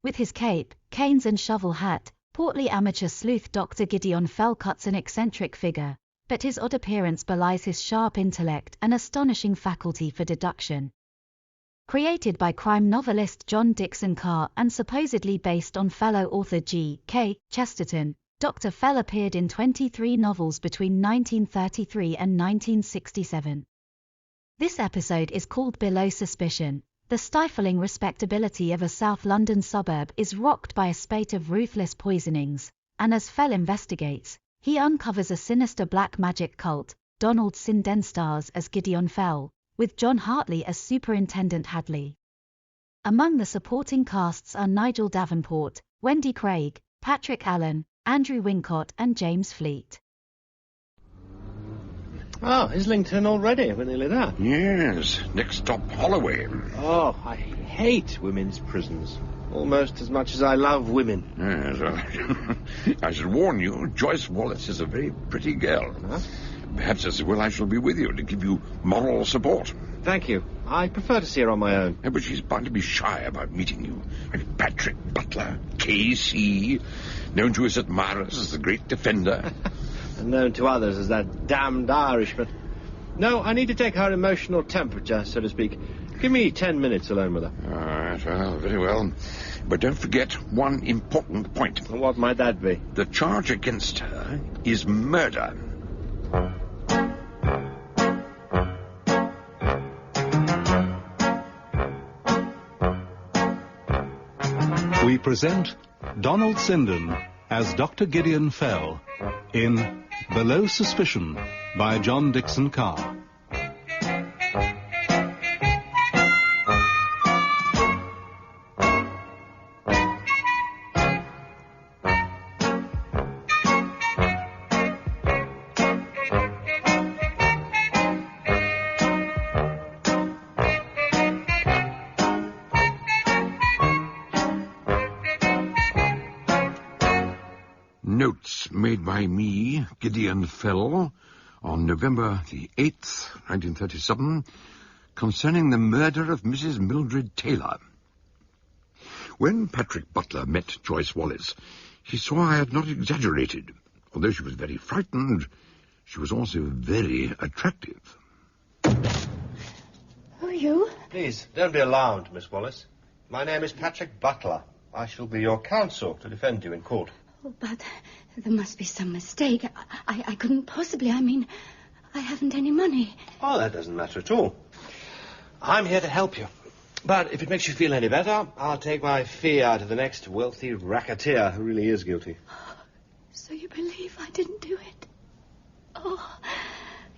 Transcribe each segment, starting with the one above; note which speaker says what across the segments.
Speaker 1: With his cape, canes and shovel hat, portly amateur sleuth Dr. Gideon Fell cuts an eccentric figure, but his odd appearance belies his sharp intellect and astonishing faculty for deduction. Created by crime novelist John Dickson Carr and supposedly based on fellow author G.K. Chesterton, Dr. Fell appeared in 23 novels between 1933 and 1967. This episode is called Below Suspicion. The stifling respectability of a South London suburb is rocked by a spate of ruthless poisonings, and as Fell investigates, he uncovers a sinister black magic cult. Donald Sinden stars as Gideon Fell, with John Hartley as Superintendent Hadley. Among the supporting casts are Nigel Davenport, Wendy Craig, Patrick Allen, Andrew Wincott and James Fleet.
Speaker 2: Oh, Islington already? We're nearly there.
Speaker 3: Yes, next stop Holloway.
Speaker 2: Oh, I hate women's prisons. Almost as much as I love women.
Speaker 3: Yes, well, I should warn you, Joyce Wallace is a very pretty girl.
Speaker 2: Huh?
Speaker 3: Perhaps as well I shall be with you to give you moral support.
Speaker 2: Thank you. I prefer to see her on my own.
Speaker 3: Yeah, but she's bound to be shy about meeting you. Like Patrick Butler, K.C., known to his admirers as the great defender.
Speaker 2: And known to others as that damned Irishman. No, I need to take her emotional temperature, so to speak. Give me 10 minutes alone with her.
Speaker 3: All right, well, very well. But don't forget one important point.
Speaker 2: What might that be?
Speaker 3: The charge against her is murder.
Speaker 4: We present Donald Sinden as Dr. Gideon Fell in Below Suspicion by John Dickson Carr.
Speaker 3: Notes made by me, Gideon Fell, on November the 8th, 1937, concerning the murder of Mrs. Mildred Taylor. When Patrick Butler met Joyce Wallace, he saw I had not exaggerated. Although she was very frightened, she was also very attractive.
Speaker 5: Who are you?
Speaker 2: Please, don't be alarmed, Miss Wallace. My name is Patrick Butler. I shall be your counsel to defend you in court.
Speaker 5: Oh, but there must be some mistake. I couldn't possibly. I mean, I haven't any money.
Speaker 2: Oh, that doesn't matter at all. I'm here to help you. But if it makes you feel any better, I'll take my fee out of the next wealthy racketeer who really is guilty.
Speaker 5: So you believe I didn't do it? Oh,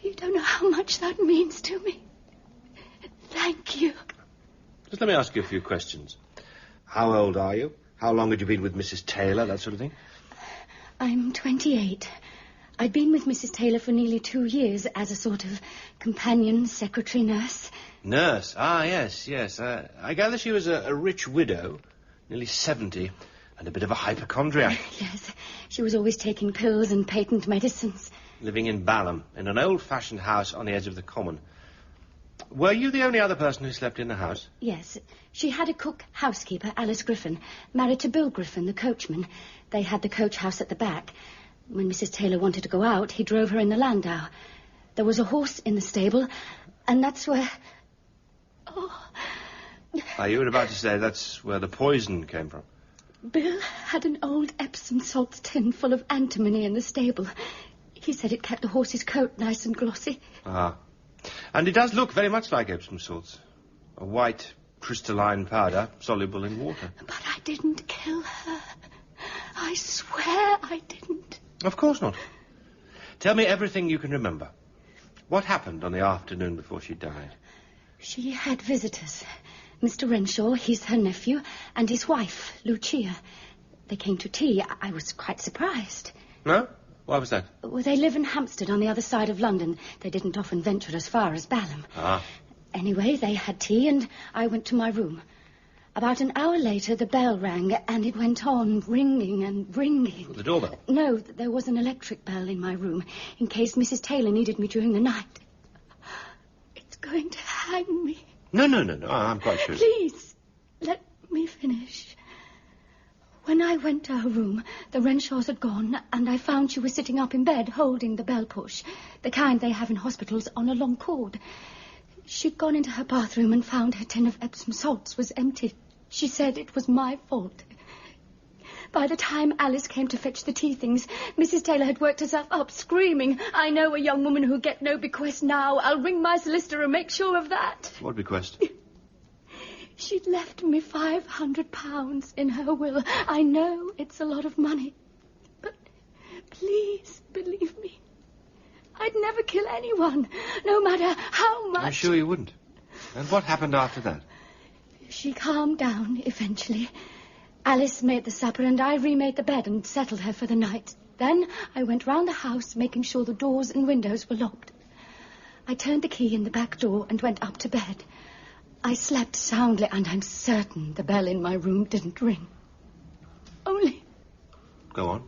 Speaker 5: you don't know how much that means to me. Thank you.
Speaker 2: Just let me ask you a few questions. How old are you? How long had you been with Mrs. Taylor, that sort of thing?
Speaker 5: I'm 28. I'd been with Mrs. Taylor for nearly 2 years as a sort of companion secretary nurse.
Speaker 2: Nurse? Ah, yes. I gather she was a rich widow, nearly 70, and a bit of a hypochondriac.
Speaker 5: Yes, she was always taking pills and patent medicines.
Speaker 2: Living in Balham, in an old-fashioned house on the edge of the common. Were you the only other person who slept in the house?
Speaker 5: Yes. She had a cook-housekeeper, Alice Griffin, married to Bill Griffin, the coachman. They had the coach house at the back. When Mrs. Taylor wanted to go out, he drove her in the landau. There was a horse in the stable, and that's where... Oh.
Speaker 2: You were about to say that's where the poison came from.
Speaker 5: Bill had an old Epsom salt tin full of antimony in the stable. He said it kept the horse's coat nice and glossy.
Speaker 2: Ah. And it does look very much like Epsom salts. A white, crystalline powder, soluble in water.
Speaker 5: But I didn't kill her. I swear I didn't.
Speaker 2: Of course not. Tell me everything you can remember. What happened on the afternoon before she died?
Speaker 5: She had visitors. Mr. Renshaw, he's her nephew, and his wife, Lucia. They came to tea. I was quite surprised.
Speaker 2: No? Why was that?
Speaker 5: Well, they live in Hampstead on the other side of London. They didn't often venture as far as Balham.
Speaker 2: Ah.
Speaker 5: Anyway, they had tea and I went to my room. About an hour later, the bell rang and it went on ringing and ringing.
Speaker 2: The doorbell?
Speaker 5: No, there was an electric bell in my room in case Mrs. Taylor needed me during the night. It's going to hang me.
Speaker 2: No. I'm quite sure.
Speaker 5: Please, let me finish. When I went to her room, the Renshaws had gone, and I found she was sitting up in bed, holding the bell push, the kind they have in hospitals, on a long cord. She'd gone into her bathroom and found her tin of Epsom salts was empty. She said it was my fault. By the time Alice came to fetch the tea things, Mrs. Taylor had worked herself up, screaming, "I know a young woman who'll get no bequest now. I'll ring my solicitor and make sure of that."
Speaker 2: What bequest?
Speaker 5: She'd left me £500 in her will. I know it's a lot of money, but please believe me. I'd never kill anyone, no matter how much.
Speaker 2: I'm sure you wouldn't. And what happened after that?
Speaker 5: She calmed down eventually. Alice made the supper and I remade the bed and settled her for the night. Then I went round the house, making sure the doors and windows were locked. I turned the key in the back door and went up to bed. I slept soundly, and I'm certain the bell in my room didn't ring. Only...
Speaker 2: Go on.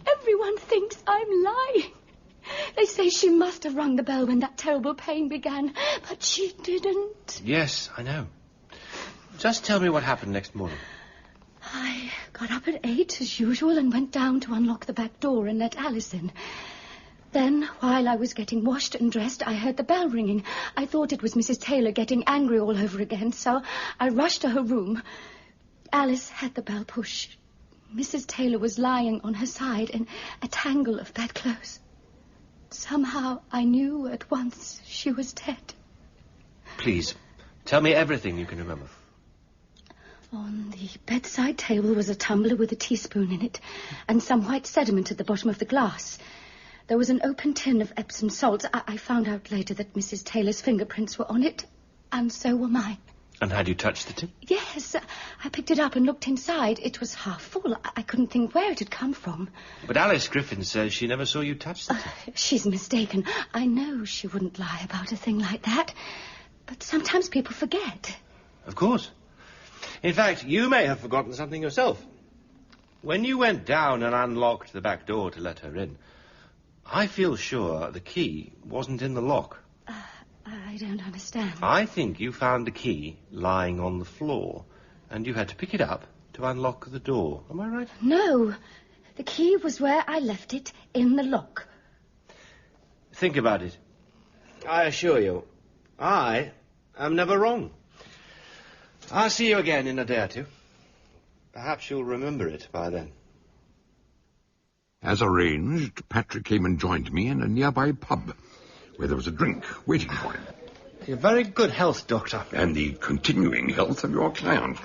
Speaker 5: Everyone thinks I'm lying. They say she must have rung the bell when that terrible pain began, but she didn't.
Speaker 2: Yes, I know. Just tell me what happened next morning.
Speaker 5: I got up at 8 as usual and went down to unlock the back door and let Alice in. Then, while I was getting washed and dressed, I heard the bell ringing. I thought it was Mrs. Taylor getting angry all over again, so I rushed to her room. Alice had the bell push. Mrs. Taylor was lying on her side in a tangle of bedclothes. Somehow I knew at once she was dead.
Speaker 2: Please, tell me everything you can remember.
Speaker 5: On the bedside table was a tumbler with a teaspoon in it and some white sediment at the bottom of the glass. There was an open tin of Epsom salts. I found out later that Mrs. Taylor's fingerprints were on it, and so were mine.
Speaker 2: And had you touched the tin?
Speaker 5: Yes, I picked it up and looked inside. It was half full. I couldn't think where it had come from.
Speaker 2: But Alice Griffin says she never saw you touch the tin.
Speaker 5: She's mistaken. I know she wouldn't lie about a thing like that. But sometimes people forget.
Speaker 2: Of course. In fact, you may have forgotten something yourself. When you went down and unlocked the back door to let her in, I feel sure the key wasn't in the lock.
Speaker 5: I don't understand.
Speaker 2: I think you found the key lying on the floor, and you had to pick it up to unlock the door. Am I right?
Speaker 5: No. The key was where I left it, in the lock.
Speaker 2: Think about it. I assure you, I am never wrong. I'll see you again in a day or two. Perhaps you'll remember it by then.
Speaker 3: As arranged, Patrick came and joined me in a nearby pub, where there was a drink waiting for him.
Speaker 2: Your very good health, Doctor.
Speaker 3: And the continuing health of your client.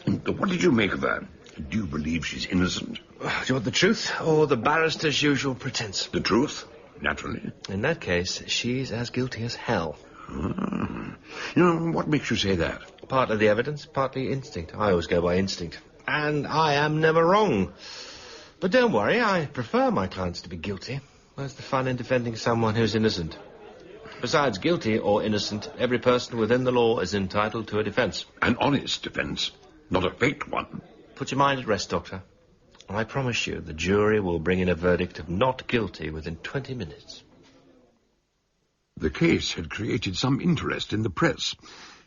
Speaker 3: And what did you make of her? Do you believe she's innocent?
Speaker 2: Do you want the truth, or the barrister's usual pretense?
Speaker 3: The truth, naturally.
Speaker 2: In that case, she's as guilty as hell.
Speaker 3: You know, what makes you say that?
Speaker 2: Partly the evidence, partly instinct. I always go by instinct. And I am never wrong. But don't worry, I prefer my clients to be guilty. Where's the fun in defending someone who's innocent? Besides, guilty or innocent, every person within the law is entitled to a defence.
Speaker 3: An honest defence, not a faked one.
Speaker 2: Put your mind at rest, Doctor. I promise you the jury will bring in a verdict of not guilty within 20 minutes.
Speaker 3: The case had created some interest in the press,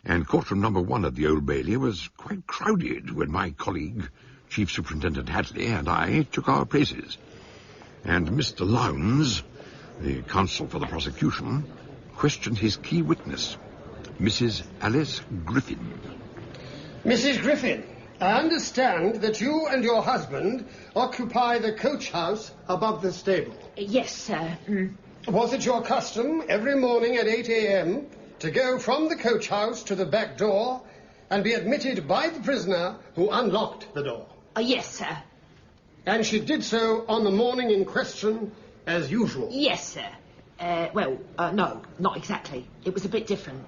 Speaker 3: and courtroom number 1 at the Old Bailey was quite crowded when my colleague, Chief Superintendent Hadley, and I took our places. And Mr. Lowndes, the counsel for the prosecution, questioned his key witness, Mrs. Alice Griffin.
Speaker 6: Mrs. Griffin, I understand that you and your husband occupy the coach house above the stable.
Speaker 5: Yes, sir.
Speaker 6: Was it your custom every morning at 8 a.m. to go from the coach house to the back door and be admitted by the prisoner who unlocked the door?
Speaker 7: Yes, sir.
Speaker 6: And she did so on the morning in question as usual?
Speaker 7: Yes, sir. No, not exactly. It was a bit different.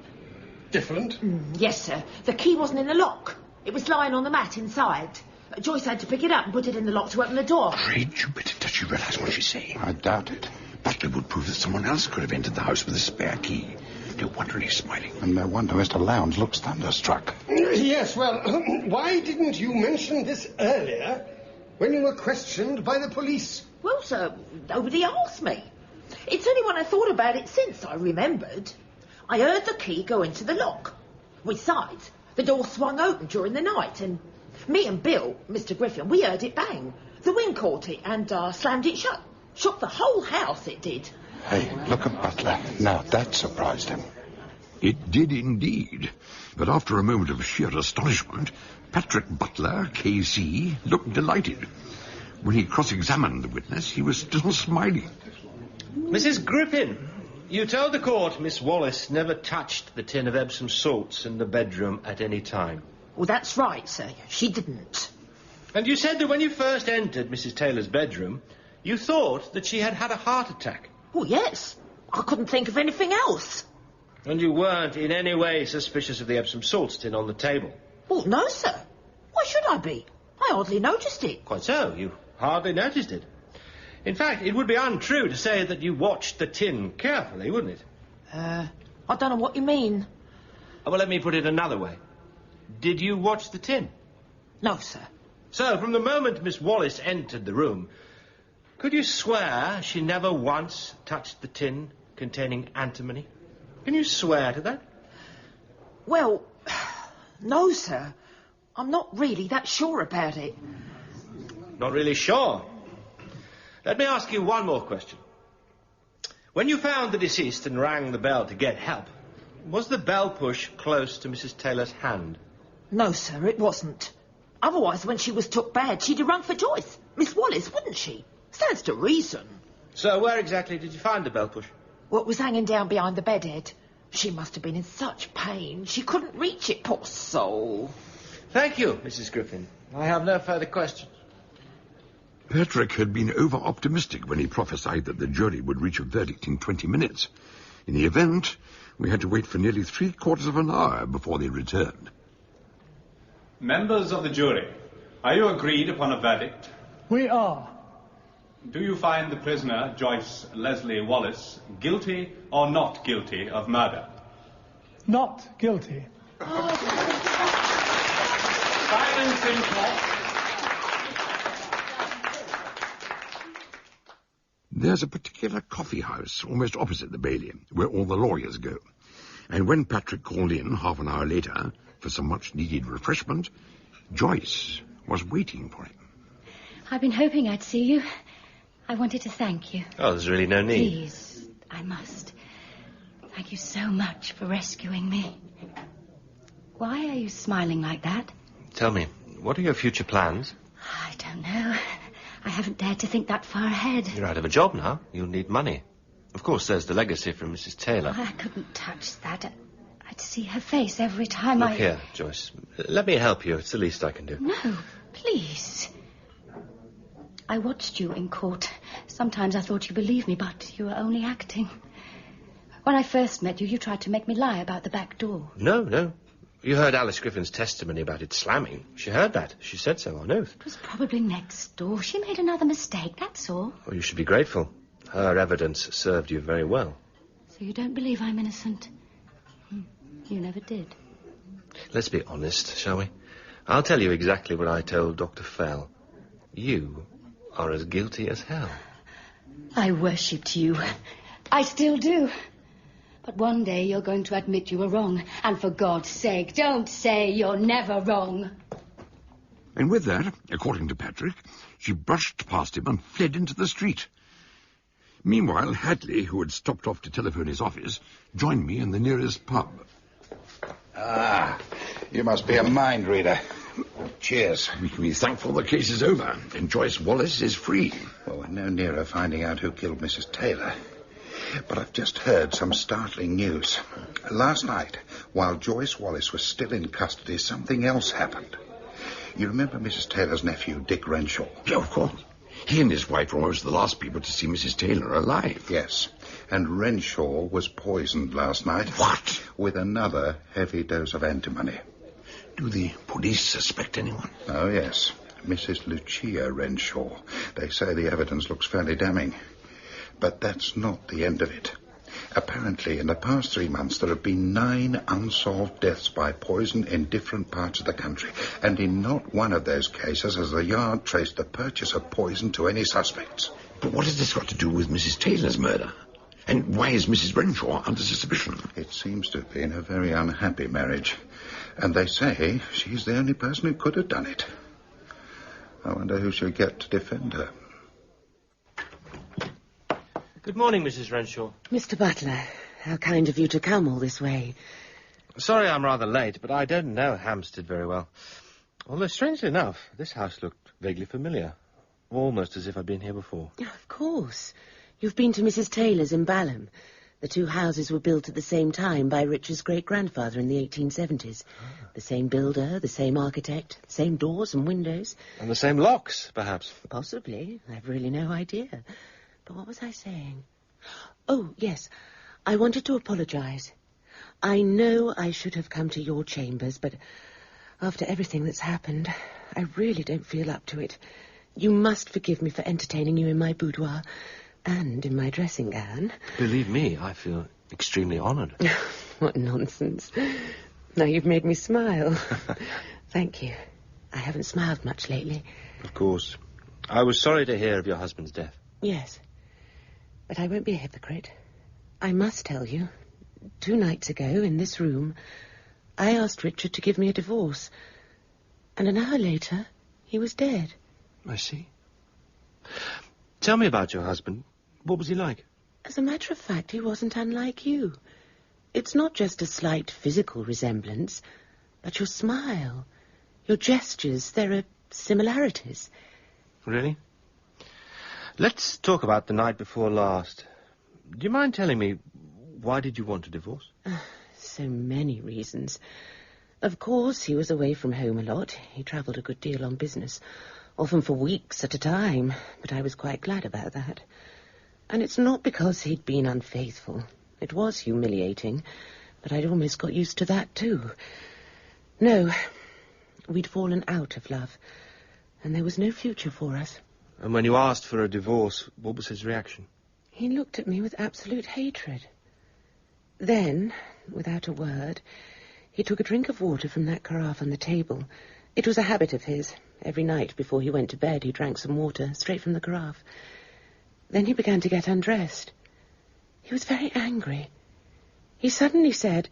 Speaker 6: different.
Speaker 7: Yes, sir. The key wasn't in the lock. It was lying on the mat inside. Joyce had to pick it up and put it in the lock to open the door.
Speaker 3: Great Jupiter, does she realise what she's saying? I doubt it. Butler would prove that someone else could have entered the house with a spare key. No wonder he's smiling. And no wonder Mr. Lowndes looks thunderstruck.
Speaker 6: Yes, well, why didn't you mention this earlier when you were questioned by the police?
Speaker 7: Well, sir, nobody asked me. It's only when I thought about it since I remembered. I heard the key go into the lock. Besides, the door swung open during the night, and me and Bill, Mr. Griffin, we heard it bang. The wind caught it and slammed it shut. Shook the whole house, it did.
Speaker 3: Hey, look at Butler. Now, that surprised him. It did indeed. But after a moment of sheer astonishment, Patrick Butler, KC, looked delighted. When he cross-examined the witness, he was still smiling.
Speaker 2: Mrs. Griffin, you told the court Miss Wallace never touched the tin of Epsom salts in the bedroom at any time.
Speaker 7: Well, that's right, sir. She didn't.
Speaker 2: And you said that when you first entered Mrs. Taylor's bedroom, you thought that she had had a heart attack.
Speaker 7: Oh, yes. I couldn't think of anything else.
Speaker 2: And you weren't in any way suspicious of the Epsom salts tin on the table?
Speaker 7: Well, no, sir. Why should I be? I hardly noticed it.
Speaker 2: Quite so. You hardly noticed it. In fact, it would be untrue to say that you watched the tin carefully, wouldn't it?
Speaker 7: I don't know what you mean.
Speaker 2: Well, let me put it another way. Did you watch the tin?
Speaker 7: No, sir.
Speaker 2: So, from the moment Miss Wallace entered the room, could you swear she never once touched the tin containing antimony? Can you swear to that?
Speaker 7: Well, no, sir. I'm not really that sure about it.
Speaker 2: Not really sure? Let me ask you one more question. When you found the deceased and rang the bell to get help, was the bell push close to Mrs. Taylor's hand?
Speaker 7: No, sir, it wasn't. Otherwise, when she was took bad, she'd have rung for Joyce. Miss Wallace, wouldn't she? Stands to reason.
Speaker 2: So where exactly did you find the bell push?
Speaker 7: Well, it was hanging down behind the bedhead. She must have been in such pain. She couldn't reach it, poor soul.
Speaker 2: Thank you, Mrs. Griffin. I have no further questions.
Speaker 3: Patrick had been over-optimistic when he prophesied that the jury would reach a verdict in 20 minutes. In the event, we had to wait for nearly 3/4 of an hour before they returned.
Speaker 8: Members of the jury, are you agreed upon a verdict?
Speaker 9: We are.
Speaker 8: Do you find the prisoner, Joyce Leslie Wallace, guilty or not guilty of murder?
Speaker 9: Not guilty.
Speaker 8: Silence in court.
Speaker 3: There's a particular coffee house almost opposite the Bailey, where all the lawyers go. And when Patrick called in half an hour later for some much-needed refreshment, Joyce was waiting for him.
Speaker 5: I've been hoping I'd see you. I wanted to thank you.
Speaker 2: Oh, there's really no need.
Speaker 5: Please, I must. Thank you so much for rescuing me. Why are you smiling like that?
Speaker 2: Tell me, what are your future plans?
Speaker 5: I don't know. I haven't dared to think that far ahead.
Speaker 2: You're out of a job now. You'll need money. Of course, there's the legacy from Mrs. Taylor.
Speaker 5: I couldn't touch that. I'd see her face every time
Speaker 2: Look here, Joyce. Let me help you. It's the least I can do.
Speaker 5: No, please. I watched you in court. Sometimes I thought you believed me, but you were only acting. When I first met you, you tried to make me lie about the back door.
Speaker 2: No. You heard Alice Griffin's testimony about it slamming. She heard that. She said so on oath.
Speaker 5: It was probably next door. She made another mistake, that's all.
Speaker 2: Well, you should be grateful. Her evidence served you very well.
Speaker 5: So you don't believe I'm innocent? You never did.
Speaker 2: Let's be honest, shall we? I'll tell you exactly what I told Dr. Fell. You are as guilty as hell.
Speaker 5: I worshipped you. I still do. But one day you're going to admit you were wrong. And for God's sake, don't say you're never wrong.
Speaker 3: And with that, according to Patrick, she brushed past him and fled into the street. Meanwhile, Hadley, who had stopped off to telephone his office, joined me in the nearest pub.
Speaker 10: Ah, you must be a mind reader. Cheers.
Speaker 3: We can be thankful the case is over and Joyce Wallace is free.
Speaker 10: Well, we're no nearer finding out who killed Mrs. Taylor. But I've just heard some startling news. Last night, while Joyce Wallace was still in custody, something else happened. You remember Mrs. Taylor's nephew, Dick Renshaw?
Speaker 3: Yeah, of course. He and his wife were almost the last people to see Mrs. Taylor alive.
Speaker 10: Yes, and Renshaw was poisoned last night.
Speaker 3: What?
Speaker 10: With another heavy dose of antimony.
Speaker 3: Do the police suspect anyone?
Speaker 10: Oh, yes. Mrs. Lucia Renshaw. They say the evidence looks fairly damning. But that's not the end of it. Apparently, in the past 3 months, there have been 9 unsolved deaths by poison in different parts of the country. And in not one of those cases has the Yard traced the purchase of poison to any suspects.
Speaker 3: But what has this got to do with Mrs. Taylor's murder? And why is Mrs. Renshaw under suspicion?
Speaker 10: It seems to have been a very unhappy marriage. And they say she's the only person who could have done it. I wonder who she'll get to defend her.
Speaker 2: Good morning, Mrs. Renshaw.
Speaker 11: Mr. Butler, how kind of you to come all this way.
Speaker 2: Sorry I'm rather late, but I don't know Hampstead very well. Although, strangely enough, this house looked vaguely familiar. Almost as if I'd been here before.
Speaker 11: Of course. You've been to Mrs. Taylor's in Balham. The 2 houses were built at the same time by Richard's great-grandfather in the 1870s. The same builder, the same architect, same doors and windows.
Speaker 2: And the same locks, perhaps.
Speaker 11: Possibly. I've really no idea. But what was I saying? Oh, yes. I wanted to apologise. I know I should have come to your chambers, but after everything that's happened, I really don't feel up to it. You must forgive me for entertaining you in my boudoir and in my dressing gown.
Speaker 2: Believe me, I feel extremely honoured.
Speaker 11: What nonsense. Now you've made me smile. Thank you. I haven't smiled much lately.
Speaker 2: Of course. I was sorry to hear of your husband's death.
Speaker 11: Yes. But I won't be a hypocrite. I must tell you, 2 nights ago, in this room, I asked Richard to give me a divorce. And an hour later, he was dead.
Speaker 2: I see. Tell me about your husband. What was he like?
Speaker 11: As a matter of fact, he wasn't unlike you. It's not just a slight physical resemblance, but your smile, your gestures, there are similarities.
Speaker 2: Really? Let's talk about the night before last. Do you mind telling me, why did you want a divorce?
Speaker 11: So many reasons. Of course, he was away from home a lot. He travelled a good deal on business, often for weeks at a time, but I was quite glad about that. And it's not because he'd been unfaithful. It was humiliating, but I'd almost got used to that too. No, we'd fallen out of love, and there was no future for us.
Speaker 2: And when you asked for a divorce, what was his reaction?
Speaker 11: He looked at me with absolute hatred. Then, without a word, he took a drink of water from that carafe on the table. It was a habit of his. Every night before he went to bed, he drank some water, straight from the carafe. Then he began to get undressed. He was very angry. He suddenly said,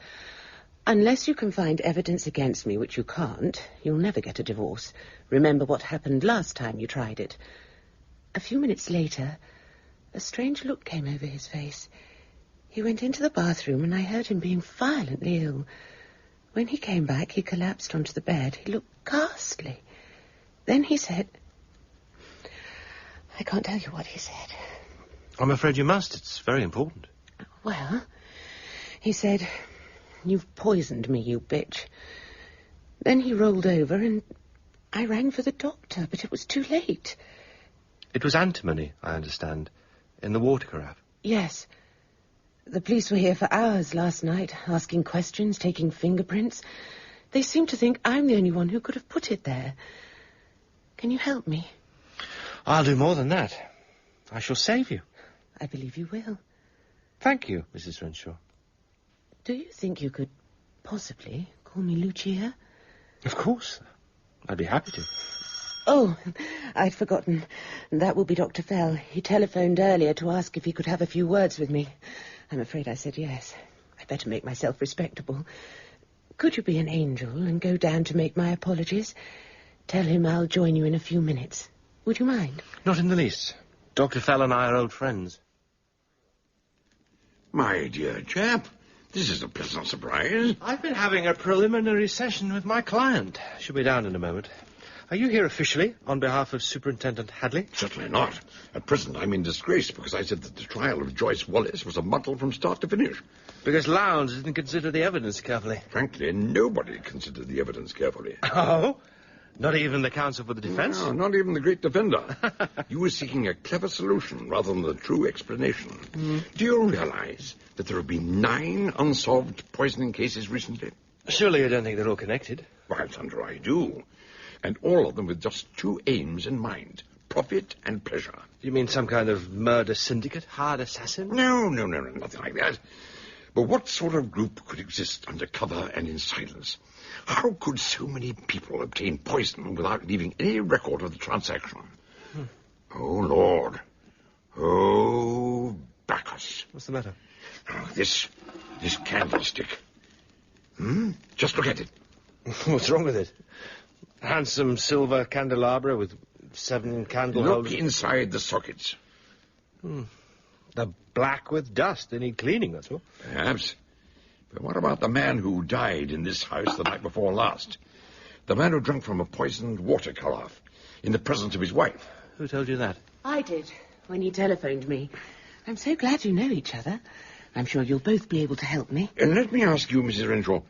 Speaker 11: "Unless you can find evidence against me, which you can't, you'll never get a divorce. Remember what happened last time you tried it." A few minutes later, a strange look came over his face. He went into the bathroom and I heard him being violently ill. When he came back, he collapsed onto the bed. He looked ghastly. Then he said... I can't tell you what he said.
Speaker 2: I'm afraid you must. It's very important.
Speaker 11: Well, he said, "You've poisoned me, you bitch." Then he rolled over and I rang for the doctor, but it was too late.
Speaker 2: It was antimony, I understand, in the water carafe.
Speaker 11: Yes. The police were here for hours last night, asking questions, taking fingerprints. They seem to think I'm the only one who could have put it there. Can you help me?
Speaker 2: I'll do more than that. I shall save you.
Speaker 11: I believe you will.
Speaker 2: Thank you, Mrs. Renshaw.
Speaker 11: Do you think you could possibly call me Lucia?
Speaker 2: Of course. I'd be happy to.
Speaker 11: Oh, I'd forgotten. That will be Dr. Fell. He telephoned earlier to ask if he could have a few words with me. I'm afraid I said yes. I'd better make myself respectable. Could you be an angel and go down to make my apologies? Tell him I'll join you in a few minutes. Would you mind?
Speaker 2: Not in the least. Dr. Fell and I are old friends.
Speaker 3: My dear chap, this is a pleasant surprise.
Speaker 2: I've been having a preliminary session with my client. She'll be down in a moment. Are you here officially on behalf of Superintendent Hadley?
Speaker 3: Certainly not. At present, I'm in disgrace because I said that the trial of Joyce Wallace was a muddle from start to finish.
Speaker 2: Because Lowndes didn't consider the evidence carefully.
Speaker 3: Frankly, nobody considered the evidence carefully.
Speaker 2: Oh? Not even the counsel for the defence?
Speaker 3: No, not even the great defender. You were seeking a clever solution rather than the true explanation. Do you realize that there have been 9 unsolved poisoning cases recently?
Speaker 2: Surely you don't think they're all connected?
Speaker 3: Why, Thunder, I do. And all of them with just 2 aims in mind. Profit and pleasure.
Speaker 2: You mean some kind of murder syndicate? Hired assassin?
Speaker 3: No, nothing like that. But what sort of group could exist under cover and in silence? How could so many people obtain poison without leaving any record of the transaction? Oh, Lord. Oh, Bacchus.
Speaker 2: What's the matter?
Speaker 3: Oh, this candlestick. Just look at it.
Speaker 2: What's wrong with it? A handsome silver candelabra with 7 candle holders.
Speaker 3: Look inside the sockets.
Speaker 2: They're black with dust. They need cleaning, that's all.
Speaker 3: Perhaps. But what about the man who died in this house the night before last? The man who drank from a poisoned water carafe in the presence of his wife.
Speaker 2: Who told you that?
Speaker 11: I did, when he telephoned me. I'm so glad you know each other. I'm sure you'll both be able to help me.
Speaker 3: And let me ask you, Mrs. Renshaw,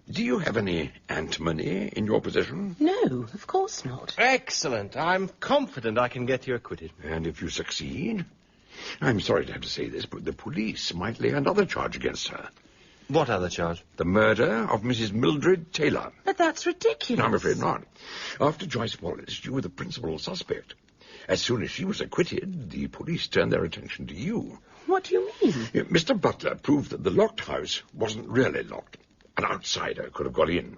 Speaker 3: do you have any antimony in your possession?
Speaker 11: No, of course not.
Speaker 2: Excellent. I'm confident I can get you acquitted.
Speaker 3: And if you succeed? I'm sorry to have to say this, but the police might lay another charge against her.
Speaker 2: What other charge?
Speaker 3: The murder of Mrs. Mildred Taylor.
Speaker 11: But that's ridiculous.
Speaker 3: No, I'm afraid not. After Joyce Wallace, you were the principal suspect. As soon as she was acquitted, the police turned their attention to you.
Speaker 11: What do you mean?
Speaker 3: Mr. Butler proved that the locked house wasn't really locked. An outsider could have got in.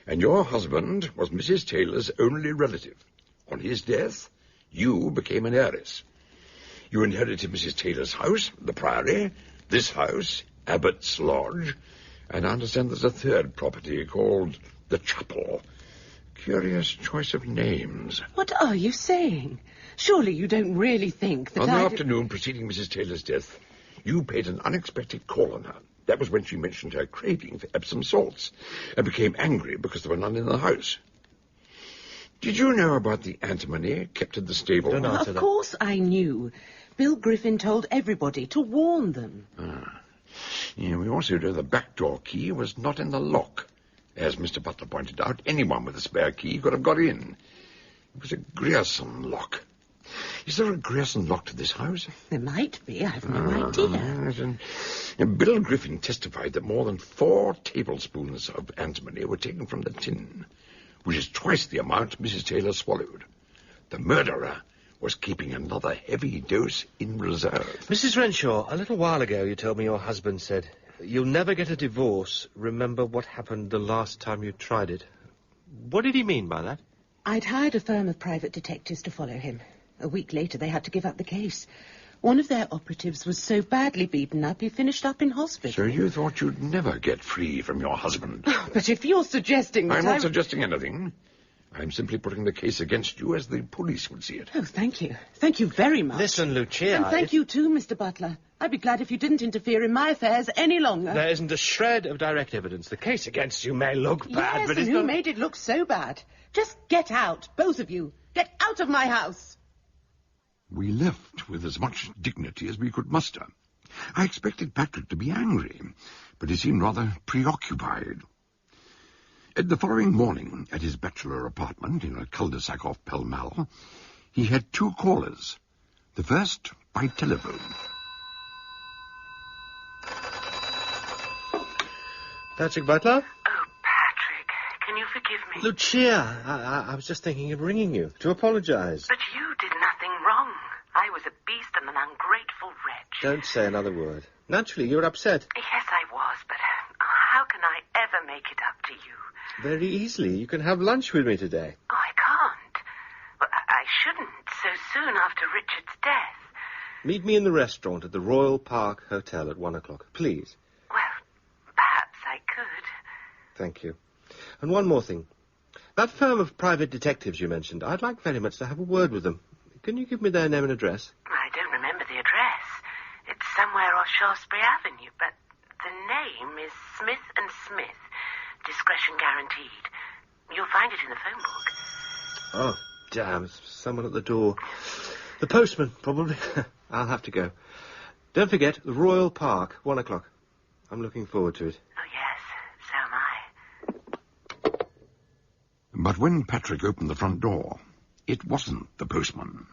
Speaker 3: And your husband was Mrs. Taylor's only relative. On his death, you became an heiress. You inherited Mrs. Taylor's house, the Priory, this house, Abbott's Lodge, and I understand there's a third property called the Chapel. Curious choice of names.
Speaker 11: What are you saying? Surely you don't really think that
Speaker 3: On the afternoon preceding Mrs. Taylor's death, you paid an unexpected call on her. That was when she mentioned her craving for Epsom salts and became angry because there were none in the house. Did you know about the antimony kept in the stable?
Speaker 2: Don't answer
Speaker 11: that. Of course I knew. Bill Griffin told everybody to warn them.
Speaker 3: Yeah, we also know the back door key was not in the lock. As Mr. Butler pointed out, anyone with a spare key could have got in. It was a Grierson lock. Is there a Grierson lock to this house?
Speaker 11: There might be. I have no idea.
Speaker 3: And Bill Griffin testified that more than 4 tablespoons of antimony were taken from the tin, which is twice the amount Mrs. Taylor swallowed. The murderer was keeping another heavy dose in reserve.
Speaker 2: Mrs. Renshaw, a little while ago you told me your husband said, "You'll never get a divorce. Remember what happened the last time you tried it." What did he mean by that?
Speaker 11: I'd hired a firm of private detectives to follow him. A week later, they had to give up the case. One of their operatives was so badly beaten up, he finished up in hospital.
Speaker 3: So you thought you'd never get free from your husband?
Speaker 11: But if you're suggesting that
Speaker 3: I'm not suggesting anything. I'm simply putting the case against you as the police would see it.
Speaker 11: Oh, thank you. Thank you very much.
Speaker 2: Listen, Lucia...
Speaker 11: And thank you too, Mr. Butler. I'd be glad if you didn't interfere in my affairs any longer.
Speaker 2: There isn't a shred of direct evidence. The case against you may look bad,
Speaker 11: yes,
Speaker 2: but
Speaker 11: and
Speaker 2: it's
Speaker 11: who
Speaker 2: not...
Speaker 11: made it look so bad? Just get out, both of you. Get out of my house.
Speaker 3: We left with as much dignity as we could muster. I expected Patrick to be angry, but he seemed rather preoccupied. The following morning, at his bachelor apartment in a cul-de-sac off Pall Mall, he had 2 callers. The first by telephone.
Speaker 2: Patrick Butler?
Speaker 11: Oh, Patrick, can you forgive me?
Speaker 2: Lucia, I was just thinking of ringing you to apologize.
Speaker 11: But you did nothing wrong. I was a beast and an ungrateful wretch.
Speaker 2: Don't say another word. Naturally, you're upset.
Speaker 11: Yes, I was, but how can I ever make it up to you?
Speaker 2: Very easily. You can have lunch with me today.
Speaker 11: Oh, I can't. Well, I shouldn't so soon after Richard's death.
Speaker 2: Meet me in the restaurant at the Royal Park Hotel at 1 o'clock, please.
Speaker 11: Well, perhaps I could.
Speaker 2: Thank you. And one more thing. That firm of private detectives you mentioned, I'd like very much to have a word with them. Can you give me their name and address?
Speaker 11: I don't remember the address. It's somewhere off Shaftesbury Avenue, but the name is Smith and Smith. Discretion guaranteed. You'll find it in the phone book.
Speaker 2: Oh, damn, it's someone at the door. The postman, probably. I'll have to go. Don't forget, the Royal Park, 1 o'clock. I'm looking forward to it.
Speaker 11: Oh, yes, so am I.
Speaker 3: But when Patrick opened the front door, it wasn't the postman.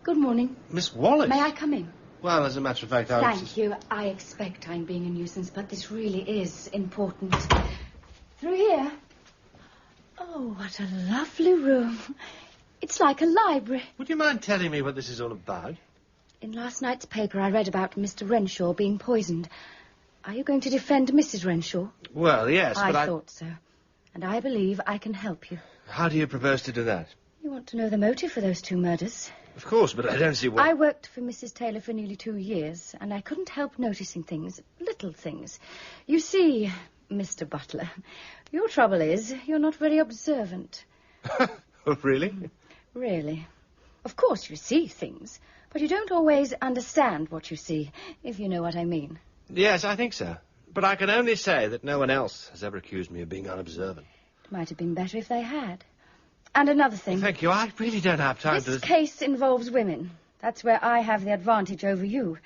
Speaker 5: Good morning.
Speaker 2: Miss Wallace?
Speaker 5: May I come in?
Speaker 2: Well, as a matter of fact, I was...
Speaker 5: Thank you. I expect I'm being a nuisance, but this really is important. Through here. Oh, what a lovely room. It's like a library.
Speaker 2: Would you mind telling me what this is all about?
Speaker 5: In last night's paper, I read about Mr. Renshaw being poisoned. Are you going to defend Mrs. Renshaw?
Speaker 2: Well, yes, but
Speaker 5: I thought so. And I believe I can help you.
Speaker 2: How do you propose to do that?
Speaker 5: You want to know the motive for those 2 murders?
Speaker 2: Of course, but I don't see what...
Speaker 5: I worked for Mrs. Taylor for nearly 2 years, and I couldn't help noticing things, little things. You see, Mr. Butler, your trouble is you're not very observant.
Speaker 2: Oh, really?
Speaker 5: Really. Of course you see things, but you don't always understand what you see, if you know what I mean.
Speaker 2: Yes, I think so. But I can only say that no one else has ever accused me of being unobservant.
Speaker 5: It might have been better if they had. And another thing.
Speaker 2: Well, thank you. I really don't have time to...
Speaker 5: This case involves women. That's where I have the advantage over you.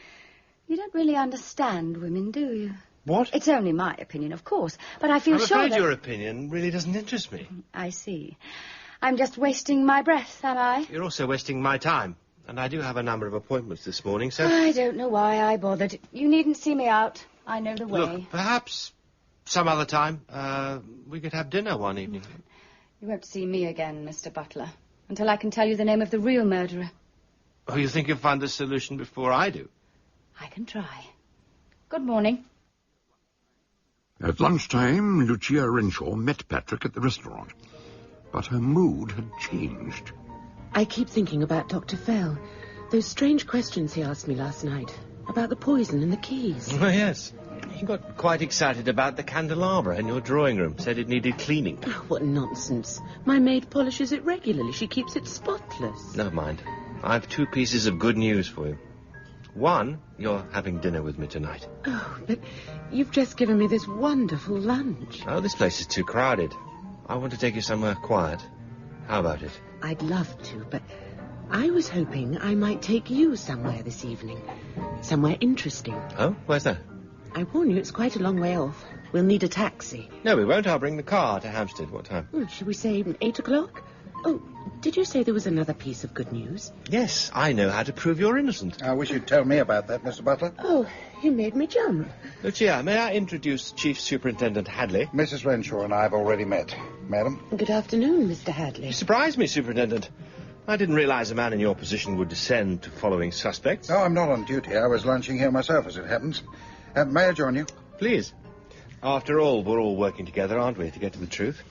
Speaker 5: You don't really understand women, do you?
Speaker 2: What?
Speaker 5: It's only my opinion, of course, but I feel
Speaker 2: I'm
Speaker 5: sure
Speaker 2: afraid
Speaker 5: that...
Speaker 2: your opinion really doesn't interest me.
Speaker 5: I see. I'm just wasting my breath, am I?
Speaker 2: You're also wasting my time. And I do have a number of appointments this morning, so...
Speaker 5: I don't know why I bothered. You needn't see me out. I know the way.
Speaker 2: Look, perhaps some other time we could have dinner one evening.
Speaker 5: You won't see me again, Mr. Butler, until I can tell you the name of the real murderer.
Speaker 2: Oh, you think you'll find the solution before I do?
Speaker 5: I can try. Good morning.
Speaker 3: At lunchtime, Lucia Renshaw met Patrick at the restaurant. But her mood had changed.
Speaker 11: I keep thinking about Dr. Fell. Those strange questions he asked me last night. About the poison and the keys.
Speaker 2: Oh, yes. He got quite excited about the candelabra in your drawing room. Said it needed cleaning.
Speaker 11: Oh, what nonsense. My maid polishes it regularly. She keeps it spotless.
Speaker 2: Never mind. I've 2 pieces of good news for you. One, you're having dinner with me tonight.
Speaker 11: Oh, but you've just given me this wonderful lunch.
Speaker 2: Oh, this place is too crowded. I want to take you somewhere quiet. How about it?
Speaker 11: I'd love to, but I was hoping I might take you somewhere this evening. Somewhere interesting.
Speaker 2: Oh, where's that?
Speaker 11: I warn you, it's quite a long way off. We'll need a taxi.
Speaker 2: No, we won't. I'll bring the car to Hampstead. What time?
Speaker 11: Shall we say 8 o'clock? Oh, did you say there was another piece of good news?
Speaker 2: Yes, I know how to prove you're innocent.
Speaker 10: I wish you'd tell me about that, Mr. Butler.
Speaker 11: Oh, you made me jump.
Speaker 2: Lucia, may I introduce Chief Superintendent Hadley?
Speaker 10: Mrs. Renshaw and I have already met. Madam?
Speaker 11: Good afternoon, Mr. Hadley.
Speaker 2: You surprised me, Superintendent. I didn't realize a man in your position would descend to following suspects.
Speaker 10: Oh, I'm not on duty. I was lunching here myself, as it happens. May I join you?
Speaker 2: Please. After all, we're all working together, aren't we, to get to the truth?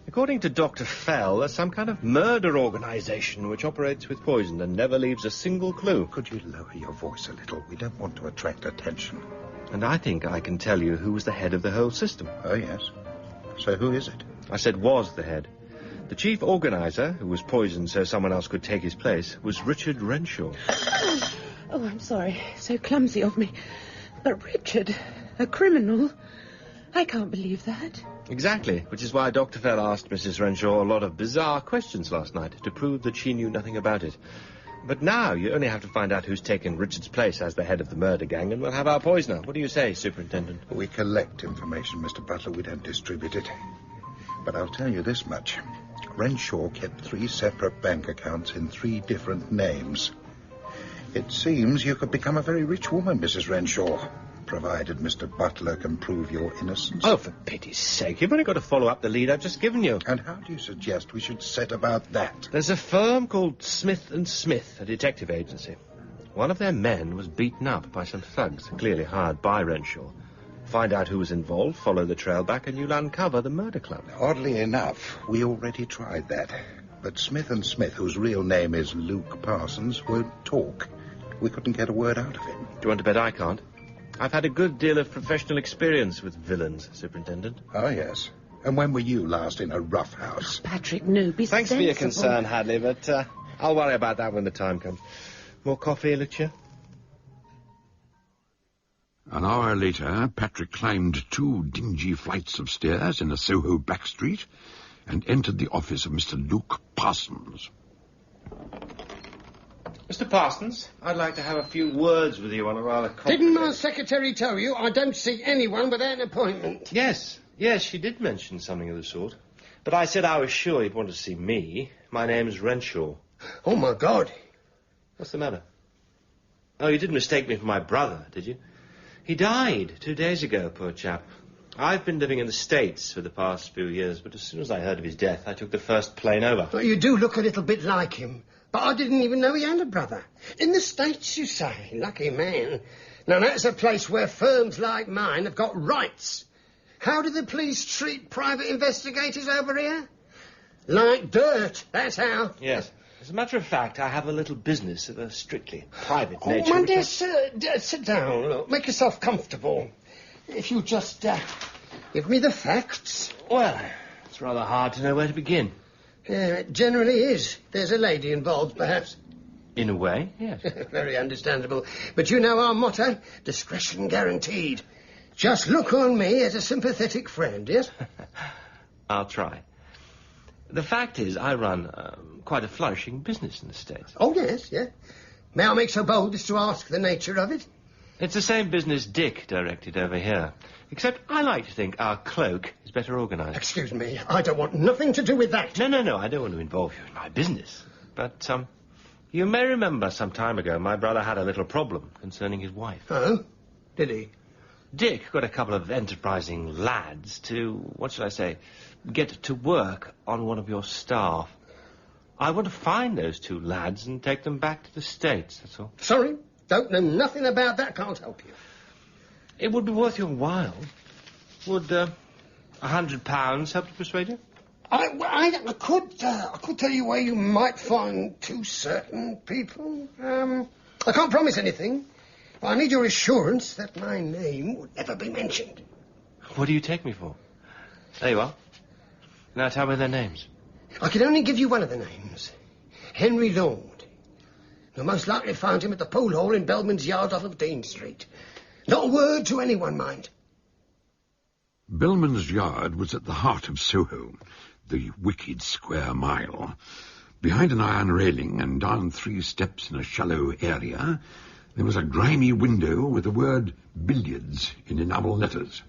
Speaker 2: According to Dr. Fell, there's some kind of murder organization which operates with poison and never leaves a single clue.
Speaker 10: Could you lower your voice a little? We don't want to attract attention.
Speaker 2: And I think I can tell you who was the head of the whole system.
Speaker 10: Oh, yes. So who is it?
Speaker 2: I said was the head. The chief organizer, who was poisoned so someone else could take his place, was Richard Renshaw.
Speaker 11: Oh, I'm sorry. So clumsy of me. But Richard, a criminal? I can't believe that.
Speaker 2: Exactly, which is why Dr. Fell asked Mrs. Renshaw a lot of bizarre questions last night to prove that she knew nothing about it. But now you only have to find out who's taken Richard's place as the head of the murder gang, and we'll have our poisoner. What do you say, Superintendent?
Speaker 10: We collect information, Mr. Butler. We don't distribute it. But I'll tell you this much. Renshaw kept 3 separate bank accounts in 3 different names. It seems you could become a very rich woman, Mrs. Renshaw, provided Mr. Butler can prove your innocence.
Speaker 2: Oh, for pity's sake, you've only got to follow up the lead I've just given you.
Speaker 10: And how do you suggest we should set about that?
Speaker 2: There's a firm called Smith & Smith, a detective agency. One of their men was beaten up by some thugs, clearly hired by Renshaw. Find out who was involved, follow the trail back, and you'll uncover the murder club.
Speaker 10: Oddly enough, we already tried that. But Smith & Smith, whose real name is Luke Parsons, won't talk. We couldn't get a word out of him.
Speaker 2: Do you want to bet I can't? I've had a good deal of professional experience with villains, Superintendent.
Speaker 10: Oh, yes. And when were you last in a rough house?
Speaker 11: Patrick, no, be
Speaker 2: Thanks
Speaker 11: sensible.
Speaker 2: for your concern, Hadley, but I'll worry about that when the time comes. More coffee, Lucia?
Speaker 3: An hour later, Patrick climbed 2 dingy flights of stairs in a Soho back street and entered the office of Mr. Luke Parsons.
Speaker 2: Mr. Parsons, I'd like to have a few words with you on a rather complicated...
Speaker 6: Didn't my secretary tell you I don't see anyone without an appointment?
Speaker 2: Yes, she did mention something of the sort. But I said I was sure he'd want to see me. My name's Renshaw.
Speaker 6: Oh, my God.
Speaker 2: What's the matter? Oh, you didn't mistake me for my brother, did you? He died 2 days ago, poor chap. I've been living in the States for the past few years, but as soon as I heard of his death, I took the first plane over.
Speaker 6: Well, you do look a little bit like him. But I didn't even know he had a brother. In the States, you say? Lucky man. Now, that's a place where firms like mine have got rights. How do the police treat private investigators over here? Like dirt, that's how.
Speaker 2: Yes. As a matter of fact, I have a little business of a strictly private nature.
Speaker 6: Oh, my dear sir, sit down. Look, make yourself comfortable. If you just give me the facts.
Speaker 2: Well, it's rather hard to know where to begin.
Speaker 6: It generally is. There's a lady involved, perhaps.
Speaker 2: In a way, yes.
Speaker 6: Very understandable. But you know our motto, discretion guaranteed. Just look on me as a sympathetic friend, yes?
Speaker 2: I'll try. The fact is, I run quite a flourishing business in the States.
Speaker 6: Oh, yes, yeah. May I make so bold as to ask the nature of it?
Speaker 2: It's the same business Dick directed over here. Except I like to think our cloak is better organised.
Speaker 6: Excuse me, I don't want nothing to do with that.
Speaker 2: No, I don't want to involve you in my business. But, you may remember some time ago my brother had a little problem concerning his wife.
Speaker 6: Oh? Did he?
Speaker 2: Dick got a couple of enterprising lads to, what should I say, get to work on one of your staff. I want to find those 2 lads and take them back to the States, that's all.
Speaker 6: Sorry, don't know nothing about that, can't help you.
Speaker 2: It would be worth your while. Would £100 help to persuade you?
Speaker 6: I could tell you where you might find 2 certain people. I can't promise anything. But I need your assurance that my name would never be mentioned.
Speaker 2: What do you take me for? There you are. Now tell me their names.
Speaker 6: I can only give you one of the names. Henry Lord. You'll most likely find him at the pool hall in Bellman's Yard off of Dean Street. Not a word to anyone, mind.
Speaker 3: Bellman's Yard was at the heart of Soho, the wicked square mile. Behind an iron railing and down 3 steps in a shallow area, there was a grimy window with the word billiards in enamel letters.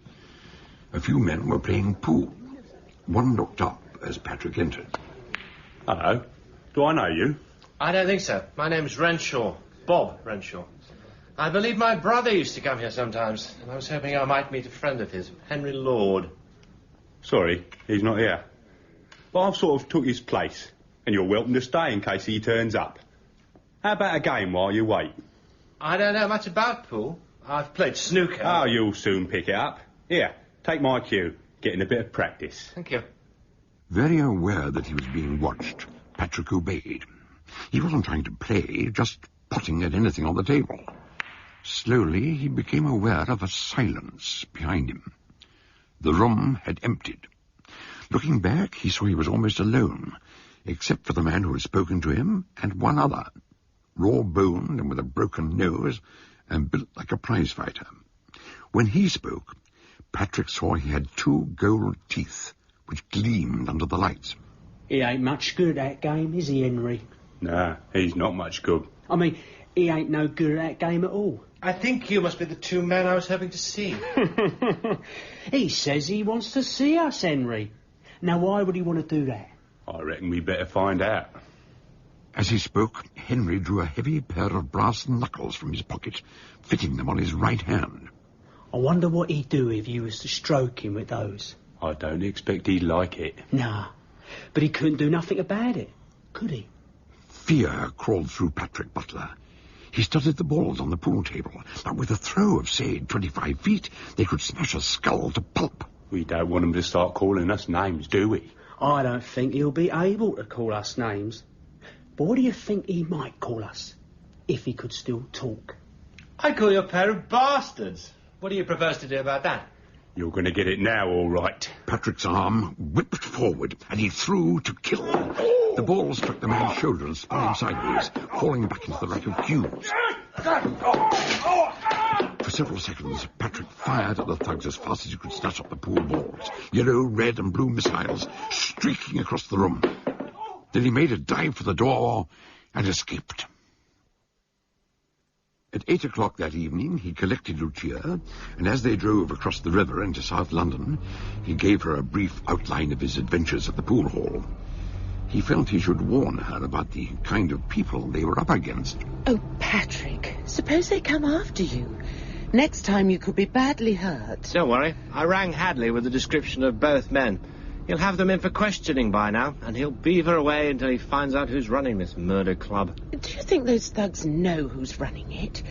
Speaker 3: A few men were playing pool. One looked up as Patrick entered.
Speaker 12: Hello. Do I know you?
Speaker 2: I don't think so. My name's Renshaw. Bob Renshaw. I believe my brother used to come here sometimes, and I was hoping I might meet a friend of his, Henry Lord.
Speaker 12: Sorry, he's not here. But I've sort of took his place, and you're welcome to stay in case he turns up. How about a game while you wait?
Speaker 2: I don't know much about pool. I've played snooker.
Speaker 12: Oh, you'll soon pick it up. Here, take my cue. Getting a bit of practice.
Speaker 2: Thank you.
Speaker 3: Very aware that he was being watched, Patrick obeyed. He wasn't trying to play, just potting at anything on the table. Slowly, he became aware of a silence behind him. The room had emptied. Looking back, he saw he was almost alone, except for the man who had spoken to him and one other, raw-boned and with a broken nose and built like a prize-fighter. When he spoke, Patrick saw he had 2 gold teeth, which gleamed under the lights.
Speaker 13: He ain't much good at that game, is he, Henry?
Speaker 12: Nah, he's not much good.
Speaker 13: I mean, he ain't no good at that game at all.
Speaker 2: I think you must be the 2 men I was hoping to see.
Speaker 13: He says he wants to see us, Henry. Now, why would he want to do that?
Speaker 12: I reckon we better find out.
Speaker 3: As he spoke, Henry drew a heavy pair of brass knuckles from his pocket, fitting them on his right hand.
Speaker 13: I wonder what he'd do if you was to stroke him with those.
Speaker 12: I don't expect he'd like it.
Speaker 13: Nah, but he couldn't do nothing about it, could he?
Speaker 3: Fear crawled through Patrick Butler. He studied the balls on the pool table, but with a throw of, say, 25 feet, they could smash a skull to pulp.
Speaker 12: We don't want him to start calling us names, do we?
Speaker 13: I don't think he'll be able to call us names. But what do you think he might call us, if he could still talk?
Speaker 2: I'd call you a pair of bastards. What do you propose to do about that?
Speaker 12: You're going to get it now, all right.
Speaker 3: Patrick's arm whipped forward, and he threw to kill. The ball struck the man's shoulder and spun him sideways, falling back into the rack of cues. For several seconds, Patrick fired at the thugs as fast as he could snatch up the pool balls, yellow, red, and blue missiles streaking across the room. Then he made a dive for the door and escaped. At 8 o'clock that evening, he collected Lucia, and as they drove across the river into South London, he gave her a brief outline of his adventures at the pool hall. He felt he should warn her about the kind of people they were up against.
Speaker 11: Oh, Patrick, suppose they come after you. Next time you could be badly hurt.
Speaker 2: Don't worry. I rang Hadley with a description of both men. He'll have them in for questioning by now, and he'll beaver away until he finds out who's running this murder club.
Speaker 11: Do you think those thugs know who's running it?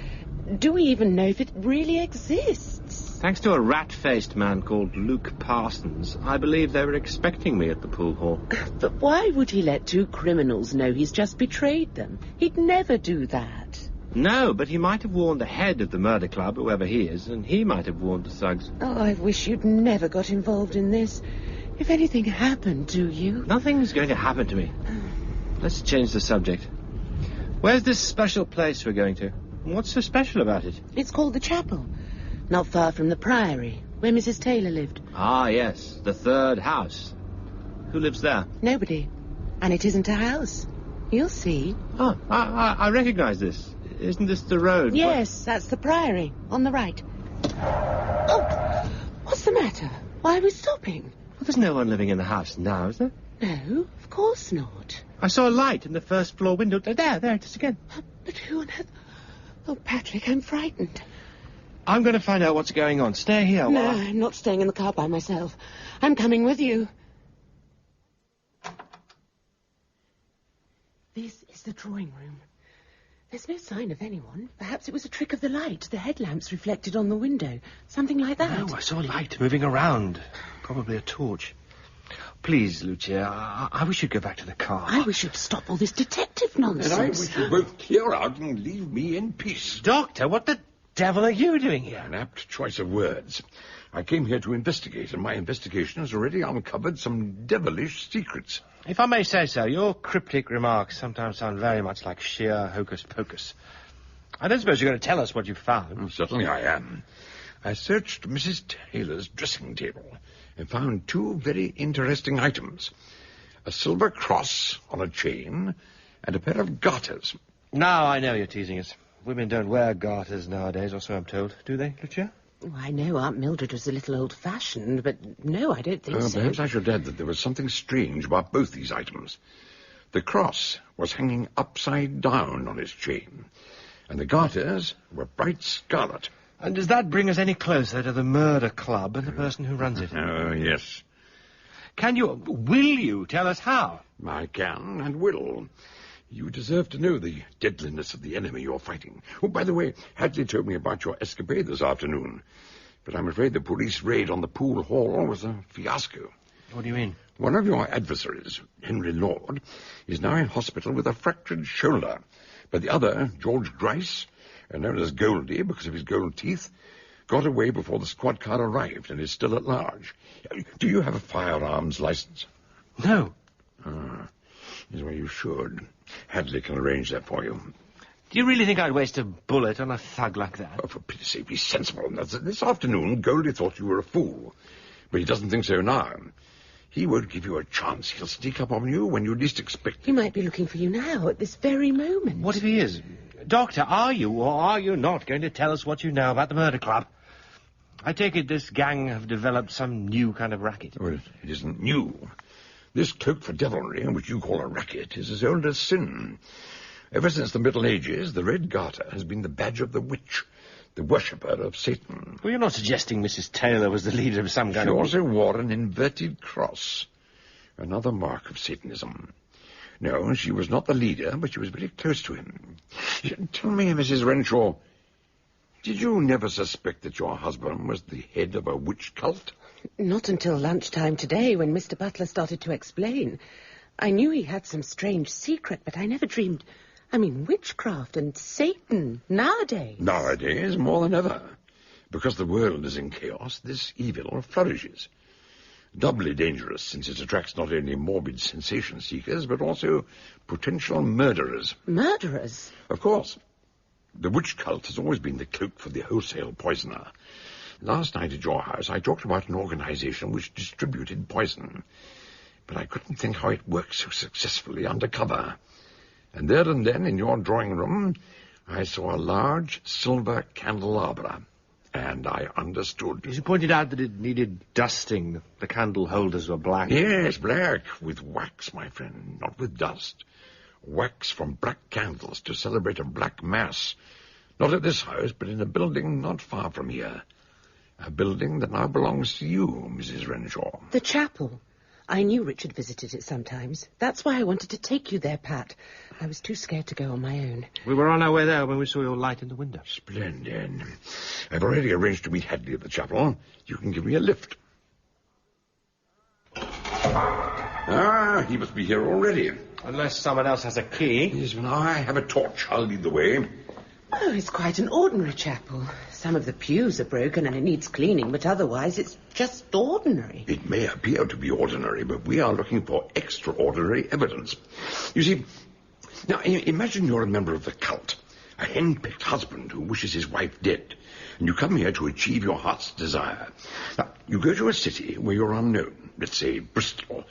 Speaker 11: Do we even know if it really exists?
Speaker 2: Thanks to a rat-faced man called Luke Parsons, I believe they were expecting me at the pool hall.
Speaker 11: But why would he let two criminals know he's just betrayed them? He'd never do that.
Speaker 2: No, but he might have warned the head of the murder club, whoever he is, and he might have warned the thugs.
Speaker 11: Oh, I wish you'd never got involved in this. If anything happened to you...
Speaker 2: Nothing's going to happen to me. Let's change the subject. Where's this special place we're going to? What's so special about it?
Speaker 11: It's called the Chapel. Not far from the Priory, where Mrs. Taylor lived.
Speaker 2: Ah, yes, the third house. Who lives there?
Speaker 11: Nobody. And it isn't a house. You'll see.
Speaker 2: Oh, I recognise this. Isn't this the road?
Speaker 11: Yes, that's the Priory, on the right. Oh, what's the matter? Why are we stopping?
Speaker 2: Well, there's no one living in the house now, is there?
Speaker 11: No, of course not.
Speaker 2: I saw a light in the first floor window. There it is again.
Speaker 11: But who on earth... Oh, Patrick, I'm frightened.
Speaker 2: I'm going to find out what's going on. Stay here.
Speaker 11: No, I'm not staying in the car by myself. I'm coming with you. This is the drawing room. There's no sign of anyone. Perhaps it was a trick of the light. The headlamps reflected on the window. Something like that.
Speaker 2: No, I saw a light moving around. Probably a torch. Please, Lucia, I wish you'd go back to the car.
Speaker 11: I wish you'd stop all this detective nonsense.
Speaker 3: And I wish you both clear out and leave me in peace.
Speaker 2: Doctor, what the devil are you doing here?
Speaker 3: An apt choice of words. I came here to investigate, and my investigation has already uncovered some devilish secrets.
Speaker 2: If I may say so, your cryptic remarks sometimes sound very much like sheer hocus-pocus. I don't suppose you're going to tell us what you found.
Speaker 3: Certainly I am. I searched Mrs. Taylor's dressing table and found two very interesting items. A silver cross on a chain and a pair of garters.
Speaker 2: Now I know you're teasing us. Women don't wear garters nowadays, or so I'm told. Do they, Lucia?
Speaker 11: Oh, I know Aunt Mildred was a little old-fashioned, but no, I don't think so.
Speaker 3: Perhaps I should add that there was something strange about both these items. The cross was hanging upside down on its chain, and the garters were bright scarlet.
Speaker 2: And does that bring us any closer to the murder club and the person who runs it?
Speaker 3: Oh, yes.
Speaker 2: Will you tell us how?
Speaker 3: I can and will. You deserve to know the deadliness of the enemy you're fighting. Oh, by the way, Hadley told me about your escapade this afternoon. But I'm afraid the police raid on the pool hall was a fiasco.
Speaker 2: What do you mean?
Speaker 3: One of your adversaries, Henry Lord, is now in hospital with a fractured shoulder. But the other, George Grice, known as Goldie because of his gold teeth, got away before the squad car arrived and is still at large. Do you have a firearms license?
Speaker 2: No.
Speaker 3: Is where you should. Hadley can arrange that for you.
Speaker 2: Do you really think I'd waste a bullet on a thug like that?
Speaker 3: Oh, for pity's sake, be sensible. This afternoon, Goldie thought you were a fool. But he doesn't think so now. He won't give you a chance. He'll sneak up on you when you least expect it.
Speaker 11: He might be looking for you now, at this very moment.
Speaker 2: What if he is? Doctor, are you or are you not going to tell us what you know about the murder club? I take it this gang have developed some new kind of racket.
Speaker 3: Well, it isn't new. This cloak for devilry, which you call a racket, is as old as sin. Ever since the Middle Ages, the red garter has been the badge of the witch, the worshipper of Satan.
Speaker 2: Well, you're not suggesting Mrs. Taylor was the leader of some kind of...
Speaker 3: She also wore an inverted cross, another mark of Satanism. No, she was not the leader, but she was very close to him. Tell me, Mrs. Renshaw, did you never suspect that your husband was the head of a witch cult?
Speaker 11: Not until lunchtime today, when Mr. Butler started to explain. I knew he had some strange secret, but I never dreamed... witchcraft and Satan nowadays.
Speaker 3: Nowadays, more than ever. Because the world is in chaos, this evil flourishes. Doubly dangerous, since it attracts not only morbid sensation seekers, but also potential murderers.
Speaker 11: Murderers?
Speaker 3: Of course. The witch cult has always been the cloak for the wholesale poisoner. Last night at your house, I talked about an organization which distributed poison. But I couldn't think how it worked so successfully undercover. And there and then, in your drawing room, I saw a large silver candelabra, and I understood.
Speaker 2: You pointed out that it needed dusting. The candle holders were black.
Speaker 3: Yes, black, with wax, my friend, not with dust. Wax from black candles to celebrate a black mass. Not at this house, but in a building not far from here. A building that now belongs to you, Mrs. Renshaw.
Speaker 11: The chapel. I knew Richard visited it sometimes. That's why I wanted to take you there, Pat. I was too scared to go on my own.
Speaker 2: We were on our way there when we saw your light in the window.
Speaker 3: Splendid. I've already arranged to meet Hadley at the chapel. You can give me a lift. Ah, he must be here already.
Speaker 2: Unless someone else has a key.
Speaker 3: Yes, but I have a torch. I'll lead the way.
Speaker 11: Oh, it's quite an ordinary chapel. Some of the pews are broken and it needs cleaning, but otherwise it's just ordinary.
Speaker 3: It may appear to be ordinary, but we are looking for extraordinary evidence. You see, now imagine you're a member of the cult, a hen-picked husband who wishes his wife dead, and you come here to achieve your heart's desire. Now, you go to a city where you're unknown, let's say Bristol.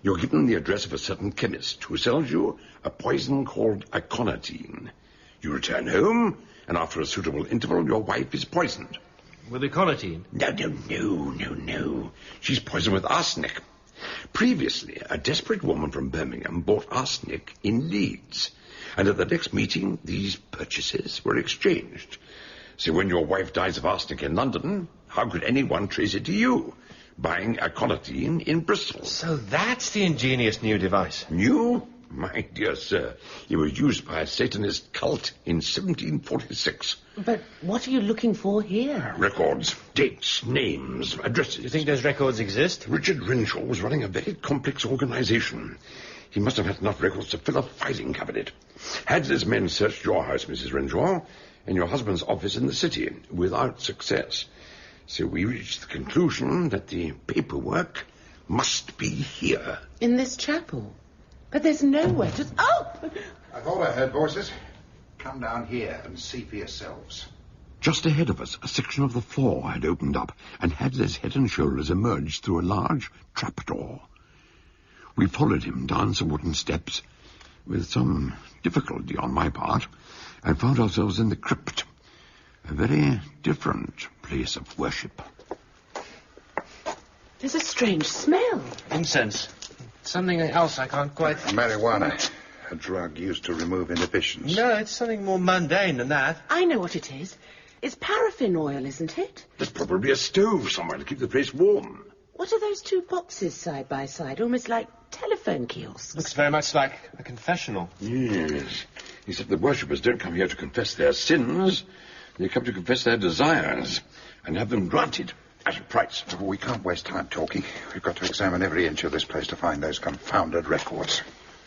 Speaker 3: You're given the address of a certain chemist who sells you a poison called aconitine. You return home, and after a suitable interval, your wife is poisoned.
Speaker 2: With aconitine?
Speaker 3: No. She's poisoned with arsenic. Previously, a desperate woman from Birmingham bought arsenic in Leeds, and at the next meeting, these purchases were exchanged. So when your wife dies of arsenic in London, how could anyone trace it to you? Buying aconitine in Bristol.
Speaker 2: So that's the ingenious new device.
Speaker 3: New? My dear sir, it was used by a Satanist cult in 1746.
Speaker 11: But what are you looking for here?
Speaker 3: Records, dates, names, addresses.
Speaker 2: You think those records exist?
Speaker 3: Richard Renshaw was running a very complex organization. He must have had enough records to fill a filing cabinet. Hadley's men searched your house, Mrs. Renshaw, and your husband's office in the city, without success. So we reached the conclusion that the paperwork must be here.
Speaker 11: In this chapel? But there's nowhere to... Oh!
Speaker 10: I thought I heard voices. Come down here and see for yourselves.
Speaker 3: Just ahead of us, a section of the floor had opened up, and Hadley's head and shoulders emerged through a large trapdoor. We followed him down some wooden steps, with some difficulty on my part, and found ourselves in the crypt, a very different place of worship.
Speaker 11: There's a strange smell.
Speaker 2: Incense. Something else I can't quite...
Speaker 10: Marijuana, a drug used to remove inhibitions.
Speaker 2: No, it's something more mundane than that.
Speaker 11: I know what it is. It's paraffin oil, isn't it?
Speaker 3: There's probably a stove somewhere to keep the place warm.
Speaker 11: What are those two boxes side by side, almost like telephone kiosks?
Speaker 2: Looks very much like a confessional.
Speaker 3: Yes, except the worshippers don't come here to confess their sins. They come to confess their desires and have them granted. At a price.
Speaker 10: We can't waste time talking. We've got to examine every inch of this place to find those confounded records.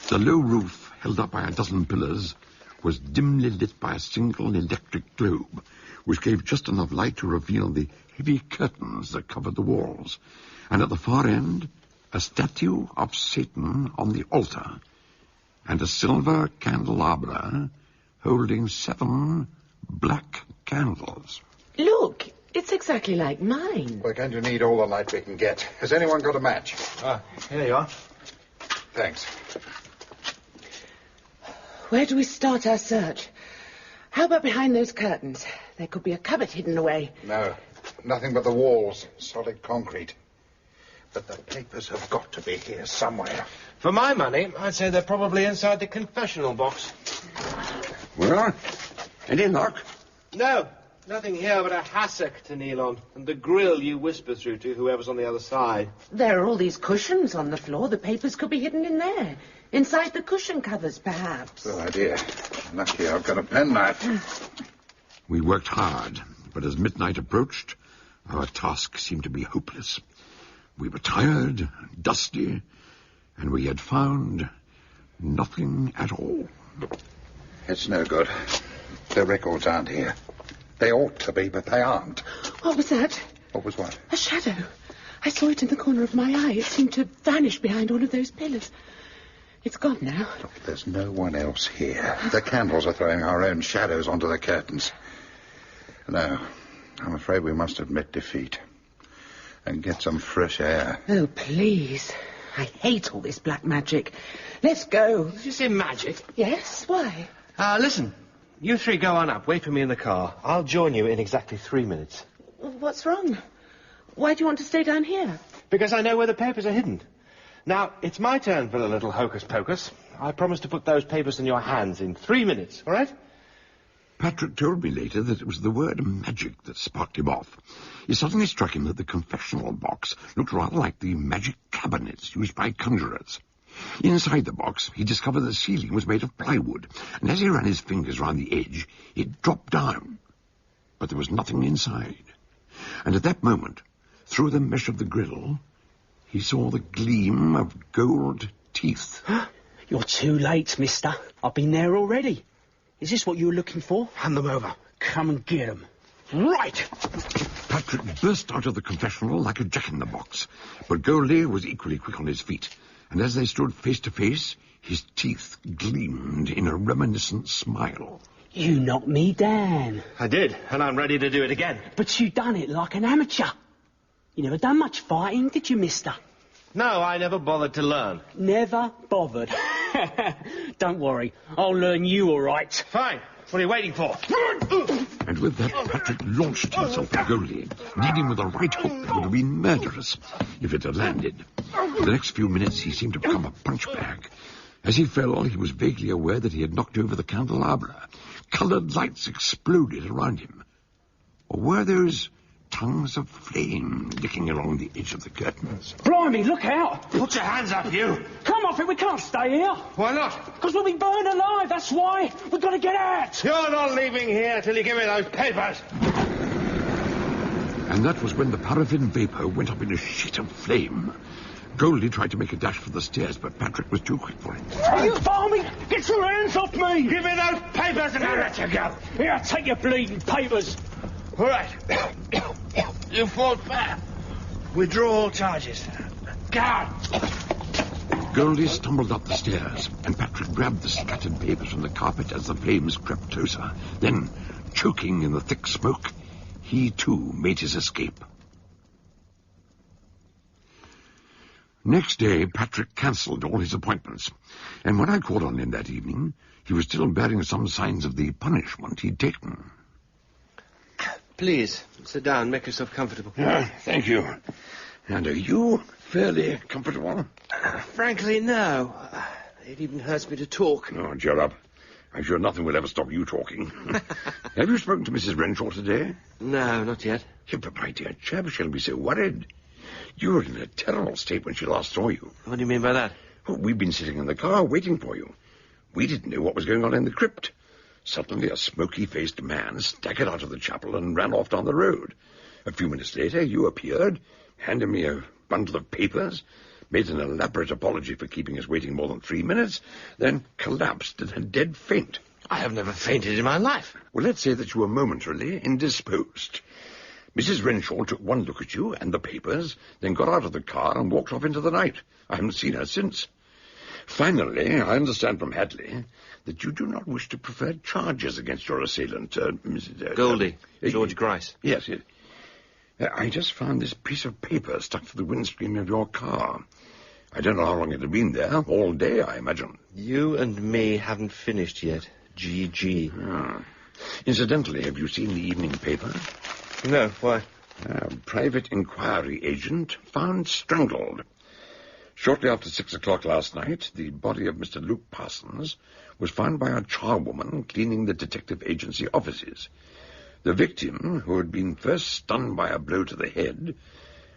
Speaker 3: The low roof, held up by a dozen pillars, was dimly lit by a single electric globe, which gave just enough light to reveal the heavy curtains that covered the walls. And at the far end, a statue of Satan on the altar, and a silver candelabra holding 7 black candles.
Speaker 11: Look! It's exactly like mine.
Speaker 10: We're going to need all the light we can get. Has anyone got a match?
Speaker 2: Here you are.
Speaker 10: Thanks.
Speaker 11: Where do we start our search? How about behind those curtains? There could be a cupboard hidden away.
Speaker 10: No, nothing but the walls. Solid concrete. But the papers have got to be here somewhere.
Speaker 2: For my money, I'd say they're probably inside the confessional box.
Speaker 3: Well, any luck?
Speaker 2: No. Nothing here but a hassock to kneel on, and the grill you whisper through to whoever's on the other side.
Speaker 11: There are all these cushions on the floor. The papers could be hidden in there. Inside the cushion covers, perhaps.
Speaker 10: Good idea. Lucky I've got a penknife.
Speaker 3: We worked hard, but as midnight approached, our task seemed to be hopeless. We were tired, dusty, and we had found nothing at all.
Speaker 10: It's no good. The records aren't here. They ought to be, but they aren't.
Speaker 11: What was that?
Speaker 10: What was what?
Speaker 11: A shadow. I saw it in the corner of my eye. It seemed to vanish behind one of those pillars. It's gone now.
Speaker 10: Look, there's no one else here. The candles are throwing our own shadows onto the curtains. No, I'm afraid we must admit defeat and get some fresh air.
Speaker 11: Oh, please. I hate all this black magic. Let's go.
Speaker 2: Did you say magic?
Speaker 11: Yes, why?
Speaker 2: Listen. You three go on up. Wait for me in the car. I'll join you in exactly 3 minutes.
Speaker 11: What's wrong? Why do you want to stay down here?
Speaker 2: Because I know where the papers are hidden. Now, it's my turn for the little hocus-pocus. I promise to put those papers in your hands in 3 minutes, all right?
Speaker 3: Patrick told me later that it was the word magic that sparked him off. It suddenly struck him that the confessional box looked rather like the magic cabinets used by conjurers. Inside the box, he discovered the ceiling was made of plywood, and as he ran his fingers round the edge, it dropped down. But there was nothing inside. And at that moment, through the mesh of the griddle, he saw the gleam of gold teeth.
Speaker 13: You're too late, mister. I've been there already. Is this what you were looking for?
Speaker 2: Hand them over.
Speaker 13: Come and get them. Right!
Speaker 3: Patrick burst out of the confessional like a jack-in-the-box, but Goldie was equally quick on his feet, and as they stood face to face, his teeth gleamed in a reminiscent smile.
Speaker 13: You knocked me down.
Speaker 2: I did, and I'm ready to do it again.
Speaker 13: But you done it like an amateur. You never done much fighting, did you, mister?
Speaker 2: No, I never bothered to learn.
Speaker 13: Never bothered. Don't worry, I'll learn you all right.
Speaker 2: Fine. What are you waiting for?
Speaker 3: And with that, Patrick launched himself at Goldie, leading with a right hook that would have been murderous if it had landed. The next few minutes he seemed to become a punch bag. As he fell, he was vaguely aware that he had knocked over the candelabra. Coloured lights exploded around him. Or were those tongues of flame licking along the edge of the curtains?
Speaker 13: Blimey, look out!
Speaker 2: Put your hands up, you!
Speaker 13: Come off it, we can't stay here.
Speaker 2: Why not?
Speaker 13: Because we'll be burned alive, that's why. We've got to get out.
Speaker 2: You're not leaving here till you give me those papers.
Speaker 3: And that was when the paraffin vapour went up in a sheet of flame. Goldie tried to make a dash for the stairs, but Patrick was too quick for him.
Speaker 13: Are you farming? Get your hands off me!
Speaker 2: Give me those papers and I'll let you go.
Speaker 13: Here, take your bleeding papers.
Speaker 2: All right. You fought fair. Withdraw all charges. Guard!
Speaker 3: Goldie stumbled up the stairs, and Patrick grabbed the scattered papers from the carpet as the flames crept closer. Then, choking in the thick smoke, he too made his escape. Next day, Patrick cancelled all his appointments, and when I called on him that evening, he was still bearing some signs of the punishment he'd taken.
Speaker 2: Please, sit down, make yourself comfortable.
Speaker 3: Thank you. And are you fairly comfortable?
Speaker 2: Frankly, no. It even hurts me to talk.
Speaker 3: Oh, cheer up. I'm sure nothing will ever stop you talking. Have you spoken to Mrs. Renshaw today?
Speaker 2: No, not yet.
Speaker 3: Yeah, but my dear chap, she'll be so worried. You were in a terrible state when she last saw you.
Speaker 2: What do you mean by that?
Speaker 3: Oh, we've been sitting in the car waiting for you. We didn't know what was going on in the crypt. Suddenly a smoky-faced man staggered out of the chapel and ran off down the road. A few minutes later, you appeared, handed me a bundle of papers, made an elaborate apology for keeping us waiting more than 3 minutes, then collapsed in a dead faint.
Speaker 2: I have never fainted in my life.
Speaker 3: Well, let's say that you were momentarily indisposed. Mrs. Renshaw took one look at you and the papers, then got out of the car and walked off into the night. I haven't seen her since. Finally, I understand from Hadley that you do not wish to prefer charges against your assailant, Mrs.
Speaker 2: Goldie, George Grice.
Speaker 3: Yes, yes. I just found this piece of paper stuck to the windscreen of your car. I don't know how long it had been there. All day, I imagine.
Speaker 2: You and me haven't finished yet. G.G.
Speaker 3: Incidentally, have you seen the evening paper?
Speaker 2: No, why?
Speaker 3: A private inquiry agent found strangled. Shortly after 6 o'clock last night, the body of Mr. Luke Parsons was found by a charwoman cleaning the detective agency offices. The victim, who had been first stunned by a blow to the head,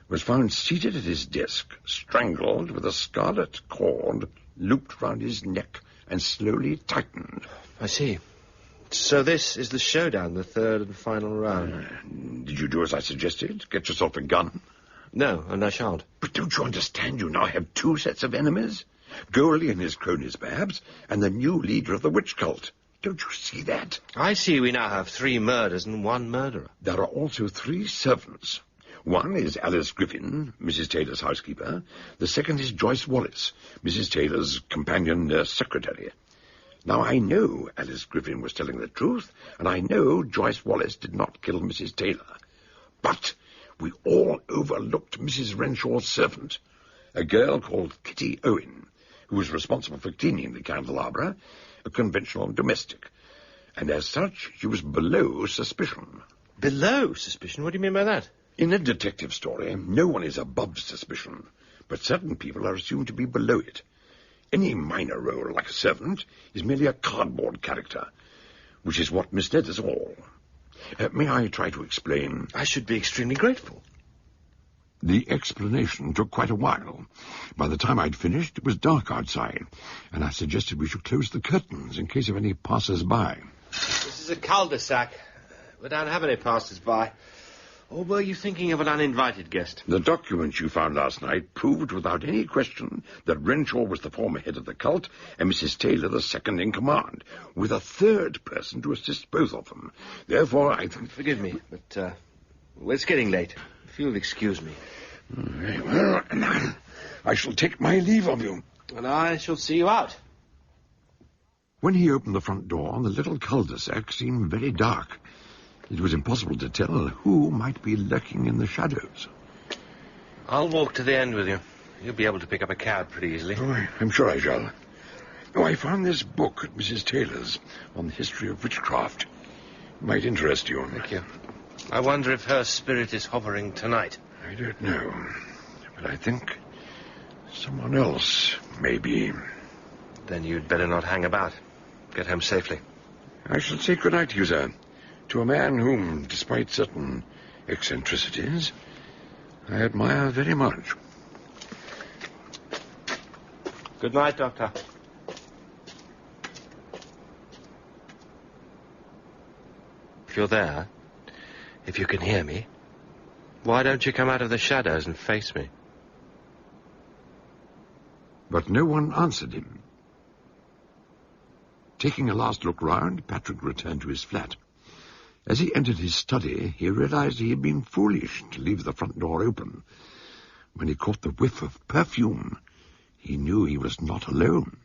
Speaker 3: was found seated at his desk, strangled with a scarlet cord looped round his neck and slowly tightened.
Speaker 2: I see. So this is the showdown, the third and final round.
Speaker 3: Did you do as I suggested? Get yourself a gun?
Speaker 2: No, and I shan't.
Speaker 3: But don't you understand you now have two sets of enemies? Goldie and his cronies, perhaps, and the new leader of the witch cult. Don't you see that?
Speaker 2: I see we now have 3 murders and 1 murderer.
Speaker 3: There are also 3 servants. One is Alice Griffin, Mrs. Taylor's housekeeper. The second is Joyce Wallace, Mrs. Taylor's companion nurse secretary. Now, I know Alice Griffin was telling the truth, and I know Joyce Wallace did not kill Mrs. Taylor. But we all overlooked Mrs. Renshaw's servant, a girl called Kitty Owen, who was responsible for cleaning the candelabra, a conventional domestic. and as such, she was below suspicion.
Speaker 2: Below suspicion? What do you mean by that?
Speaker 3: In a detective story, no one is above suspicion, but certain people are assumed to be below it. Any minor role, like a servant, is merely a cardboard character, which is what misled us all. May I try to explain?
Speaker 2: I should be extremely grateful.
Speaker 3: The explanation took quite a while. By the time I'd finished, it was dark outside, and I suggested we should close the curtains in case of any passers-by.
Speaker 2: This is a cul-de-sac. We don't have any passers-by. Or were you thinking of an uninvited guest?
Speaker 3: The documents you found last night proved without any question that Renshaw was the former head of the cult and Mrs. Taylor the second in command, with a third person to assist both of them. Therefore, I think...
Speaker 2: Forgive me, but it's getting late. If you'll excuse me.
Speaker 3: Very well. I shall take my leave of you.
Speaker 2: And I shall see you out.
Speaker 3: When he opened the front door, the little cul-de-sac seemed very dark. It was impossible to tell who might be lurking in the shadows.
Speaker 2: I'll walk to the end with you. You'll be able to pick up a cab pretty easily.
Speaker 3: Oh, I'm sure I shall. Oh, I found this book at Mrs. Taylor's on the history of witchcraft. It might interest you.
Speaker 2: Thank you. I wonder if her spirit is hovering tonight.
Speaker 3: I don't know. But I think someone else may be.
Speaker 2: Then you'd better not hang about. Get home safely.
Speaker 3: I shall say good night to you, sir. To a man whom, despite certain eccentricities, I admire very much.
Speaker 2: Good night, Doctor. If you're there, if you can hear me, why don't you come out of the shadows and face me?
Speaker 3: But no one answered him. Taking a last look round, Patrick returned to his flat. As he entered his study, he realized he had been foolish to leave the front door open. When he caught the whiff of perfume, he knew he was not alone.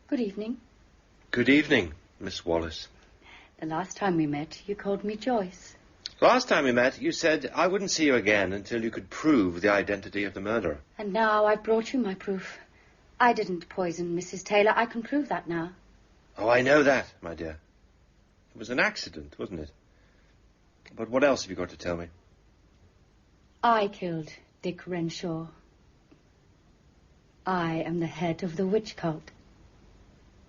Speaker 5: Good evening.
Speaker 2: Good evening, Miss Wallace.
Speaker 5: The last time we met, you called me Joyce.
Speaker 2: Last time we met, you said I wouldn't see you again until you could prove the identity of the murderer.
Speaker 5: And now I've brought you my proof. I didn't poison Mrs. Taylor. I can prove that now.
Speaker 2: Oh, I know that, my dear. It was an accident, wasn't it? But what else have you got to tell me?
Speaker 5: I killed Dick Renshaw. I am the head of the witch cult.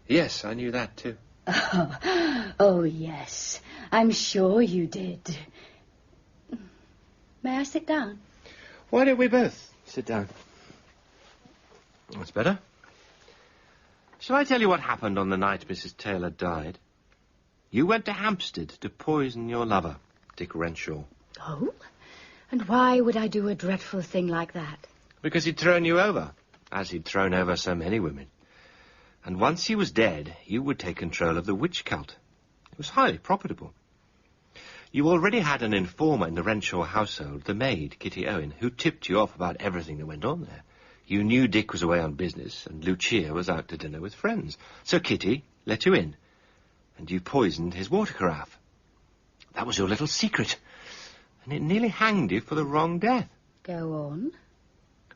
Speaker 2: Yes, I knew that too.
Speaker 5: Oh, yes. I'm sure you did. May I sit down?
Speaker 2: Why don't we both sit down? That's better. Shall I tell you what happened on the night Mrs. Taylor died? You went to Hampstead to poison your lover, Dick Renshaw.
Speaker 5: Oh? And why would I do a dreadful thing like that?
Speaker 2: Because he'd thrown you over, as he'd thrown over so many women. And once he was dead, you would take control of the witch cult. It was highly profitable. You already had an informer in the Renshaw household, the maid, Kitty Owen, who tipped you off about everything that went on there. You knew Dick was away on business, and Lucia was out to dinner with friends. So Kitty let you in, and you poisoned his water carafe. That was your little secret, and it nearly hanged you for the wrong death.
Speaker 5: Go on.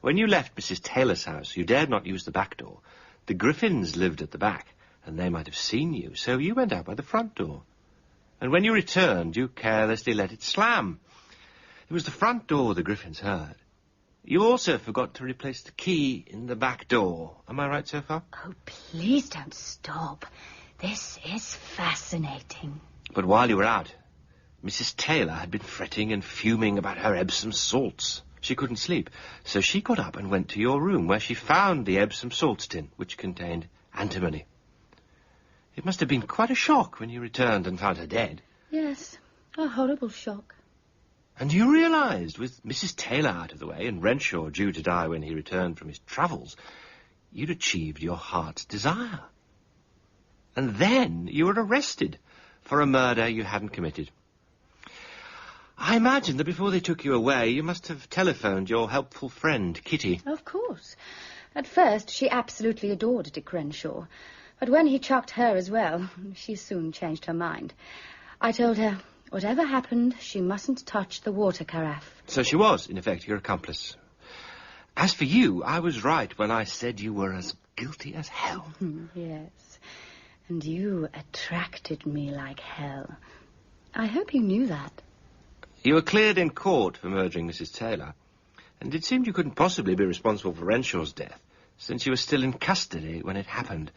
Speaker 2: When you left Mrs. Taylor's house, you dared not use the back door. The Griffins lived at the back, and they might have seen you, so you went out by the front door. And when you returned, you carelessly let it slam. It was the front door the Griffins heard. You also forgot to replace the key in the back door. Am I right so far?
Speaker 5: Oh, please don't stop. This is fascinating.
Speaker 2: But while you were out, Mrs. Taylor had been fretting and fuming about her Epsom salts. She couldn't sleep, so she got up and went to your room, where she found the Epsom salts tin, which contained antimony. It must have been quite a shock when you returned and found her dead.
Speaker 5: Yes, a horrible shock.
Speaker 2: And you realized, with Mrs. Taylor out of the way and Renshaw due to die when he returned from his travels, you'd achieved your heart's desire. And then you were arrested for a murder you hadn't committed. I imagine that before they took you away, you must have telephoned your helpful friend, Kitty.
Speaker 5: Of course. At first, she absolutely adored Dick Renshaw. But when he chucked her as well, she soon changed her mind. I told her, whatever happened, she mustn't touch the water carafe.
Speaker 2: So she was, in effect, your accomplice. As for you, I was right when I said you were as guilty as hell.
Speaker 5: Yes. And you attracted me like hell. I hope you knew that.
Speaker 2: You were cleared in court for murdering Mrs. Taylor, and it seemed you couldn't possibly be responsible for Renshaw's death, since you were still in custody when it happened.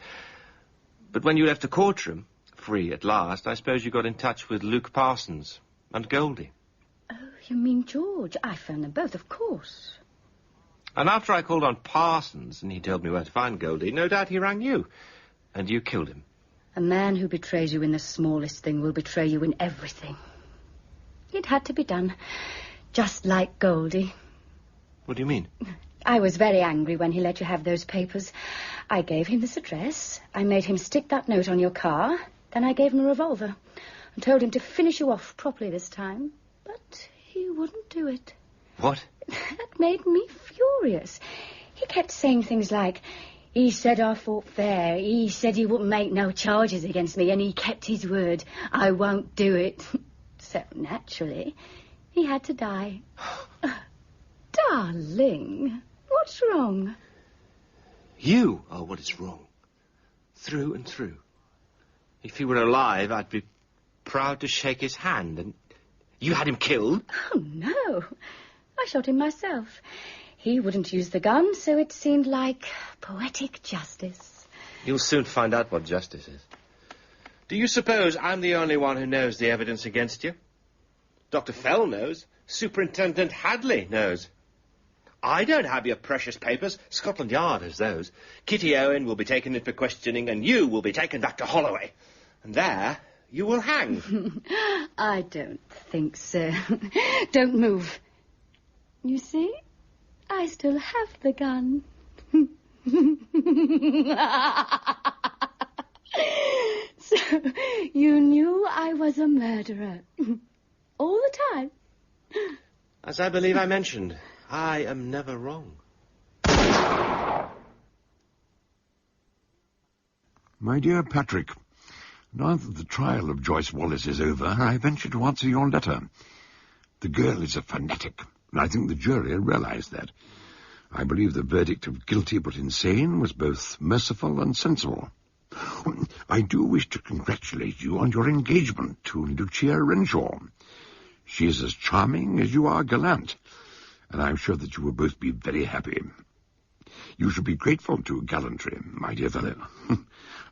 Speaker 2: But when you left the courtroom, free at last, I suppose you got in touch with Luke Parsons and Goldie.
Speaker 5: Oh, you mean George? I phoned them both, of course.
Speaker 2: And after I called on Parsons and he told me where to find Goldie, no doubt he rang you, and you killed him.
Speaker 5: A man who betrays you in the smallest thing will betray you in everything. It had to be done, just like Goldie.
Speaker 2: What do you mean?
Speaker 5: I was very angry when he let you have those papers. I gave him this address. I made him stick that note on your car. Then I gave him a revolver and told him to finish you off properly this time. But he wouldn't do it.
Speaker 2: What?
Speaker 5: That made me furious. He kept saying things like, he said I fought fair. He said he wouldn't make no charges against me, and he kept his word. I won't do it. So, naturally, he had to die. Darling, what's wrong?
Speaker 2: You are what is wrong. Through and through. If he were alive, I'd be proud to shake his hand, and you had him killed?
Speaker 5: Oh, no. I shot him myself. He wouldn't use the gun, so it seemed like poetic justice.
Speaker 2: You'll soon find out what justice is. Do you suppose I'm the only one who knows the evidence against you? Dr. Fell knows. Superintendent Hadley knows. I don't have your precious papers. Scotland Yard has those. Kitty Owen will be taken in for questioning, and you will be taken back to Holloway. And there you will hang.
Speaker 5: I don't think so. Don't move. You see, I still have the gun. So, you knew I was a murderer. All the time.
Speaker 2: As I believe I mentioned, I am never wrong.
Speaker 3: My dear Patrick, now that the trial of Joyce Wallace is over, I venture to answer your letter. The girl is a fanatic, and I think the jury realized that. I believe the verdict of guilty but insane was both merciful and sensible. I do wish to congratulate you on your engagement to Lucia Renshaw. She is as charming as you are gallant, and I'm sure that you will both be very happy. You should be grateful to gallantry, my dear fellow.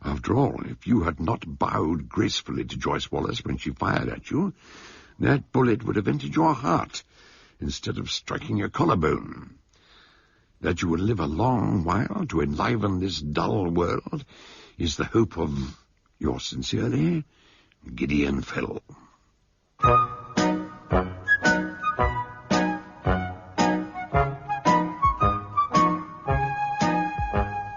Speaker 3: After all, if you had not bowed gracefully to Joyce Wallace when she fired at you, that bullet would have entered your heart instead of striking your collarbone. That you will live a long while to enliven this dull world is the hope of yours sincerely, Gideon Fell.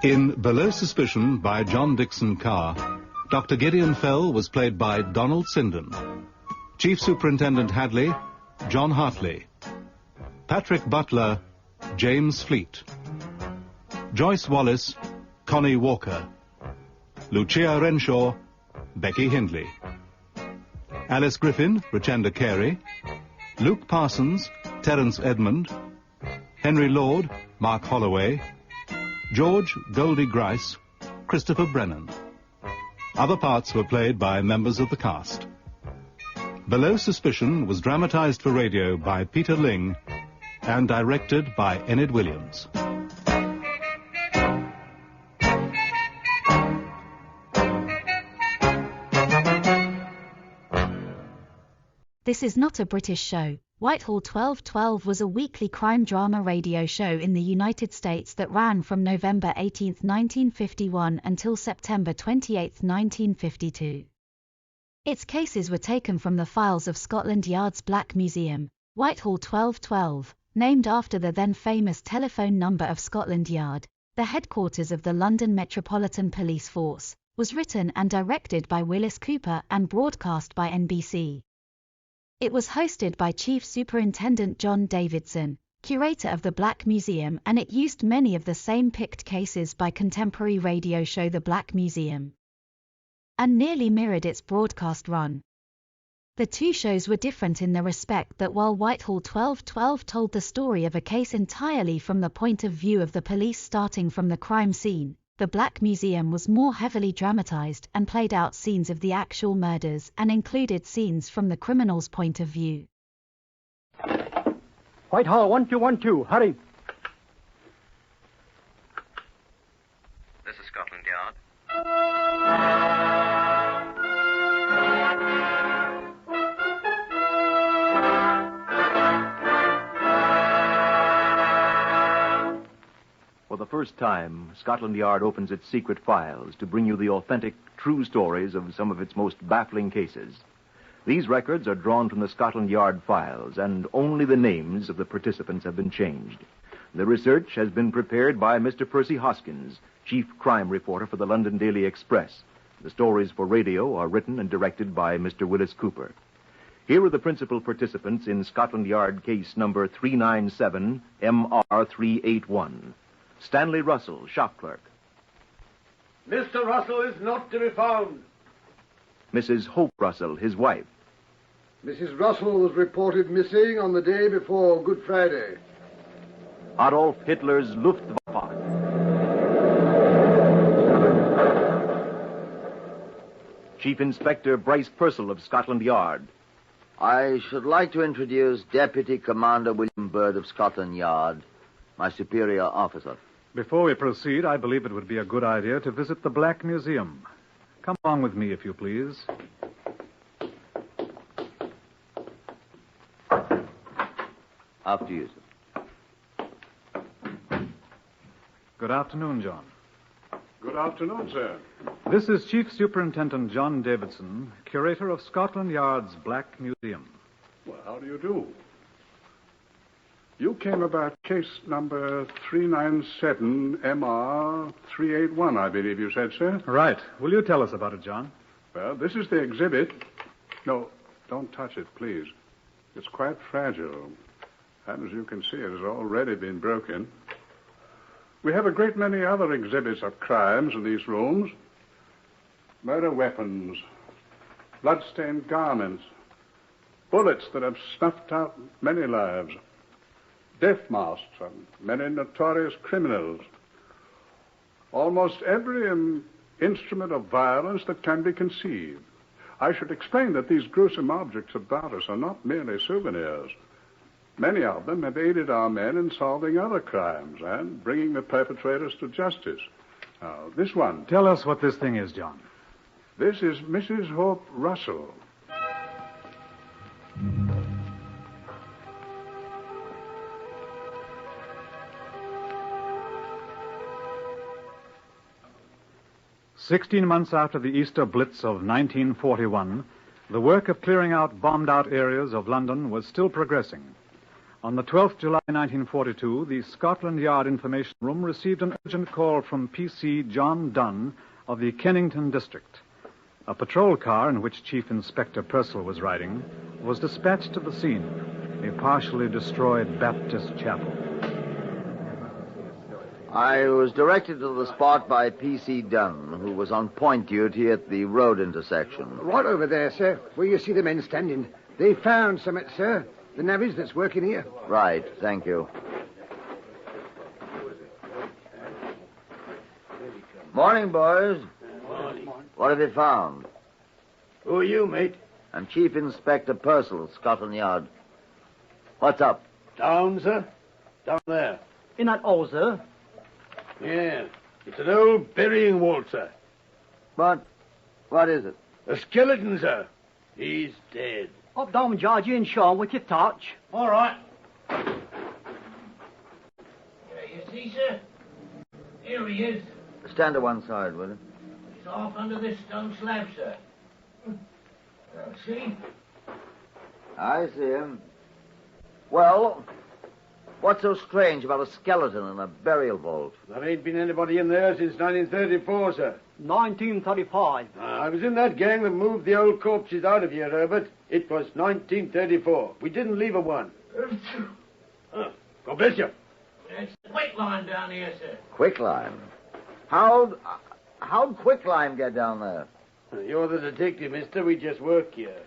Speaker 4: In Below Suspicion by John Dickson Carr, Dr. Gideon Fell was played by Donald Sinden. Chief Superintendent Hadley, John Hartley. Patrick Butler, James Fleet. Joyce Wallace, Connie Walker. Lucia Renshaw, Becky Hindley. Alice Griffin, Richenda Carey. Luke Parsons, Terence Edmund. Henry Lord, Mark Holloway. George Goldie Grice, Christopher Brennan. Other parts were played by members of the cast. Below Suspicion was dramatized for radio by Peter Ling and directed by Enid Williams.
Speaker 1: This is not a British show. Whitehall 1212 was a weekly crime drama radio show in the United States that ran from November 18, 1951 until September 28, 1952. Its cases were taken from the files of Scotland Yard's Black Museum. Whitehall 1212, named after the then famous telephone number of Scotland Yard, the headquarters of the London Metropolitan Police Force, was written and directed by Willis Cooper and broadcast by NBC. It was hosted by Chief Superintendent John Davidson, curator of the Black Museum, and it used many of the same picked cases by contemporary radio show The Black Museum, and nearly mirrored its broadcast run. The two shows were different in the respect that while Whitehall 1212 told the story of a case entirely from the point of view of the police starting from the crime scene, The Black Museum was more heavily dramatized and played out scenes of the actual murders and included scenes from the criminal's point of view.
Speaker 14: Whitehall 1212, hurry.
Speaker 15: This is Scotland Yard.
Speaker 16: For the first time, Scotland Yard opens its secret files to bring you the authentic, true stories of some of its most baffling cases. These records are drawn from the Scotland Yard files, and only the names of the participants have been changed. The research has been prepared by Mr. Percy Hoskins, chief crime reporter for the London Daily Express. The stories for radio are written and directed by Mr. Willis Cooper. Here are the principal participants in Scotland Yard case number 397 MR381. Stanley Russell, shop clerk.
Speaker 17: Mr. Russell is not to be found.
Speaker 16: Mrs. Hope Russell, his wife.
Speaker 17: Mrs. Russell was reported missing on the day before Good Friday.
Speaker 16: Adolf Hitler's Luftwaffe. Chief Inspector Bryce Purcell of Scotland Yard.
Speaker 18: I should like to introduce Deputy Commander William Bird of Scotland Yard, my superior officer.
Speaker 19: Before we proceed, I believe it would be a good idea to visit the Black Museum. Come along with me, if you please.
Speaker 18: After you, sir.
Speaker 19: Good afternoon, John.
Speaker 20: Good afternoon, sir.
Speaker 19: This is Chief Superintendent John Davidson, curator of Scotland Yard's Black Museum.
Speaker 20: Well, how do you do? You came about case number 397 MR381, I believe you said, sir?
Speaker 19: Right. Will you tell us about it, John?
Speaker 20: Well, this is the exhibit. No, don't touch it, please. It's quite fragile. And as you can see, it has already been broken. We have a great many other exhibits of crimes in these rooms. Murder weapons, blood-stained garments, bullets that have snuffed out many lives, death masks and many notorious criminals. Almost every instrument of violence that can be conceived. I should explain that these gruesome objects about us are not merely souvenirs. Many of them have aided our men in solving other crimes and bringing the perpetrators to justice. Now, this one.
Speaker 19: Tell us what this thing is, John.
Speaker 20: This is Mrs. Hope Russell.
Speaker 19: "16 months after the Easter Blitz of 1941, the work of clearing out bombed-out areas of London was still progressing. On the 12th July 1942, the Scotland Yard Information Room received an urgent call from P.C. John Dunn of the Kennington District. A patrol car in which Chief Inspector Purcell was riding was dispatched to the scene, a partially destroyed Baptist chapel.
Speaker 18: I was directed to the spot by P.C. Dunn, who was on point duty at the road intersection.
Speaker 6: Right over there, sir, where you see the men standing. They found something, sir. The navvies that's working here.
Speaker 18: Right, thank you. Morning, boys.
Speaker 17: Morning.
Speaker 18: What have you found?
Speaker 17: Who are you, mate?
Speaker 18: I'm Chief Inspector Purcell, Scotland Yard. What's up?
Speaker 17: Down, sir? Down there.
Speaker 14: In that hole, sir?
Speaker 17: Yeah. It's an old burying vault, sir.
Speaker 18: What is it?
Speaker 17: A skeleton, sir. He's dead.
Speaker 14: Up down, Georgie and Sean, with your torch.
Speaker 17: All right.
Speaker 21: Here you see, sir. Here he is.
Speaker 18: Stand to one side, will you?
Speaker 21: He's off under this stone slab, sir. See?
Speaker 18: I see him. Well, what's so strange about a skeleton in a burial vault?
Speaker 17: There ain't been anybody in there since 1934, sir.
Speaker 14: 1935.
Speaker 17: I was in that gang that moved the old corpses out of here, Herbert. It was 1934. We didn't leave a one. God bless you.
Speaker 21: It's quicklime down here, sir.
Speaker 18: Quicklime? How'd quicklime get down there?
Speaker 17: You're the detective, mister. We just work here.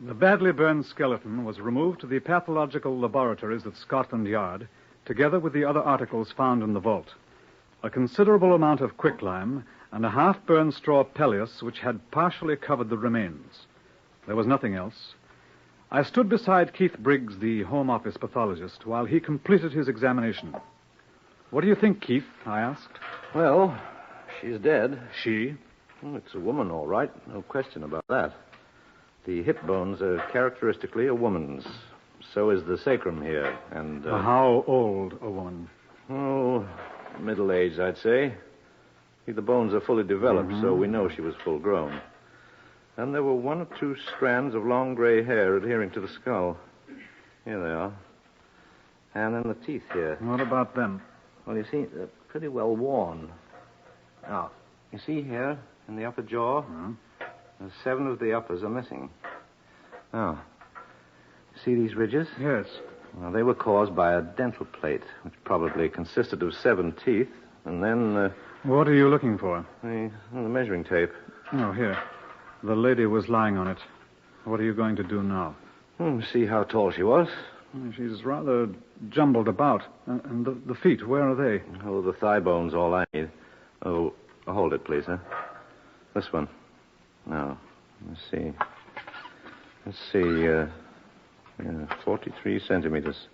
Speaker 19: The badly burned skeleton was removed to the pathological laboratories at Scotland Yard, together with the other articles found in the vault. a considerable amount of quicklime, and a half-burned straw pelleas which had partially covered the remains. There was nothing else. I stood beside Keith Briggs, the Home Office pathologist, while he completed his examination. What do you think, Keith? I asked.
Speaker 7: Well, she's dead.
Speaker 19: She?
Speaker 7: Well, it's a woman, all right. No question about that. The hip bones are characteristically a woman's. So is the sacrum here, and...
Speaker 19: How old a woman?
Speaker 7: Oh, middle-aged, I'd say. See, the bones are fully developed, so we know she was full-grown. And there were 1 or 2 strands of long gray hair adhering to the skull. Here they are. And then the teeth here.
Speaker 19: What about them?
Speaker 7: Well, you see, they're pretty well worn. Now, you see here, in the upper jaw, 7 of the uppers are missing. Now, see these ridges?
Speaker 19: Yes.
Speaker 7: Well, they were caused by a dental plate, which probably consisted of 7 teeth, and then...
Speaker 19: What are you looking for?
Speaker 7: The measuring tape.
Speaker 19: Oh, here. The lady was lying on it. What are you going to do now?
Speaker 7: See how tall she was.
Speaker 19: She's rather jumbled about. And the feet, where are they?
Speaker 7: Oh, the thigh bone's all I need. Oh, hold it, please, sir. This one. Now, let's see. 43 centimeters.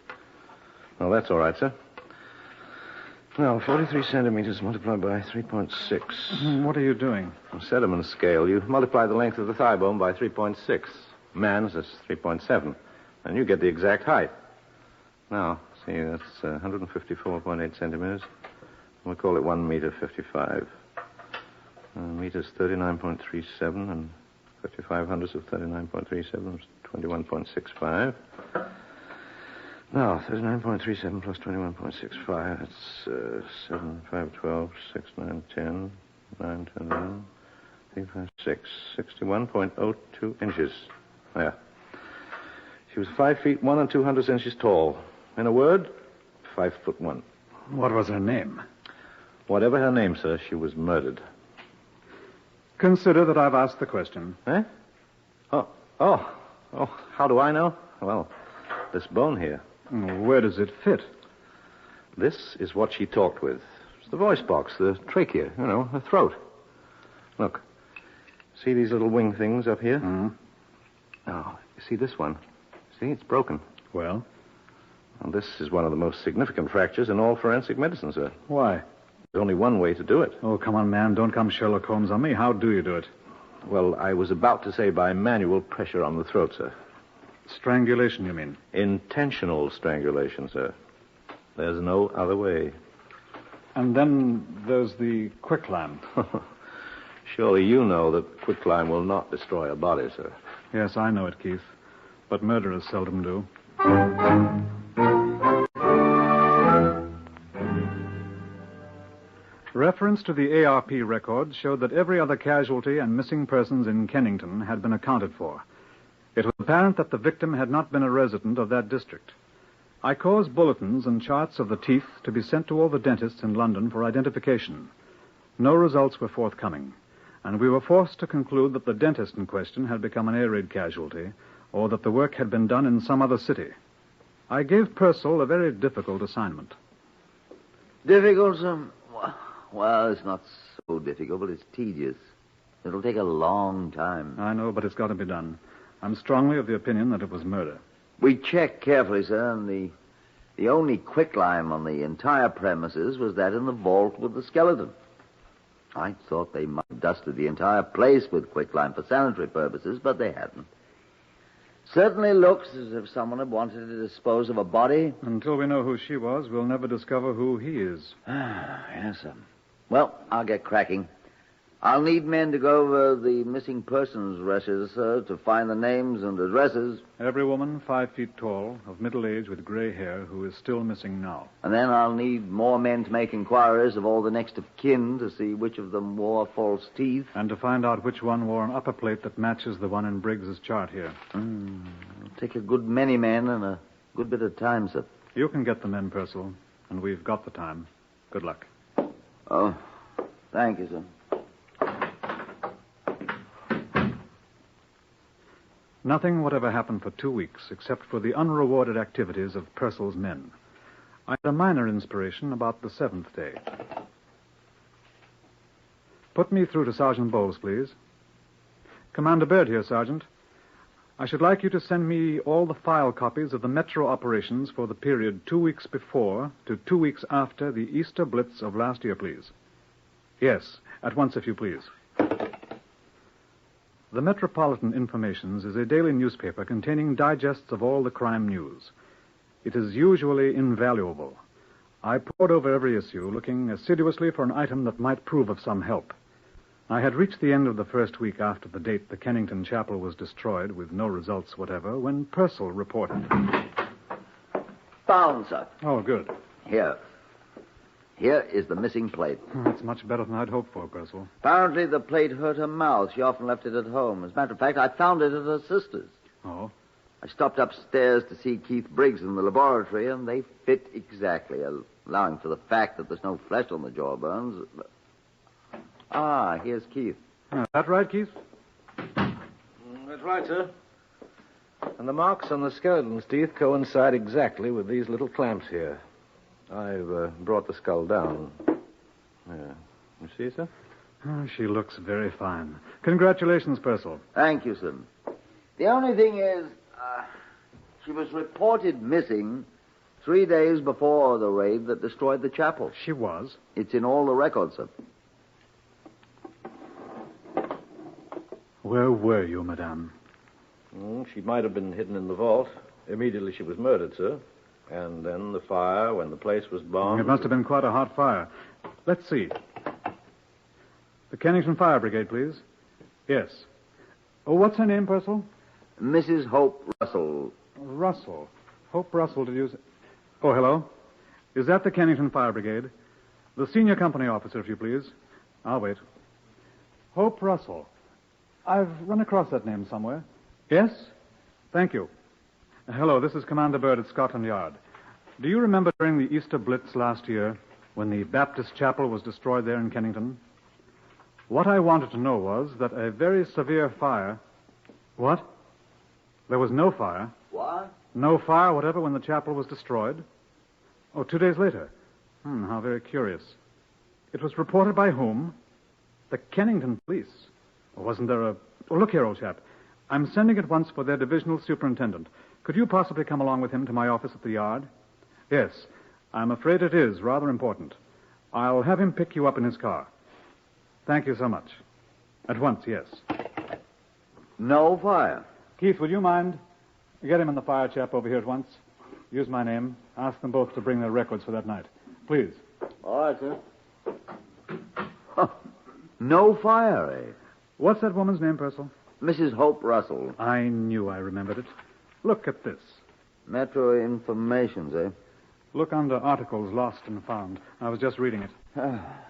Speaker 7: Oh, that's all right, sir. Now, 43 centimeters multiplied by 3.6.
Speaker 19: What are you doing?
Speaker 7: On Sediment scale, you multiply the length of the thigh bone by 3.6. Man's is 3.7. And you get the exact height. Now, see, that's 154.8 centimeters. We'll call it 1 meter 55. Meters 39.37 and 55 hundredths of 39.37 is 21.65. Now, 39.37 plus 21.65, that's 7, 5, 12, 6, 9, 10, 9, 10, 11, 3, 5, 6, 61.02 inches. There. She was 5 feet 1 200 inches tall. In a word, 5'1".
Speaker 19: What was her name?
Speaker 7: Whatever her name, sir, she was murdered.
Speaker 19: Consider that I've asked the question.
Speaker 7: Eh? Oh, how do I know? Well, this bone here.
Speaker 19: Where does it fit?
Speaker 7: This is what she talked with. It's the voice box, the trachea, her throat. Look. See these little wing things up here? Oh, you see this one? See, it's broken.
Speaker 19: Well?
Speaker 7: Well, this is one of the most significant fractures in all forensic medicine, sir.
Speaker 19: Why?
Speaker 7: There's only one way to do it.
Speaker 19: Oh, come on, man. Don't come Sherlock Holmes on me. How do you do it?
Speaker 7: Well, I was about to say by manual pressure on the throat, sir.
Speaker 19: Strangulation, you mean?
Speaker 7: Intentional strangulation, sir. There's no other way.
Speaker 19: And then there's the quicklime.
Speaker 7: Surely you know that quicklime will not destroy a body, sir.
Speaker 19: Yes, I know it, Keith. But murderers seldom do. Reference to the ARP records showed that every other casualty and missing persons in Kennington had been accounted for. It was apparent that the victim had not been a resident of that district. I caused bulletins and charts of the teeth to be sent to all the dentists in London for identification. No results were forthcoming, and we were forced to conclude that the dentist in question had become an air raid casualty, or that the work had been done in some other city. I gave Purcell a very difficult assignment.
Speaker 18: Difficult, sir? Well, it's not so difficult, but it's tedious. It'll take a long time.
Speaker 19: I know, but it's got to be done. I'm strongly of the opinion that it was murder.
Speaker 18: We checked carefully, sir, and the only quicklime on the entire premises was that in the vault with the skeleton. I thought they might have dusted the entire place with quicklime for sanitary purposes, but they hadn't. Certainly looks as if someone had wanted to dispose of a body.
Speaker 19: Until we know who she was, we'll never discover who he is.
Speaker 18: Yes, sir. Well, I'll get cracking. I'll need men to go over the missing persons registers, sir, to find the names and addresses.
Speaker 19: Every woman 5 feet tall, of middle age with gray hair, who is still missing now.
Speaker 18: And then I'll need more men to make inquiries of all the next of kin to see which of them wore false teeth.
Speaker 19: And to find out which one wore an upper plate that matches the one in Briggs's chart here.
Speaker 18: It'll take a good many men and a good bit of time, sir.
Speaker 19: You can get the men, Purcell, and we've got the time. Good luck.
Speaker 18: Oh, thank you, sir.
Speaker 19: Nothing whatever happened for 2 weeks, except for the unrewarded activities of Purcell's men. I had a minor inspiration about the 7th day. Put me through to Sergeant Bowles, please. Commander Bird here, Sergeant. I should like you to send me all the file copies of the Metro operations for the period 2 weeks before to 2 weeks after the Easter Blitz of last year, please. Yes, at once, if you please. The Metropolitan Informations is a daily newspaper containing digests of all the crime news. It is usually invaluable. I pored over every issue, looking assiduously for an item that might prove of some help. I had reached the end of the first week after the date the Kennington Chapel was destroyed with no results whatever when Purcell reported.
Speaker 18: Found, sir.
Speaker 19: Oh, good.
Speaker 18: Here. Here is the missing plate.
Speaker 19: That's much better than I'd hoped for, Purcell.
Speaker 18: Apparently the plate hurt her mouth. She often left it at home. As a matter of fact, I found it at her sister's.
Speaker 19: Oh?
Speaker 18: I stopped upstairs to see Keith Briggs in the laboratory, and they fit exactly, allowing for the fact that there's no flesh on the jawbones. Ah, here's Keith.
Speaker 19: Is that right, Keith?
Speaker 7: That's right, sir. And the marks on the skeleton's teeth coincide exactly with these little clamps here. I've brought the skull down. Yeah. You see, sir?
Speaker 19: Oh, she looks very fine. Congratulations, Purcell.
Speaker 18: Thank you, sir. The only thing is, she was reported missing 3 days before the raid that destroyed the chapel.
Speaker 19: She was?
Speaker 18: It's in all the records, sir.
Speaker 19: Where were you, madame?
Speaker 7: She might have been hidden in the vault. Immediately she was murdered, sir. And then the fire, when the place was bombed...
Speaker 19: It must have been quite a hot fire. Let's see. The Kennington Fire Brigade, please. Yes. Oh, what's her name, Purcell?
Speaker 18: Mrs. Hope Russell.
Speaker 19: Russell. Hope Russell, did you say? Oh, hello. Is that the Kennington Fire Brigade? The senior company officer, if you please. I'll wait. Hope Russell. I've run across that name somewhere. Yes? Thank you. Hello, this is Commander Bird at Scotland Yard. Do you remember during the Easter Blitz last year when the Baptist Chapel was destroyed there in Kennington? What I wanted to know was that a very severe fire... What? There was no fire?
Speaker 18: What?
Speaker 19: No fire whatever when the chapel was destroyed? Oh, 2 days later. How very curious. It was reported by whom? The Kennington police. Or wasn't there a... Oh, look here, old chap. I'm sending at once for their divisional superintendent. Could you possibly come along with him to my office at the yard? Yes. I'm afraid it is rather important. I'll have him pick you up in his car. Thank you so much. At once, yes.
Speaker 18: No fire.
Speaker 19: Keith, would you mind? Get him and the fire chap over here at once. Use my name. Ask them both to bring their records for that night. Please.
Speaker 18: All right, sir. Huh. No fire, eh?
Speaker 19: What's that woman's name, Purcell?
Speaker 18: Mrs. Hope Russell.
Speaker 19: I knew I remembered it. Look at this.
Speaker 18: Metro Informations, eh?
Speaker 19: Look under articles lost and found. I was just reading it.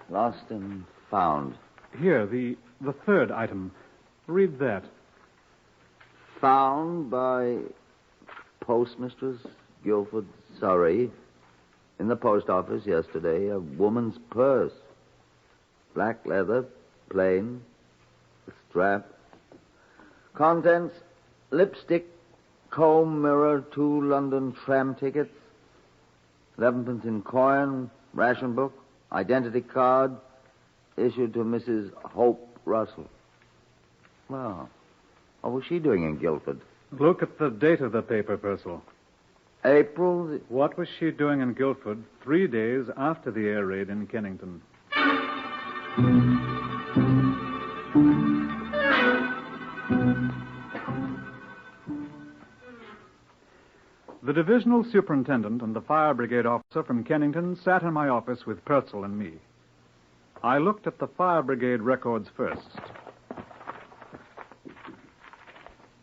Speaker 18: Lost and found.
Speaker 19: Here, the third item. Read that.
Speaker 18: Found by Postmistress Guilford, Surrey, in the post office yesterday, a woman's purse. Black leather, plain, strap. Contents, lipstick, comb, mirror, 2 London tram tickets, 11pence in coin, ration book, identity card, issued to Mrs. Hope Russell. Well, what was she doing in Guildford?
Speaker 19: Look at the date of the paper, Purcell.
Speaker 18: April...
Speaker 19: What was she doing in Guildford 3 days after the air raid in Kennington? The divisional superintendent and the fire brigade officer from Kennington sat in my office with Purcell and me. I looked at the fire brigade records first.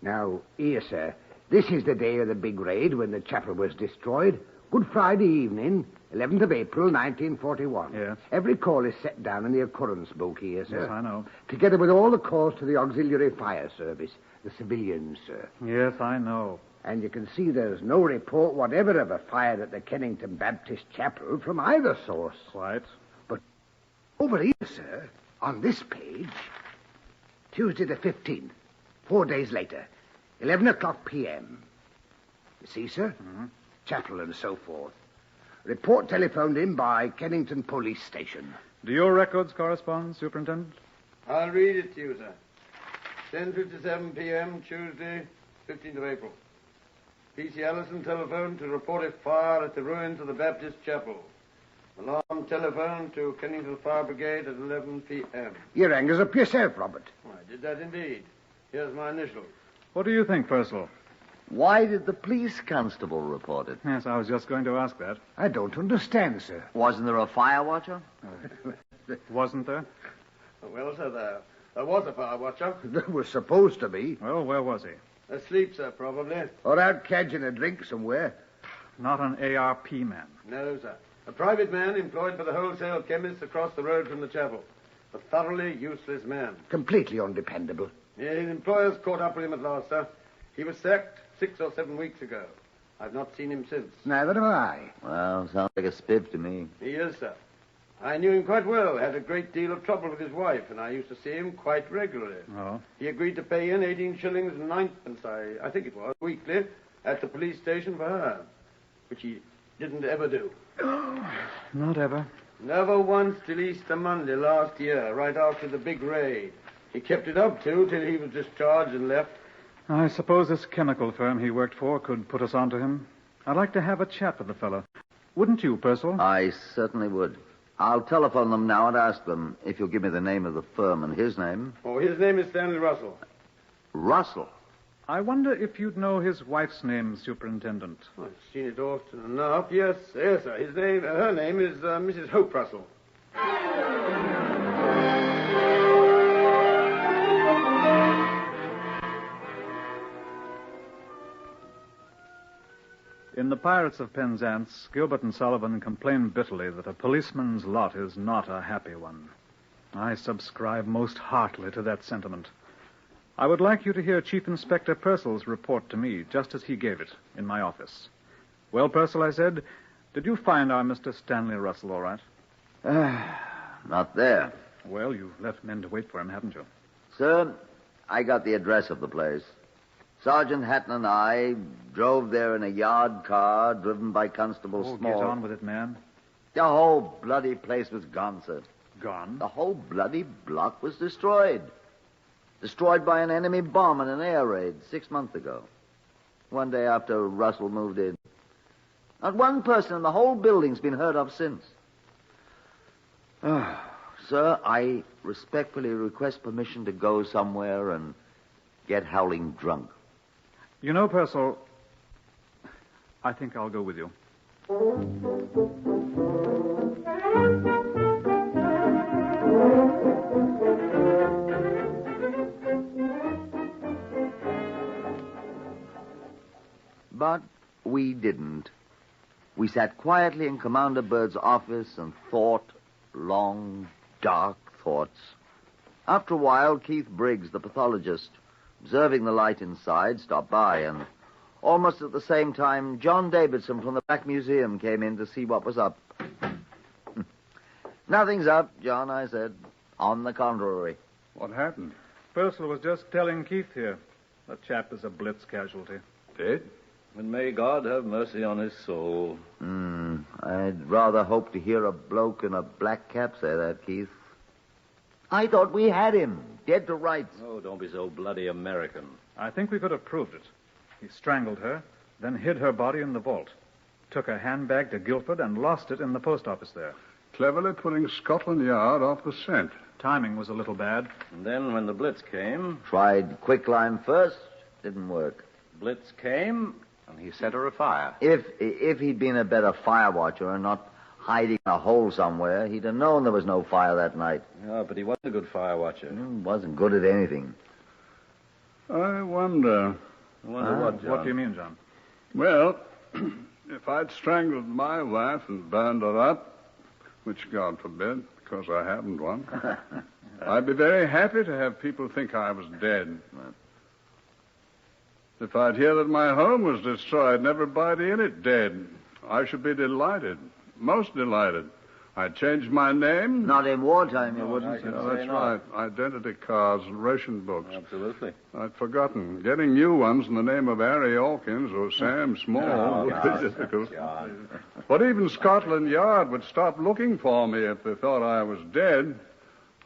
Speaker 9: Now, here, sir. This is the day of the big raid when the chapel was destroyed. Good Friday evening, 11th of April, 1941.
Speaker 19: Yes.
Speaker 9: Every call is set down in the occurrence book here, sir.
Speaker 19: Yes, I know.
Speaker 9: Together with all the calls to the auxiliary fire service, the civilians, sir.
Speaker 19: Yes, I know.
Speaker 9: And you can see there's no report whatever of a fire at the Kennington Baptist Chapel from either source.
Speaker 19: Quite.
Speaker 9: But over here, sir, on this page, Tuesday the 15th, 4 days later, 11 o'clock p.m. You see, sir?
Speaker 19: Mm-hmm.
Speaker 9: Chapel and so forth. Report telephoned in by Kennington Police Station.
Speaker 19: Do your records correspond, Superintendent?
Speaker 17: I'll read it to you, sir. 10:57 p.m., Tuesday, 15th of April. P.C. Allison telephoned to report a fire at the ruins of the Baptist Chapel. Alarm telephone to Kennington Fire Brigade at 11 p.m.
Speaker 9: You rang us up yourself, Robert.
Speaker 17: I did that indeed. Here's my initials.
Speaker 19: What do you think, Purcell?
Speaker 18: Why did the police constable report it?
Speaker 19: Yes, I was just going to ask that.
Speaker 9: I don't understand, sir.
Speaker 18: Wasn't there a fire watcher?
Speaker 19: Wasn't there?
Speaker 17: Well, sir, there was a fire watcher.
Speaker 9: There was supposed to be.
Speaker 19: Well, where was he?
Speaker 17: Asleep, sir, probably.
Speaker 9: Or out catching a drink somewhere.
Speaker 19: Not an ARP man.
Speaker 17: No, sir. A private man employed by the wholesale chemists across the road from the chapel. A thoroughly useless man.
Speaker 9: Completely undependable.
Speaker 17: Yeah, his employers caught up with him at last, sir. He was sacked 6 or 7 weeks ago. I've not seen him since.
Speaker 9: Neither have I.
Speaker 18: Well, sounds like a spiv to me.
Speaker 17: He is, sir. I knew him quite well. Had a great deal of trouble with his wife, and I used to see him quite regularly.
Speaker 19: Oh?
Speaker 17: He agreed to pay in 18 shillings and 9pence, I think it was, weekly, at the police station for her, which he didn't ever do.
Speaker 19: Not ever.
Speaker 17: Never once till Easter Monday last year, right after the big raid. He kept it up, too, till he was discharged and left.
Speaker 19: I suppose this chemical firm he worked for could put us onto him. I'd like to have a chat with the fellow. Wouldn't you, Purcell?
Speaker 18: I certainly would. I'll telephone them now and ask them if you'll give me the name of the firm and his name.
Speaker 17: Oh, his name is Stanley Russell.
Speaker 18: Russell?
Speaker 19: I wonder if you'd know his wife's name, Superintendent.
Speaker 17: I've seen it often enough. Yes, sir. Her name is Mrs. Hope Russell.
Speaker 19: In The Pirates of Penzance, Gilbert and Sullivan complain bitterly that a policeman's lot is not a happy one. I subscribe most heartily to that sentiment. I would like you to hear Chief Inspector Purcell's report to me, just as he gave it, in my office. Well, Purcell, I said, did you find our Mr. Stanley Russell all right?
Speaker 18: Not there.
Speaker 19: Well, you've left men to wait for him, haven't you?
Speaker 18: Sir, I got the address of the place. Sergeant Hatton and I drove there in a yard car driven by Constable Small.
Speaker 19: Get on with it, man.
Speaker 18: The whole bloody place was gone, sir.
Speaker 19: Gone?
Speaker 18: The whole bloody block was destroyed. Destroyed by an enemy bomb in an air raid 6 months ago. One day after Russell moved in. Not one person in the whole building's been heard of since. Sir, I respectfully request permission to go somewhere and get howling drunk.
Speaker 19: You know, Purcell, I think I'll go with you.
Speaker 18: But we didn't. We sat quietly in Commander Bird's office and thought long, dark thoughts. After a while, Keith Briggs, the pathologist, observing the light inside, stopped by, and almost at the same time, John Davidson from the back museum came in to see what was up. Nothing's up, John, I said. On the contrary.
Speaker 20: What happened?
Speaker 19: Purcell was just telling Keith here. The chap is a Blitz casualty.
Speaker 20: Dead?
Speaker 8: And may God have mercy on his soul.
Speaker 18: I'd rather hope to hear a bloke in a black cap say that, Keith. I thought we had him, dead to rights.
Speaker 8: Oh, don't be so bloody American.
Speaker 19: I think we could have proved it. He strangled her, then hid her body in the vault. Took her handbag to Guildford and lost it in the post office there.
Speaker 20: Cleverly putting Scotland Yard off the scent.
Speaker 19: Timing was a little bad.
Speaker 8: And then when the Blitz came...
Speaker 18: Tried quicklime first, didn't work.
Speaker 8: Blitz came, and he set her afire.
Speaker 18: If he'd been a better fire watcher and not hiding in a hole somewhere, he'd have known there was no fire that night.
Speaker 8: Oh, but he wasn't a good fire watcher.
Speaker 18: Wasn't good at anything.
Speaker 20: I wonder...
Speaker 8: What, John?
Speaker 19: What do you mean, John?
Speaker 20: Well, if I'd strangled my wife and burned her up, which God forbid, because I haven't one, I'd be very happy to have people think I was dead. If I'd hear that my home was destroyed and everybody in it dead, I should be delighted, most delighted. I'd change my name.
Speaker 18: Not in wartime, you wouldn't.
Speaker 20: That's right. Identity cards and ration books.
Speaker 8: Absolutely.
Speaker 20: I'd forgotten. Getting new ones in the name of Harry Hawkins or Sam Small would be difficult. But even Scotland Yard would stop looking for me if they thought I was dead.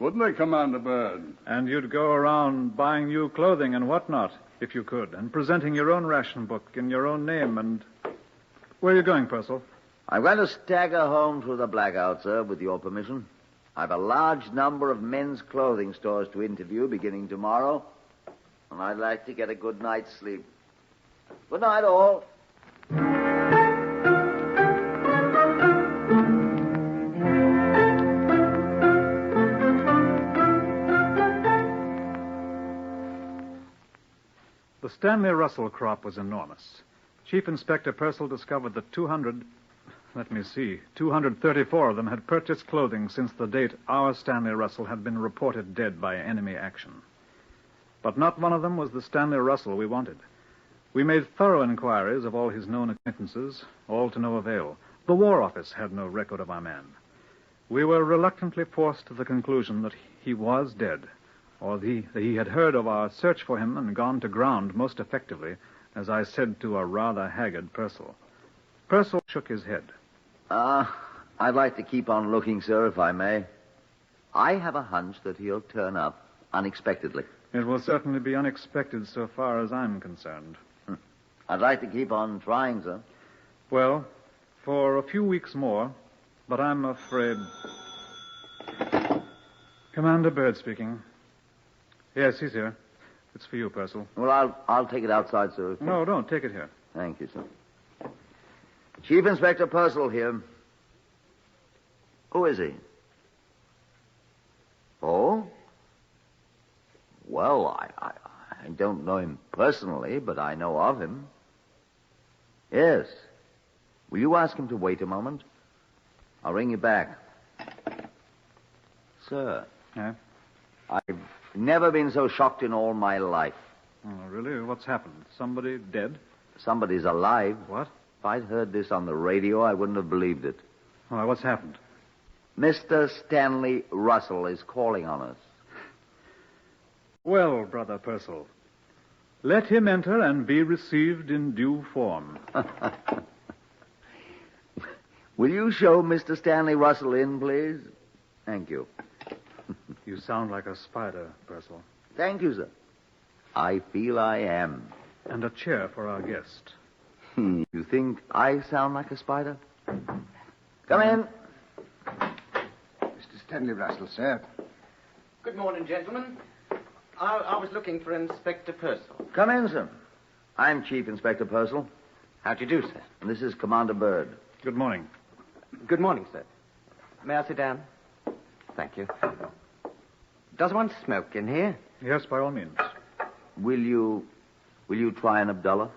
Speaker 20: Wouldn't they, Commander Bird?
Speaker 19: And you'd go around buying new clothing and whatnot, if you could, and presenting your own ration book in your own name and... Where are you going, Purcell?
Speaker 18: I'm going to stagger home through the blackout, sir, with your permission. I've a large number of men's clothing stores to interview beginning tomorrow, and I'd like to get a good night's sleep. Good night, all.
Speaker 19: The Stanley Russell crop was enormous. Chief Inspector Purcell discovered that 234 of them had purchased clothing since the date our Stanley Russell had been reported dead by enemy action. But not one of them was the Stanley Russell we wanted. We made thorough inquiries of all his known acquaintances, all to no avail. The War Office had no record of our man. We were reluctantly forced to the conclusion that he was dead, or that he had heard of our search for him and gone to ground most effectively, as I said to a rather haggard Purcell. Purcell shook his head.
Speaker 18: I'd like to keep on looking, sir, if I may. I have a hunch that he'll turn up unexpectedly.
Speaker 19: It will certainly be unexpected so far as I'm concerned.
Speaker 18: I'd like to keep on trying, sir.
Speaker 19: Well, for a few weeks more, but I'm afraid... Commander Bird speaking. Yes, he's here. It's for you, Purcell.
Speaker 18: Well, I'll take it outside, sir.
Speaker 19: No, don't. Take it here.
Speaker 18: Thank you, sir. Chief Inspector Purcell here. Who is he? Oh? Well, I don't know him personally, but I know of him. Yes. Will you ask him to wait a moment? I'll ring you back. Sir.
Speaker 19: Yeah?
Speaker 18: I've never been so shocked in all my life.
Speaker 19: Oh, really? What's happened? Somebody dead?
Speaker 18: Somebody's alive.
Speaker 19: What?
Speaker 18: If I'd heard this on the radio, I wouldn't have believed it.
Speaker 19: Oh, what's happened?
Speaker 18: Mr. Stanley Russell is calling on us.
Speaker 19: Well, Brother Purcell, let him enter and be received in due form.
Speaker 18: Will you show Mr. Stanley Russell in, please? Thank you.
Speaker 19: You sound like a spider, Purcell.
Speaker 18: Thank you, sir. I feel I am.
Speaker 19: And a chair for our guest.
Speaker 18: You think I sound like a spider? Come in.
Speaker 9: Mr. Stanley Russell, sir.
Speaker 12: Good morning, gentlemen. I was looking for Inspector Purcell.
Speaker 18: Come in, sir. I'm Chief Inspector Purcell.
Speaker 12: How do you do, sir?
Speaker 18: And this is Commander Bird.
Speaker 19: Good morning.
Speaker 12: Good morning, sir. May I sit down? Thank you. Does one smoke in here?
Speaker 19: Yes, by all means.
Speaker 18: Will you try an Abdullah?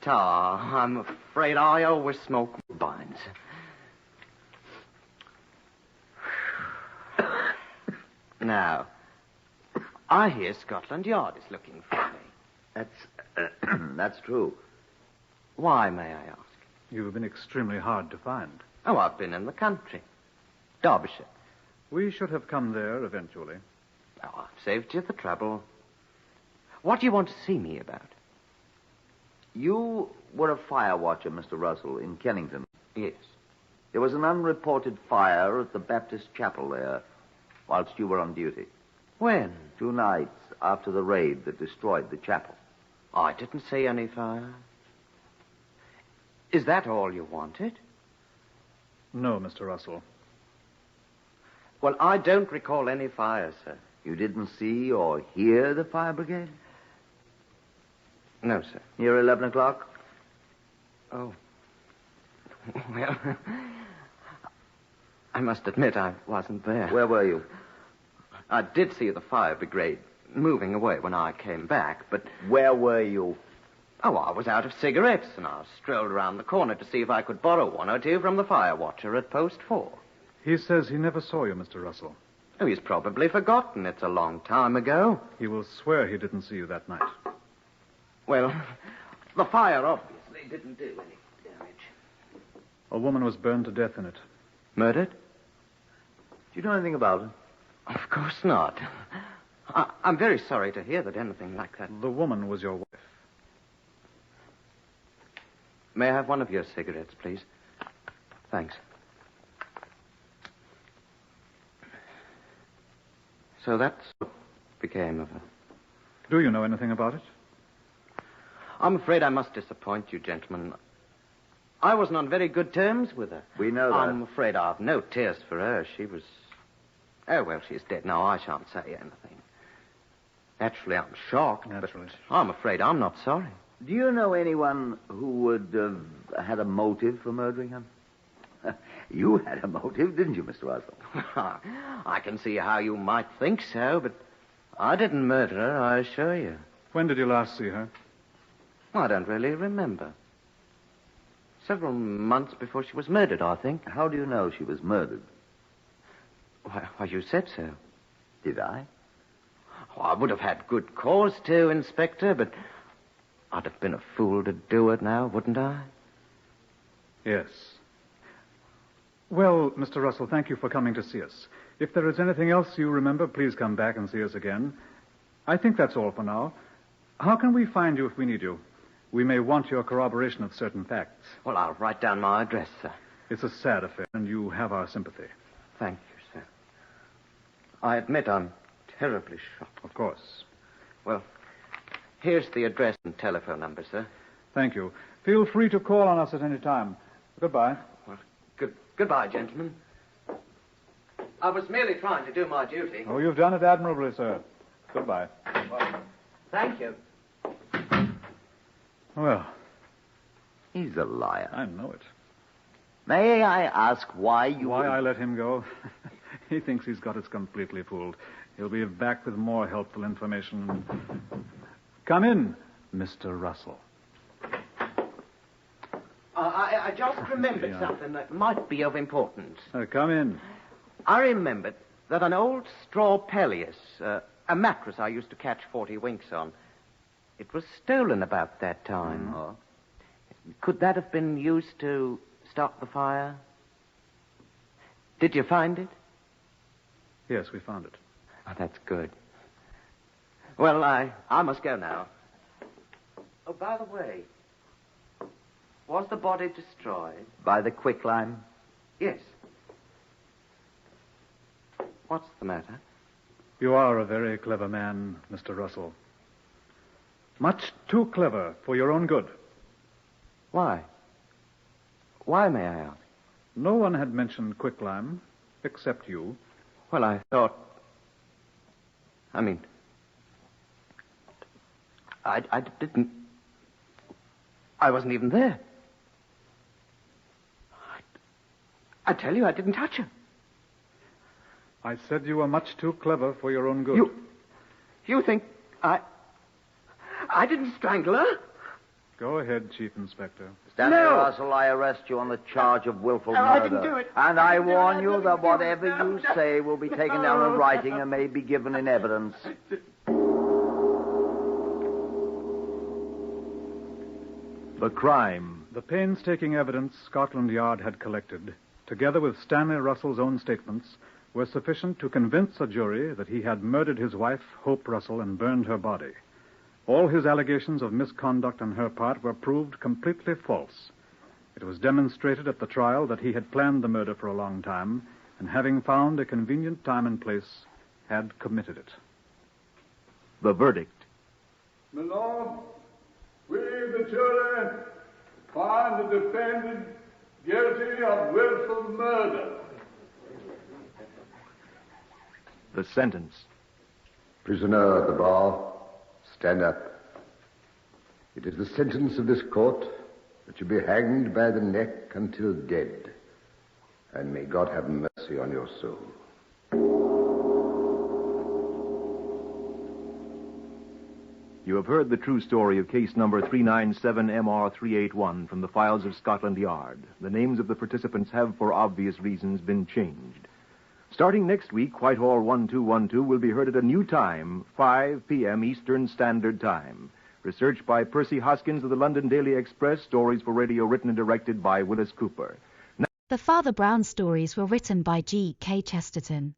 Speaker 12: I'm afraid I always smoke Woodbines. Now, I hear Scotland Yard is looking for me.
Speaker 18: That's true.
Speaker 12: Why, may I ask?
Speaker 19: You've been extremely hard to find.
Speaker 12: Oh, I've been in the country. Derbyshire.
Speaker 19: We should have come there eventually.
Speaker 12: Oh, I've saved you the trouble. What do you want to see me about?
Speaker 18: You were a fire watcher, Mr. Russell, in Kennington.
Speaker 12: Yes.
Speaker 18: There was an unreported fire at the Baptist chapel there whilst you were on duty.
Speaker 12: When?
Speaker 18: 2 nights after the raid that destroyed the chapel.
Speaker 12: I didn't see any fire. Is that all you wanted?
Speaker 19: No, Mr. Russell.
Speaker 12: Well, I don't recall any fire, sir.
Speaker 18: You didn't see or hear the fire brigade?
Speaker 12: No, sir.
Speaker 18: Near 11 o'clock?
Speaker 12: Oh. Well, I must admit I wasn't there.
Speaker 18: Where were you?
Speaker 12: I did see the fire brigade moving away when I came back, but...
Speaker 18: Where were you?
Speaker 12: Oh, I was out of cigarettes, and I strolled around the corner to see if I could borrow 1 or 2 from the fire watcher at post 4.
Speaker 19: He says he never saw you, Mr. Russell.
Speaker 12: Oh, he's probably forgotten. It's a long time ago.
Speaker 19: He will swear he didn't see you that night.
Speaker 12: Well, the fire obviously didn't do any damage.
Speaker 19: A woman was burned to death in it.
Speaker 12: Murdered?
Speaker 18: Do you know anything about it?
Speaker 12: Of course not. I'm very sorry to hear that anything like that...
Speaker 19: The woman was your wife.
Speaker 12: May I have one of your cigarettes, please? Thanks. So that's what became of her.
Speaker 19: Do you know anything about it?
Speaker 12: I'm afraid I must disappoint you, gentlemen. I wasn't on very good terms with her.
Speaker 18: We know that.
Speaker 12: I'm afraid I've no tears for her. She was... Oh, well, she's dead now. I shan't say anything. Naturally, I'm shocked,
Speaker 19: Naturally.
Speaker 12: but I'm afraid I'm not sorry.
Speaker 18: Do you know anyone who would have had a motive for murdering him? You had a motive, didn't you, Mr. Russell?
Speaker 12: I can see how you might think so, but I didn't murder her, I assure you.
Speaker 19: When did you last see her?
Speaker 12: I don't really remember. Several months before she was murdered, I think.
Speaker 18: How do you know she was murdered?
Speaker 12: Why, you said so.
Speaker 18: Did I?
Speaker 12: Oh, I would have had good cause to, Inspector, but I'd have been a fool to do it now, wouldn't I?
Speaker 19: Yes. Well, Mr. Russell, thank you for coming to see us. If there is anything else you remember, please come back and see us again. I think that's all for now. How can we find you if we need you? We may want your corroboration of certain facts.
Speaker 12: Well, I'll write down my address, sir.
Speaker 19: It's a sad affair, and you have our sympathy.
Speaker 12: Thank you, sir. I admit I'm terribly shocked.
Speaker 19: Of course.
Speaker 12: Well, here's the address and telephone number, sir.
Speaker 19: Thank you. Feel free to call on us at any time. Goodbye.
Speaker 12: Well, goodbye, gentlemen. I was merely trying to do my duty.
Speaker 19: Oh, you've done it admirably, sir. Goodbye.
Speaker 12: Well, thank you.
Speaker 19: Well,
Speaker 18: he's a liar.
Speaker 19: I know it.
Speaker 18: May I ask why you...
Speaker 19: Why I let him go? He thinks he's got us completely fooled. He'll be back with more helpful information. Come in, Mr. Russell.
Speaker 12: I just remembered something that might be of importance.
Speaker 19: Come in.
Speaker 12: I remembered that an old straw palliasse, a mattress I used to catch 40 winks on, it was stolen about that time.
Speaker 18: Mm-hmm.
Speaker 12: Could that have been used to stop the fire? Did you find it?
Speaker 19: Yes, we found it.
Speaker 12: Oh, that's good. Well, I must go now. Oh, by the way, was the body destroyed?
Speaker 18: By the quicklime?
Speaker 12: Yes. What's the matter?
Speaker 19: You are a very clever man, Mr. Russell. Much too clever for your own good.
Speaker 12: Why? Why, may I ask?
Speaker 19: No one had mentioned quicklime, except you.
Speaker 12: Well, I thought... I mean... I didn't... I wasn't even there. I tell you, I didn't touch her.
Speaker 19: I said you were much too clever for your own good.
Speaker 12: You think I didn't strangle her?
Speaker 19: Go ahead, Chief Inspector.
Speaker 18: Stanley Russell, I arrest you on the charge of willful murder.
Speaker 12: I didn't do it.
Speaker 18: And I warn you that whatever you say will be taken down in writing and may be given in evidence.
Speaker 16: The crime.
Speaker 19: The painstaking evidence Scotland Yard had collected, together with Stanley Russell's own statements, were sufficient to convince a jury that he had murdered his wife, Hope Russell, and burned her body. All his allegations of misconduct on her part were proved completely false. It was demonstrated at the trial that he had planned the murder for a long time, and having found a convenient time and place, had committed it.
Speaker 16: The verdict.
Speaker 20: My Lord, we, the jury, find the defendant guilty of willful murder.
Speaker 16: The sentence.
Speaker 10: Prisoner at the bar, stand up. It is the sentence of this court that you be hanged by the neck until dead. And may God have mercy on your soul.
Speaker 16: You have heard the true story of case number 397MR381 from the files of Scotland Yard. The names of the participants have, for obvious reasons, been changed. Starting next week, Whitehall 1212 will be heard at a new time, 5 p.m. Eastern Standard Time. Research by Percy Hoskins of the London Daily Express. Stories for radio written and directed by Willis Cooper.
Speaker 1: The Father Brown stories were written by G.K. Chesterton.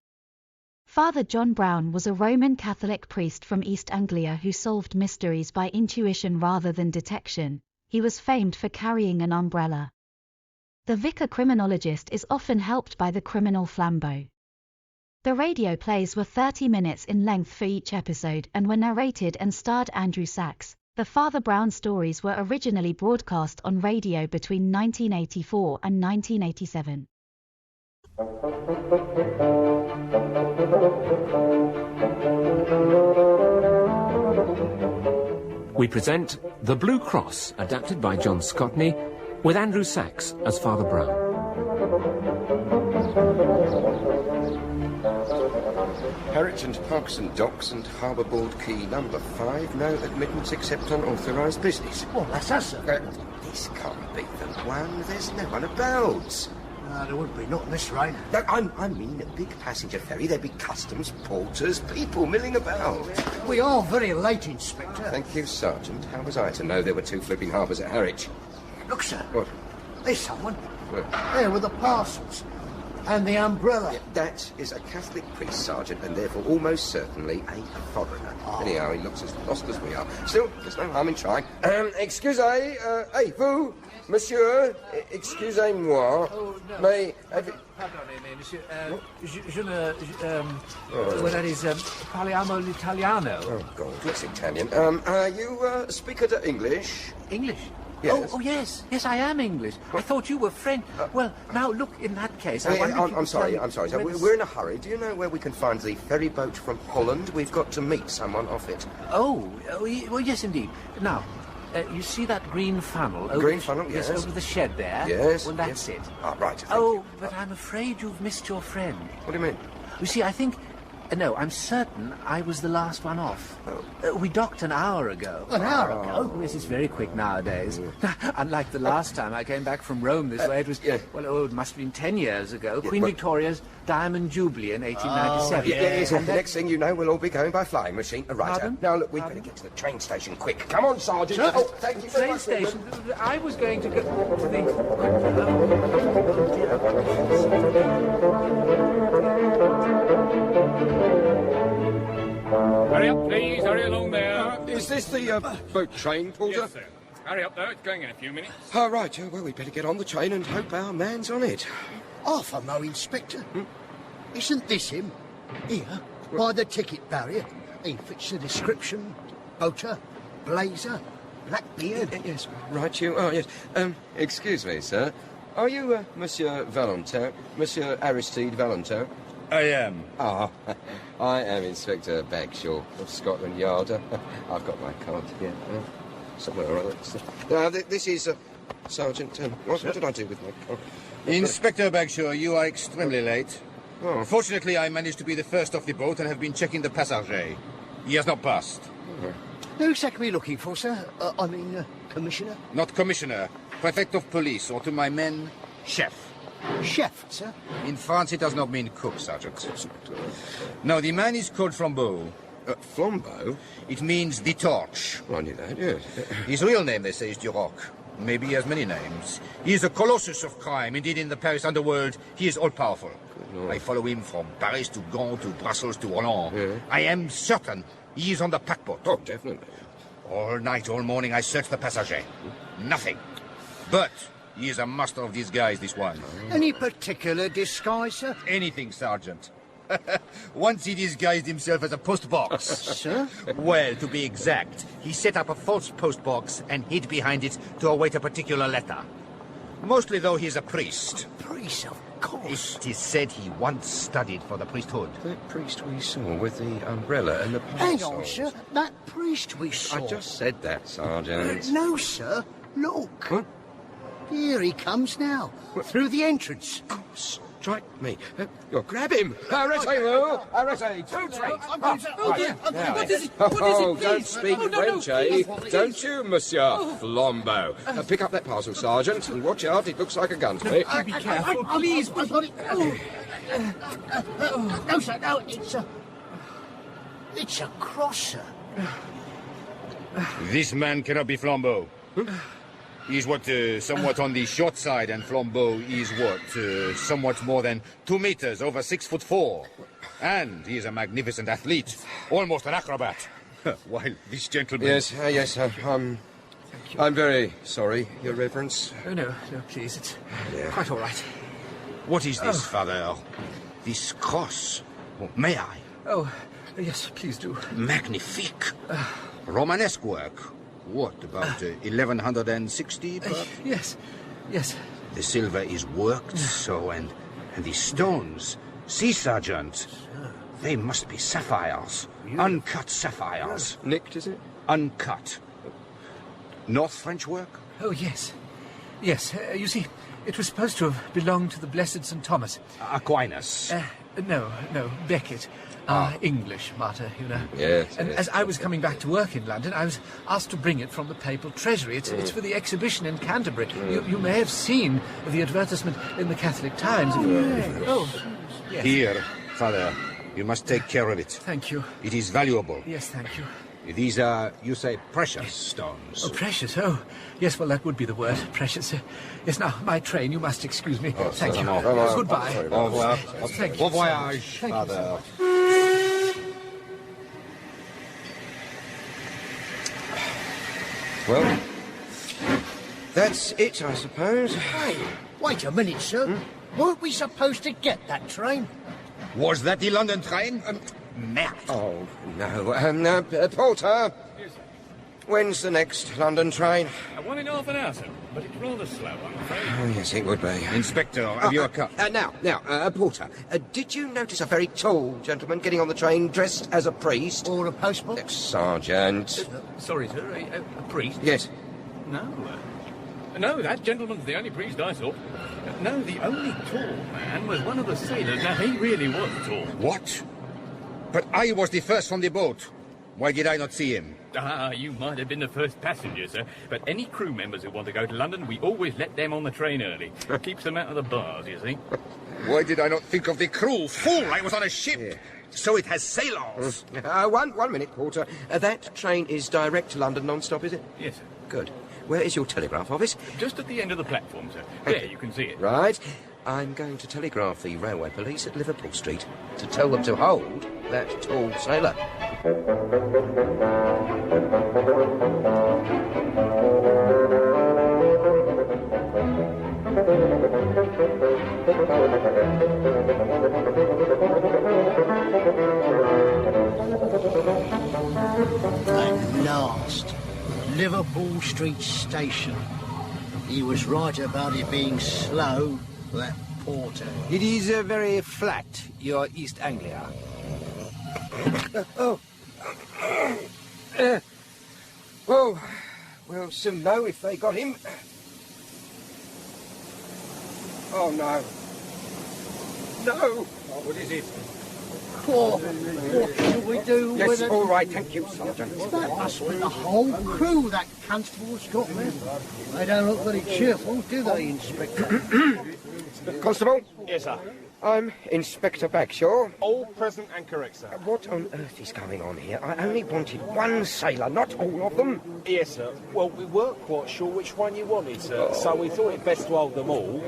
Speaker 1: Father John Brown was a Roman Catholic priest from East Anglia who solved mysteries by intuition rather than detection. He was famed for carrying an umbrella. The vicar criminologist is often helped by the criminal flambeau. The radio plays were 30 minutes in length for each episode and were narrated and starred Andrew Sachs. The Father Brown stories were originally broadcast on radio between 1984 and 1987.
Speaker 11: We present The Blue Cross, adapted by John Scotney, with Andrew Sachs as Father Brown.
Speaker 2: Harwich and Parkson Docks and Harbour Board Quay number 5, no admittance except on authorised business.
Speaker 9: Well, that's us, sir.
Speaker 2: This can't be the one. There's no one about.
Speaker 9: No, there wouldn't be, not in this rain.
Speaker 2: No, I mean a big passenger ferry. There'd be customs, porters, people milling about.
Speaker 9: We are very late, Inspector.
Speaker 2: Thank you, Sergeant. How was I to know there were 2 flipping harbours at Harwich?
Speaker 9: Look, sir.
Speaker 2: What?
Speaker 9: There's someone.
Speaker 2: Where?
Speaker 9: There with the parcels. And the umbrella.
Speaker 2: Yeah, that is a Catholic priest, Sergeant, and therefore almost certainly a foreigner.
Speaker 9: Oh.
Speaker 2: Anyhow, he looks as lost as we are. Still, there's no harm in trying. Excusez, hey, vous, monsieur, excusez-moi.
Speaker 22: Oh, no.
Speaker 2: May...
Speaker 22: Pardonnez-me, monsieur. That is, parliamo l'italiano.
Speaker 2: Oh, God, what's Italian? You speak a English?
Speaker 22: English?
Speaker 2: Yes.
Speaker 22: Oh, yes. Yes, I am English. I thought you were French. Well, now, look, in that case, I wonder if you
Speaker 2: I'm
Speaker 22: could
Speaker 2: sorry,
Speaker 22: tell me
Speaker 2: I'm sorry.
Speaker 22: where
Speaker 2: We're in a hurry. Do you know where we can find the ferry boat from Holland? We've got to meet someone off it.
Speaker 22: Oh, well, yes, indeed. Now, you see that green funnel?
Speaker 2: Green funnel, yes.
Speaker 22: Yes, over the shed there?
Speaker 2: Yes.
Speaker 22: Well, that's it.
Speaker 2: Ah, right.
Speaker 22: Oh, but I'm afraid you've missed your friend.
Speaker 2: What do you mean?
Speaker 22: You see, I think... no, I'm certain I was the last one off. Oh. We docked an hour ago.
Speaker 9: An hour ago?
Speaker 22: Oh, this is very quick nowadays. Unlike the last time I came back from Rome this way, it was, well, it must have been 10 years ago. Queen Victoria's Diamond Jubilee in 1897.
Speaker 2: Yes,
Speaker 22: And
Speaker 2: the next thing you know, we'll all be going by flying machine. Right,
Speaker 22: Pardon?
Speaker 2: now, look, we'd better get to the train station quick. Come on, Sergeant.
Speaker 22: Sir?
Speaker 2: Oh, thank you very
Speaker 22: Train
Speaker 2: much.
Speaker 22: station. I was going to go to
Speaker 23: Hurry up, please. Hurry along there.
Speaker 2: Is this the boat train, Porter?
Speaker 23: Yes, sir. Hurry up, though. It's going in a few minutes.
Speaker 2: Oh, right. Well, we'd better get on the train and hope our man's on it.
Speaker 9: Half a mo, Inspector. Isn't this him? Here, by the ticket barrier. He fits the description. Boater, blazer, black beard.
Speaker 2: Yes, right, you. Oh, yes. Excuse me, sir. Are you Monsieur Valentin? Monsieur Aristide Valentin?
Speaker 23: I am.
Speaker 2: Ah, I am Inspector Bagshaw of Scotland Yard. I've got my card here. Somewhere or other. This is Sergeant. What did I do with my card?
Speaker 24: Inspector Bagshaw, you are extremely late.
Speaker 2: Oh.
Speaker 24: Fortunately, I managed to be the first off the boat and have been checking the passager. He has not passed.
Speaker 9: Who exactly looking for, sir? Commissioner?
Speaker 24: Not commissioner. Prefect of police, or to my men, chef.
Speaker 9: Chef, sir?
Speaker 24: In France, it does not mean cook, Sergeant. No, the man is called Flambeau.
Speaker 2: Flambeau?
Speaker 24: It means the torch.
Speaker 2: Well, I knew that, yes.
Speaker 24: His real name, they say, is Duroc. Maybe he has many names. He is a colossus of crime. Indeed, in the Paris underworld, he is all-powerful. I follow him from Paris to Gand to Brussels to Roland.
Speaker 2: Yeah.
Speaker 24: I am certain he is on the paquebot.
Speaker 2: Oh, definitely.
Speaker 24: All night, all morning, I search the passager. Nothing. But he is a master of disguise, this one.
Speaker 9: Any particular disguise, sir?
Speaker 24: Anything, Sergeant. Once he disguised himself as a postbox.
Speaker 9: Sir?
Speaker 24: Well, to be exact, he set up a false postbox and hid behind it to await a particular letter. Mostly, though, he's a priest.
Speaker 9: Priest, of course.
Speaker 24: It is said he once studied for the priesthood.
Speaker 2: That priest we saw with the umbrella and the
Speaker 9: Hang
Speaker 2: parasol.
Speaker 9: on, sir. That priest we saw.
Speaker 2: I just said that, Sergeant.
Speaker 9: No, sir. Look.
Speaker 2: What?
Speaker 9: Here he comes now. Through the entrance.
Speaker 2: Strike me. Grab him. Arrête, two traits.
Speaker 22: Oh, dear. What is it?
Speaker 2: Oh,
Speaker 22: Please.
Speaker 2: don't speak French, eh? Don't you, Monsieur Flambeau? Pick up that parcel, Sergeant, and watch out. It looks like a gun to me.
Speaker 22: Be careful, please.
Speaker 9: I've got it. No, sir, no. It's a cross, sir.
Speaker 24: This man cannot be Flambeau. He's somewhat on the short side, and Flambeau is somewhat more than 2 meters, over 6'4". And he is a magnificent athlete, almost an acrobat. While this gentleman...
Speaker 2: Yes, I'm very sorry, Your Reverence.
Speaker 22: Oh, no, please, it's quite all right.
Speaker 24: What is this, Father? This cross? Oh, may I?
Speaker 22: Oh, yes, please do.
Speaker 24: Magnifique. Romanesque work. What, about 1160, perhaps?
Speaker 22: Yes, yes.
Speaker 24: The silver is worked so, and the stones. See, Sergeant. They must be sapphires. Uncut sapphires.
Speaker 2: Nicked, is it?
Speaker 24: Uncut. North French work?
Speaker 22: Oh, yes. Yes, you see, it was supposed to have belonged to the Blessed St. Thomas.
Speaker 24: Aquinas.
Speaker 22: No, Becket. English martyr, you know.
Speaker 2: Yes.
Speaker 22: And
Speaker 2: yes.
Speaker 22: as I was coming back to work in London, I was asked to bring it from the Papal Treasury. It's for the exhibition in Canterbury. You may have seen the advertisement in the Catholic Times. Yes.
Speaker 24: Here, Father, you must take care of it.
Speaker 22: Thank you.
Speaker 24: It is valuable.
Speaker 22: Yes, thank you.
Speaker 24: These are, you say, precious stones.
Speaker 22: Oh, precious, oh. Yes, well, that would be the word, precious. Yes, now, my train, you must excuse me. Thank you. Goodbye.
Speaker 24: Au revoir.
Speaker 22: Thank you.
Speaker 24: Bon voyage,
Speaker 22: Thank
Speaker 24: Father.
Speaker 2: Well, that's it, I suppose.
Speaker 6: Hey, wait a minute, sir. Weren't we supposed to get that train?
Speaker 24: Was that the London train?
Speaker 2: Merde. Oh, no. Porter, when's the next London train?
Speaker 23: 1.5 hours, sir. But it's rather slow, I'm afraid.
Speaker 2: Oh, yes, it would be.
Speaker 24: Inspector, have you a cup?
Speaker 2: Now, Porter, did you notice a very tall gentleman getting on the train dressed as a priest?
Speaker 6: Or a postman?
Speaker 2: Sergeant.
Speaker 23: Sorry, sir, a priest?
Speaker 2: Yes.
Speaker 23: No, that gentleman's the only priest I saw. No, the only tall man was one of the sailors. Now, he really was tall.
Speaker 24: What? But I was the first from the boat. Why did I not see him?
Speaker 23: You might have been the first passenger, sir. But any crew members who want to go to London, we always let them on the train early. Keeps them out of the bars, you see.
Speaker 24: Why did I not think of the crew? Fool, I was on a ship. Yeah. So it has sailors.
Speaker 2: One minute, Porter. That train is direct to London non-stop, is it?
Speaker 23: Yes, sir.
Speaker 2: Good. Where is your telegraph office?
Speaker 23: Just at the end of the platform, sir. There, you can see it.
Speaker 2: Right. I'm going to telegraph the railway police at Liverpool Street to tell them to hold that tall sailor.
Speaker 6: At last, Liverpool Street Station. He was right about it being slow, that porter.
Speaker 22: It is very flat, your East Anglia.
Speaker 2: Well, we'll soon know if they got him. Oh, no. No!
Speaker 24: Oh, what is it?
Speaker 6: What shall we do
Speaker 2: Yes,
Speaker 6: with it?
Speaker 2: all right, thank you, Sergeant.
Speaker 6: That must be the whole crew that constable's got there. They don't look very cheerful, do they, Inspector?
Speaker 2: Constable?
Speaker 3: Yes, sir.
Speaker 2: I'm Inspector Bagshaw.
Speaker 3: All present and correct, sir.
Speaker 2: What on earth is going on here? I only wanted one sailor, not all of them.
Speaker 3: Yes, sir. Well, we weren't quite sure which one you wanted, sir, so we thought it best to hold them all.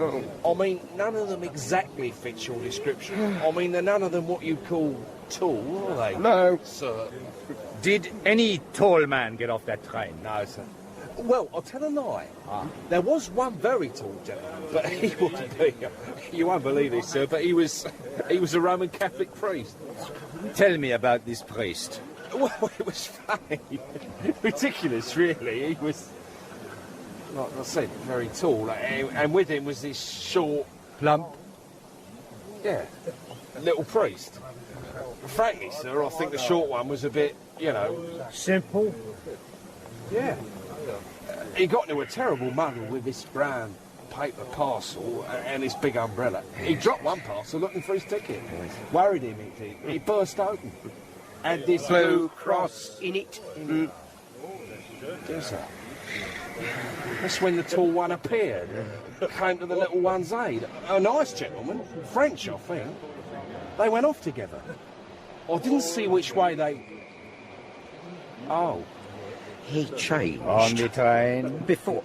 Speaker 3: I mean, none of them exactly fit your description. I mean, they're none of them what you'd call tall, are they?
Speaker 2: No.
Speaker 3: Sir.
Speaker 24: Did any tall man get off that train?
Speaker 3: No, sir. Well, I'll tell a lie. There was one very tall gentleman, but he wouldn't be. You won't believe this, sir, but he was a Roman Catholic priest.
Speaker 24: Tell me about this priest.
Speaker 3: Well, it was funny. Ridiculous, really. He was, like I said, very tall, and with him was this short, plump, little priest. Frankly, sir, I think the short one was a bit,
Speaker 6: Simple?
Speaker 3: Yeah. He got into a terrible muddle with this brown paper parcel and this big umbrella. He dropped one parcel looking for his ticket. Worried him, he burst open. And this
Speaker 2: Blue Cross in it.
Speaker 3: Yes, sir. That's when the tall one appeared. Came to the little one's aid. A nice gentleman, French, I think. They went off together. I didn't see which way they... Oh.
Speaker 2: He changed.
Speaker 24: On the train.
Speaker 2: Before...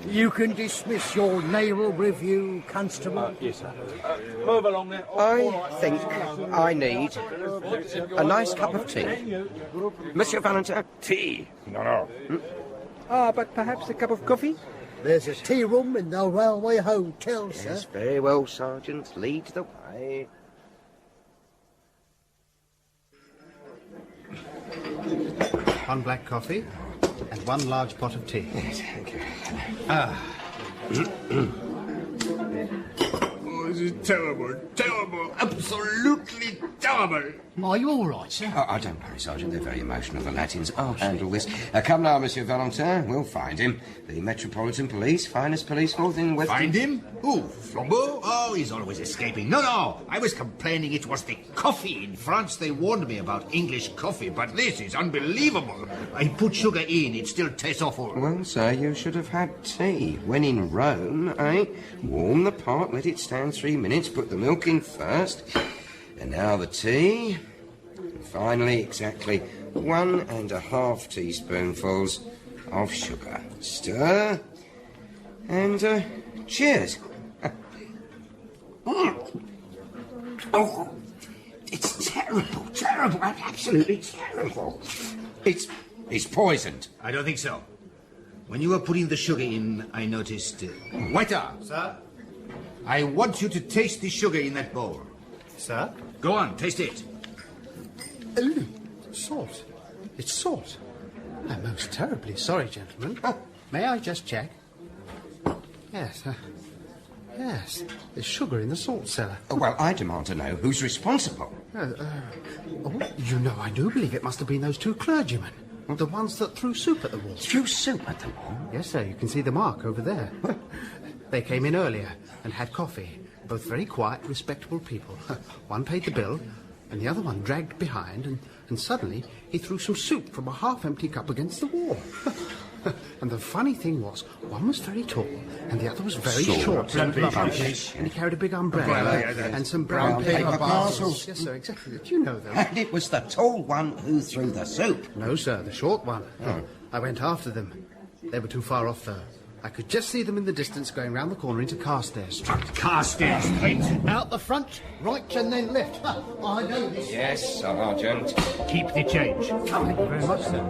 Speaker 6: You can dismiss your naval review, Constable.
Speaker 3: Yes, sir. Move along there.
Speaker 2: I think I need a nice cup of tea. Monsieur Valentin?
Speaker 24: Tea? No.
Speaker 2: But perhaps a cup of coffee?
Speaker 6: There's a tea room in the railway hotel, sir.
Speaker 2: Yes, very well, Sergeant. Lead the way.
Speaker 22: 1 black coffee and 1 large pot of tea.
Speaker 2: Yes, thank you.
Speaker 24: Oh, this is terrible, terrible, absolutely terrible.
Speaker 6: Are you all right, sir?
Speaker 2: Oh, don't worry, Sergeant. They're very emotional, the Latins. I'll handle this. Come now, Monsieur Valentin. We'll find him. The Metropolitan Police, finest police force in West...
Speaker 24: Find him? Who? Flambeau? Oh, he's always escaping. No, I was complaining it was the coffee. In France, they warned me about English coffee, but this is unbelievable. I put sugar in, it still tastes awful.
Speaker 2: Well, sir, you should have had tea. When in Rome, eh? Warm the pot, let it stand 3 minutes, put the milk in first, and now the tea. And finally, exactly 1.5 teaspoonfuls of sugar. Stir, and cheers.
Speaker 24: Oh, it's terrible, terrible, absolutely terrible. It's poisoned. I don't think so. When you were putting the sugar in, I noticed... Waiter!
Speaker 22: Sir?
Speaker 24: I want you to taste the sugar in that bowl.
Speaker 22: Sir?
Speaker 24: Go on, taste it.
Speaker 22: Salt. It's salt. I'm most terribly sorry, gentlemen. May I just check? Yes, yes. There's sugar in the salt cellar.
Speaker 2: Oh, well, I demand to know who's responsible.
Speaker 22: You know, I do believe it must have been those 2 clergymen. The ones that threw soup at the wall.
Speaker 2: Threw soup at the wall?
Speaker 22: Yes, sir. You can see the mark over there. They came in earlier and had coffee. Both very quiet, respectable people. One paid the bill, and the other one dragged behind, and suddenly he threw some soup from a half-empty cup against the wall. And the funny thing was, one was very tall, and the other was very short and plumpish, and he carried a big umbrella and some brown paper parcels. Yes, sir, exactly. You know them.
Speaker 2: And it was the tall one who threw the soup?
Speaker 22: No, sir, the short one. I went after them. They were too far off, though. I could just see them in the distance going round the corner into Carstairs Street.
Speaker 24: Carstairs Street?
Speaker 6: Out the front, right and then left. I know this.
Speaker 2: Yes, Sergeant.
Speaker 24: Keep the change.
Speaker 22: Thank you very much, sir.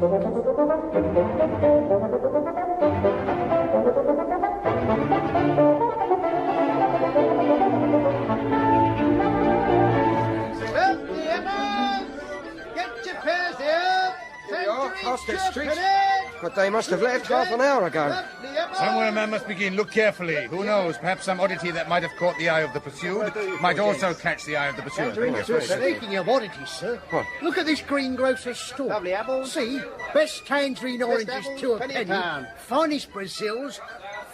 Speaker 6: Get your pairs here.
Speaker 2: Here we are, Carstairs Street. But they must have left half an hour ago.
Speaker 24: Somewhere a man must begin. Look carefully. Who knows? Perhaps some oddity that might have caught the eye of the pursued might also catch the eye of the pursued.
Speaker 6: Speaking of oddities, sir,
Speaker 2: what?
Speaker 6: Look at this greengrocer's store. Lovely apples. See, best tangerine oranges, 2 a penny. Finest Brazils,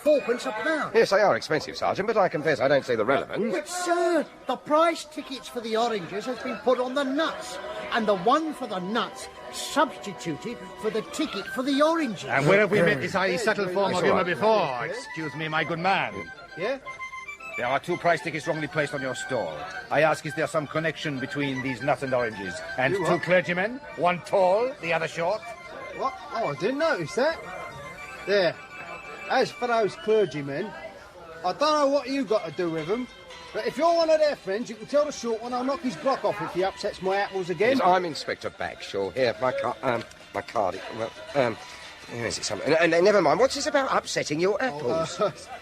Speaker 6: 4p a pound.
Speaker 2: Yes, they are expensive, Sergeant, but I confess I don't see the relevance.
Speaker 6: But, sir, the price tickets for the oranges has been put on the nuts, and the one for the nuts substituted for the ticket for the oranges.
Speaker 24: And where have we met this highly subtle form of humour before? Excuse me, my good man.
Speaker 6: Yeah?
Speaker 24: There are 2 price tickets wrongly placed on your stall. I ask, is there some connection between these nuts and oranges? And 2 clergymen, one tall, the other short?
Speaker 4: What? Oh, I didn't notice that. There. As for those clergymen, I don't know what you got to do with them, but if you're one of their friends, you can tell the short one I'll knock his block off if he upsets my apples again.
Speaker 2: Yes, I'm Inspector Bagshaw. Here, my card. Well, where is it? Something? And never mind. What's this about upsetting your apples?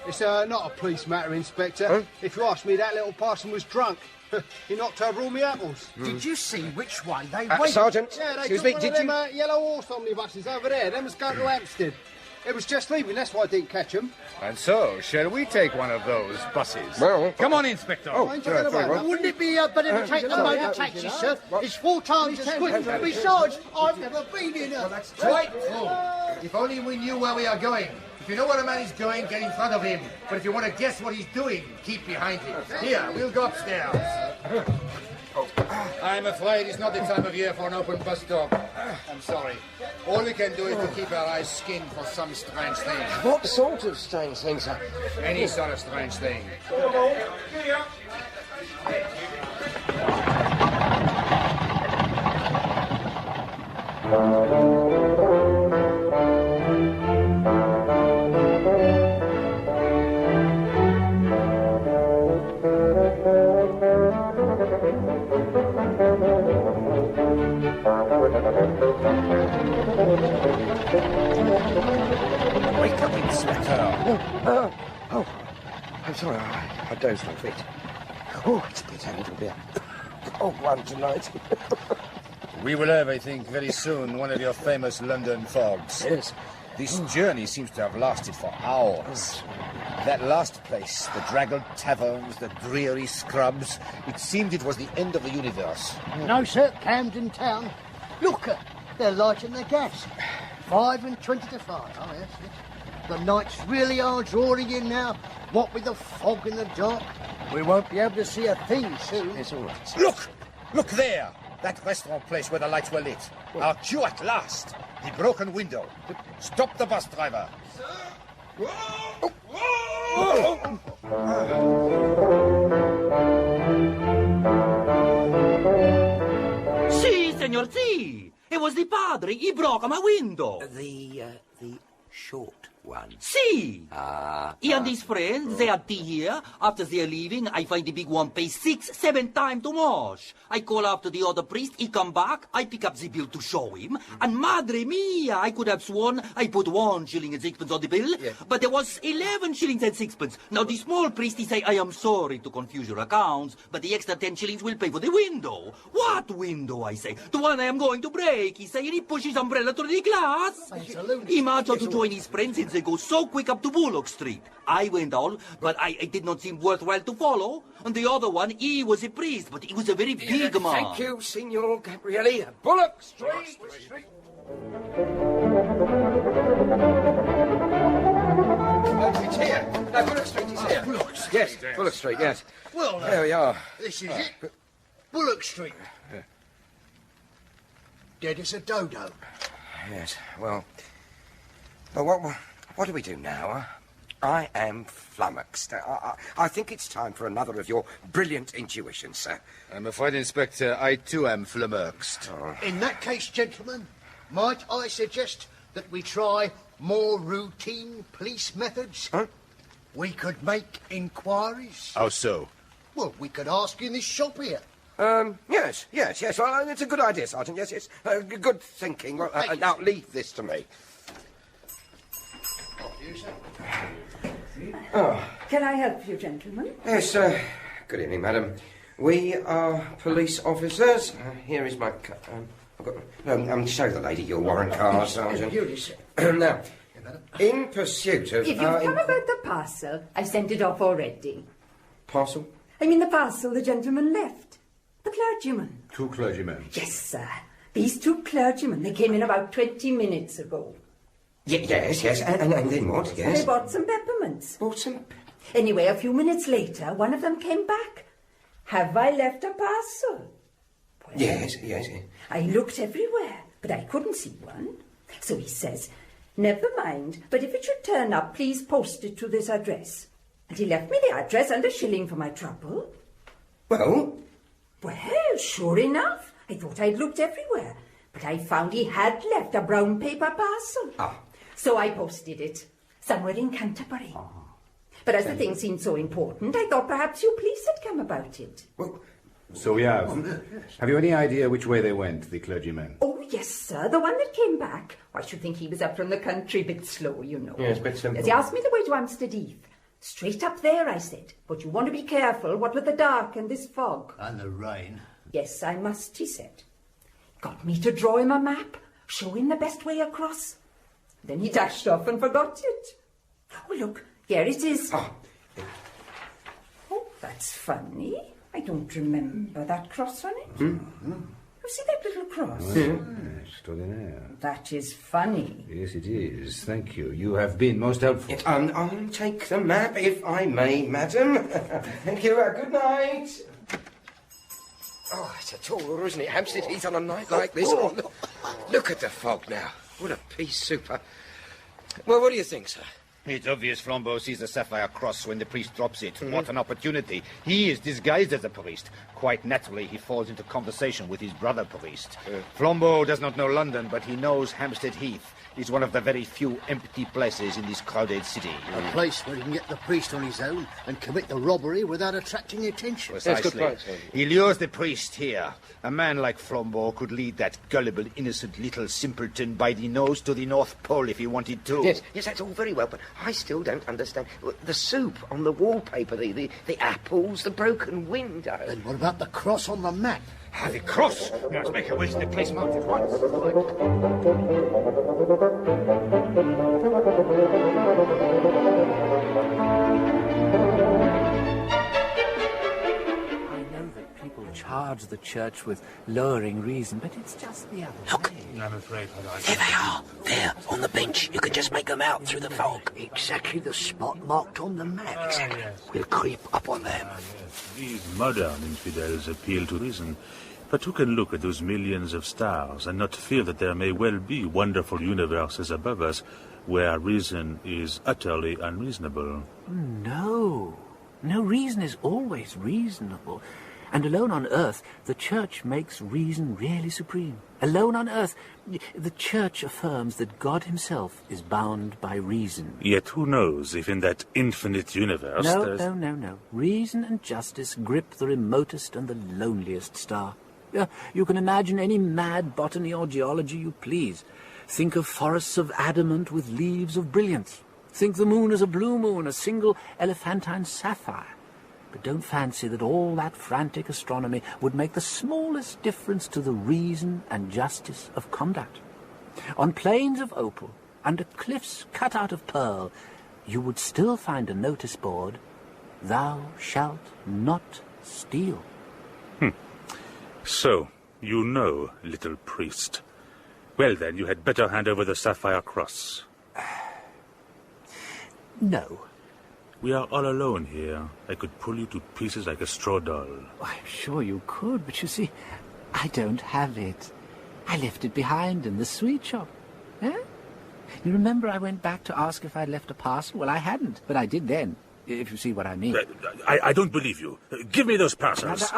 Speaker 4: It's not a police matter, Inspector. Huh? If you ask me, that little parson was drunk. He knocked over all my apples.
Speaker 6: Did you see which way they went?
Speaker 2: Sergeant,
Speaker 4: yeah, they
Speaker 2: excuse me,
Speaker 4: did you... yellow horse omnibuses over there. They must go to Hampstead. It was just leaving, that's why I didn't catch them.
Speaker 24: And so, shall we take one of those buses?
Speaker 2: Well...
Speaker 24: Come on, Inspector.
Speaker 6: Wouldn't it be better to take the motor taxi, sir? It's 4 times as quick. Besides, I've never been in a...
Speaker 24: That's quite full. If only we knew where we are going. If you know where a man is going, get in front of him. But if you want to guess what he's doing, keep behind him. Here, we'll go upstairs. I'm afraid it's not the time of year for an open bus stop. I'm sorry. All we can do is to keep our eyes skinned for some strange thing.
Speaker 2: What sort of strange thing, sir?
Speaker 24: Any sort of strange thing.
Speaker 2: Wake up, Inspector. Oh, I'm sorry, I dozed off it. Oh, it's a little bit cold one tonight.
Speaker 24: We will have, I think, very soon one of your famous London fogs.
Speaker 5: Yes.
Speaker 24: This journey seems to have lasted for hours. That last place, the draggled taverns, the dreary scrubs, it seemed it was the end of the universe.
Speaker 6: No, sir, Camden Town. Look, they're lighting their gas. 5:20 to 5. Oh, yes, yes. The nights really are drawing in now. What with the fog in the dark, we won't be able to see a thing soon.
Speaker 24: It's all right. Look! Look there! That restaurant place where the lights were lit. Our cue at last. The broken window. Stop the bus driver.
Speaker 5: Si, senor, si. It was the padre. He broke my window.
Speaker 13: The short one.
Speaker 5: Si. He and his friends, they had tea here. After they're leaving, I find the big one pay 6-7 times too much. I call after the other priest, he come back, I pick up the bill to show him, and madre mia, I could have sworn I put 1 shilling and 6pence on the bill, but there was 11 shillings and 6pence. Now the small priest, he say, I am sorry to confuse your accounts, but the extra 10 shillings will pay for the window. What window, I say? The one I am going to break, he say, and he pushes his umbrella through the glass. He marched out to join his friends, and they go so quick up to Bullock Street. I went down, but it did not seem worthwhile to follow. And the other one, he was a priest, but he was a very big man.
Speaker 13: Thank you, Signor Gabrielli. Bullock Street. It's here. No, Bullock Street is here. Yes, Bullock Street, yes.
Speaker 6: Well,
Speaker 13: there we are.
Speaker 6: This is it. Bullock Street. Dead as a dodo.
Speaker 13: Yes, well, what do we do now? I am flummoxed. I think it's time for another of your brilliant intuitions, sir.
Speaker 24: I'm afraid, Inspector, I too am flummoxed.
Speaker 6: In that case, gentlemen, might I suggest that we try more routine police methods?
Speaker 13: Huh?
Speaker 6: We could make inquiries.
Speaker 24: How so?
Speaker 6: Well, we could ask in this shop here.
Speaker 13: Yes. Well, it's a good idea, Sergeant. Yes. Good thinking. Well, now, leave this to me.
Speaker 14: Can I help you, gentlemen?
Speaker 13: Yes, good evening, madam. We are police officers. Here is my... I've got... show the lady your warrant card, Sergeant. Now, in pursuit of...
Speaker 14: If you've come about the parcel, I've sent it off already.
Speaker 13: Parcel?
Speaker 14: I mean the parcel the gentleman left. The clergyman.
Speaker 24: 2 clergymen?
Speaker 14: Yes, sir. These 2 clergymen, they came in about 20 minutes ago.
Speaker 13: Yes, and then what, yes?
Speaker 14: They bought some peppermints.
Speaker 13: Bought some...
Speaker 14: Anyway, a few minutes later, one of them came back. Have I left a parcel? Well,
Speaker 13: Yes.
Speaker 14: I looked everywhere, but I couldn't see one. So he says, never mind, but if it should turn up, please post it to this address. And he left me the address and a shilling for my trouble.
Speaker 13: Well,
Speaker 14: sure enough, I thought I'd looked everywhere, but I found he had left a brown paper parcel. So I posted it, somewhere in Canterbury. But as the thing seemed so important, I thought perhaps you police had come about it.
Speaker 24: So we have. Have you any idea which way they went, the clergymen?
Speaker 14: Oh, yes, sir, the one that came back. I should think he was up from the country, a bit slow, you know.
Speaker 13: Yes, a bit simple.
Speaker 14: He asked me the way to Hampstead Heath. Straight up there, I said. But you want to be careful, what with the dark and this fog.
Speaker 6: And the rain.
Speaker 14: Yes, I must, he said. Got me to draw him a map, show him the best way across. Then he dashed off and forgot it. Oh, look, here it is. Oh, that's funny. I don't remember that cross on it. You see that little cross?
Speaker 24: Extraordinaire.
Speaker 14: That is funny.
Speaker 24: Yes, it is. Thank you. You have been most helpful.
Speaker 13: I'll take the map, if I may, madam. Thank you. Good night. Oh, it's a tall order, isn't it? Hampstead Heath on a night like this. Oh, look at the fog now. What a piece super. Well, what do you think, sir?
Speaker 24: It's obvious Flambeau sees the sapphire cross when the priest drops it. What an opportunity. He is disguised as a priest. Quite naturally, he falls into conversation with his brother priest. Flambeau does not know London, but he knows Hampstead Heath is one of the very few empty places in this crowded city.
Speaker 6: A place where he can get the priest on his own and commit the robbery without attracting attention.
Speaker 24: Precisely. He lures the priest here. A man like Flambeau could lead that gullible, innocent little simpleton by the nose to the North Pole if he wanted to.
Speaker 13: Yes, that's all very well, but I still don't understand. The soup on the wallpaper, the apples, the broken window.
Speaker 6: And what about the cross on the map?
Speaker 24: The cross! Let's make our way to the place marked at once.
Speaker 7: Charge the church with lowering reason, but it's just the other way.
Speaker 24: I'm afraid
Speaker 9: There they are. There, on the bench. You can just make them out through the fog. Exactly the spot marked on the map. Exactly.
Speaker 24: Yes.
Speaker 9: We'll creep up on them.
Speaker 24: These modern infidels appeal to reason. But who can look at those millions of stars and not feel that there may well be wonderful universes above us where reason is utterly unreasonable?
Speaker 7: No. No, reason is always reasonable. And alone on earth, the Church makes reason really supreme. Alone on earth, the Church affirms that God himself is bound by reason.
Speaker 24: Yet who knows if in that infinite universe there's...
Speaker 7: No. Reason and justice grip the remotest and the loneliest star. You can imagine any mad botany or geology you please. Think of forests of adamant with leaves of brilliance. Think the moon as a blue moon, a single elephantine sapphire. But don't fancy that all that frantic astronomy would make the smallest difference to the reason and justice of conduct. On plains of opal, under cliffs cut out of pearl, you would still find a notice board, "Thou shalt not steal."
Speaker 24: So, you know, little priest. Well then, you had better hand over the sapphire cross.
Speaker 7: No.
Speaker 24: We are all alone here. I could pull you to pieces like a straw doll.
Speaker 7: I'm sure you could, but you see, I don't have it. I left it behind in the sweet shop. Eh? You remember I went back to ask if I'd left a parcel? Well, I hadn't, but I did then, if you see what I mean.
Speaker 24: I don't believe you. Give me those parcels.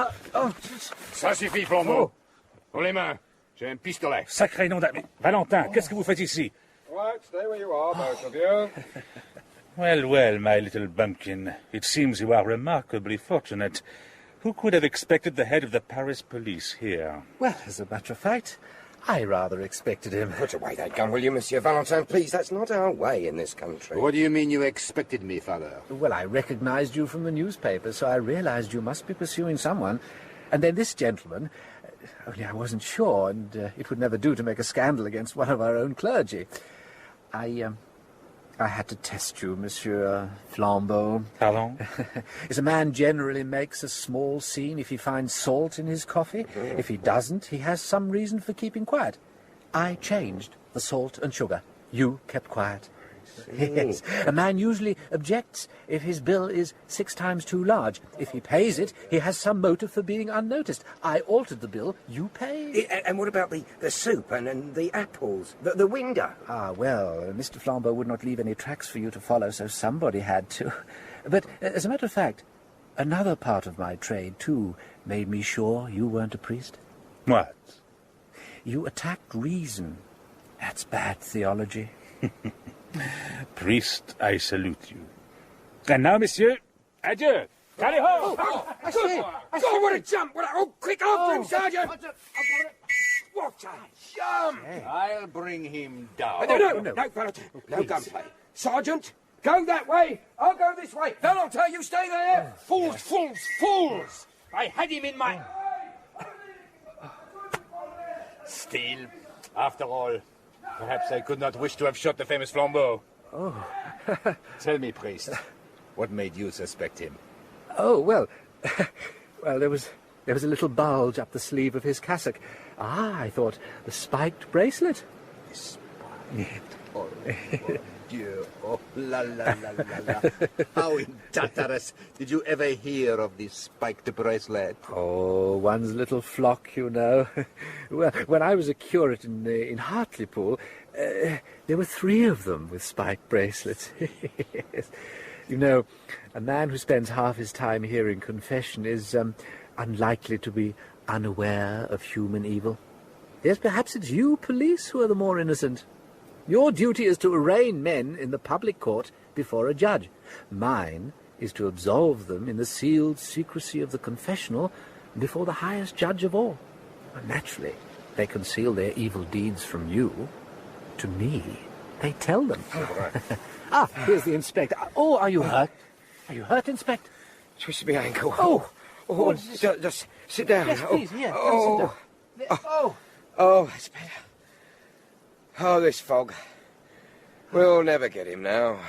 Speaker 24: Ça suffit, Flambeau. Pour les mains. J'ai un pistolet.
Speaker 15: Sacré nom d'ami. Valentin, qu'est-ce que vous faites ici?
Speaker 17: Right, stay where you are, both of you.
Speaker 15: Well, my little bumpkin. It seems you are remarkably fortunate. Who could have expected the head of the Paris police here?
Speaker 7: Well, as a matter of fact, I rather expected him.
Speaker 13: Put away that gun, will you, Monsieur Valentin? Please, that's not our way in this country.
Speaker 17: What do you mean you expected me, Father?
Speaker 7: Well, I recognized you from the newspaper, so I realized you must be pursuing someone. And then this gentleman... Only I wasn't sure, and it would never do to make a scandal against one of our own clergy. I had to test you, Monsieur Flambeau.
Speaker 15: Pardon?
Speaker 7: As a man generally makes a small scene if he finds salt in his coffee. If he doesn't, he has some reason for keeping quiet. I changed the salt and sugar. You kept quiet. Yes. A man usually objects if his bill is 6 times too large. If he pays it, he has some motive for being unnoticed. I altered the bill. You paid.
Speaker 13: And what about the soup and the apples? The window?
Speaker 7: Ah, well, Mr. Flambeau would not leave any tracks for you to follow, so somebody had to. But, as a matter of fact, another part of my trade, too, made me sure you weren't a priest.
Speaker 15: What?
Speaker 7: You attacked reason. That's bad theology.
Speaker 15: Priest, I salute you. And now, monsieur, adieu. Tally ho!
Speaker 13: I see. God, what a jump! Quick after him, Sergeant! What a jump!
Speaker 24: I'll bring him down.
Speaker 13: No, Valentin. No gunplay. Sergeant, go that way. I'll go this way. Valentin, you stay there.
Speaker 24: Fools! I had him in my... Still, after all, perhaps I could not wish to have shot the famous Flambeau.
Speaker 7: Oh.
Speaker 24: Tell me, priest, what made you suspect him?
Speaker 7: Oh, well, there was a little bulge up the sleeve of his cassock. Ah, I thought the spiked bracelet.
Speaker 17: Oh, Dieu. Oh, la, la, la, la, la. How in Tartarus did you ever hear of this spiked bracelet?
Speaker 7: Oh, one's little flock, you know. Well, when I was a curate in Hartlepool, there were 3 of them with spiked bracelets. Yes. You know, a man who spends half his time hearing confession is unlikely to be unaware of human evil. Yes, perhaps it's you, police, who are the more innocent. Your duty is to arraign men in the public court before a judge. Mine is to absolve them in the sealed secrecy of the confessional before the highest judge of all. Naturally, they conceal their evil deeds from you. To me, they tell them. Ah, here's the inspector. Oh, are you hurt? Are you hurt, Inspector?
Speaker 13: Twist my ankle.
Speaker 7: Oh,
Speaker 13: just Sit down.
Speaker 22: Yes, please, here.
Speaker 13: Oh,
Speaker 22: Sit down.
Speaker 13: oh, that's better. Oh, this fog. We'll never get him now.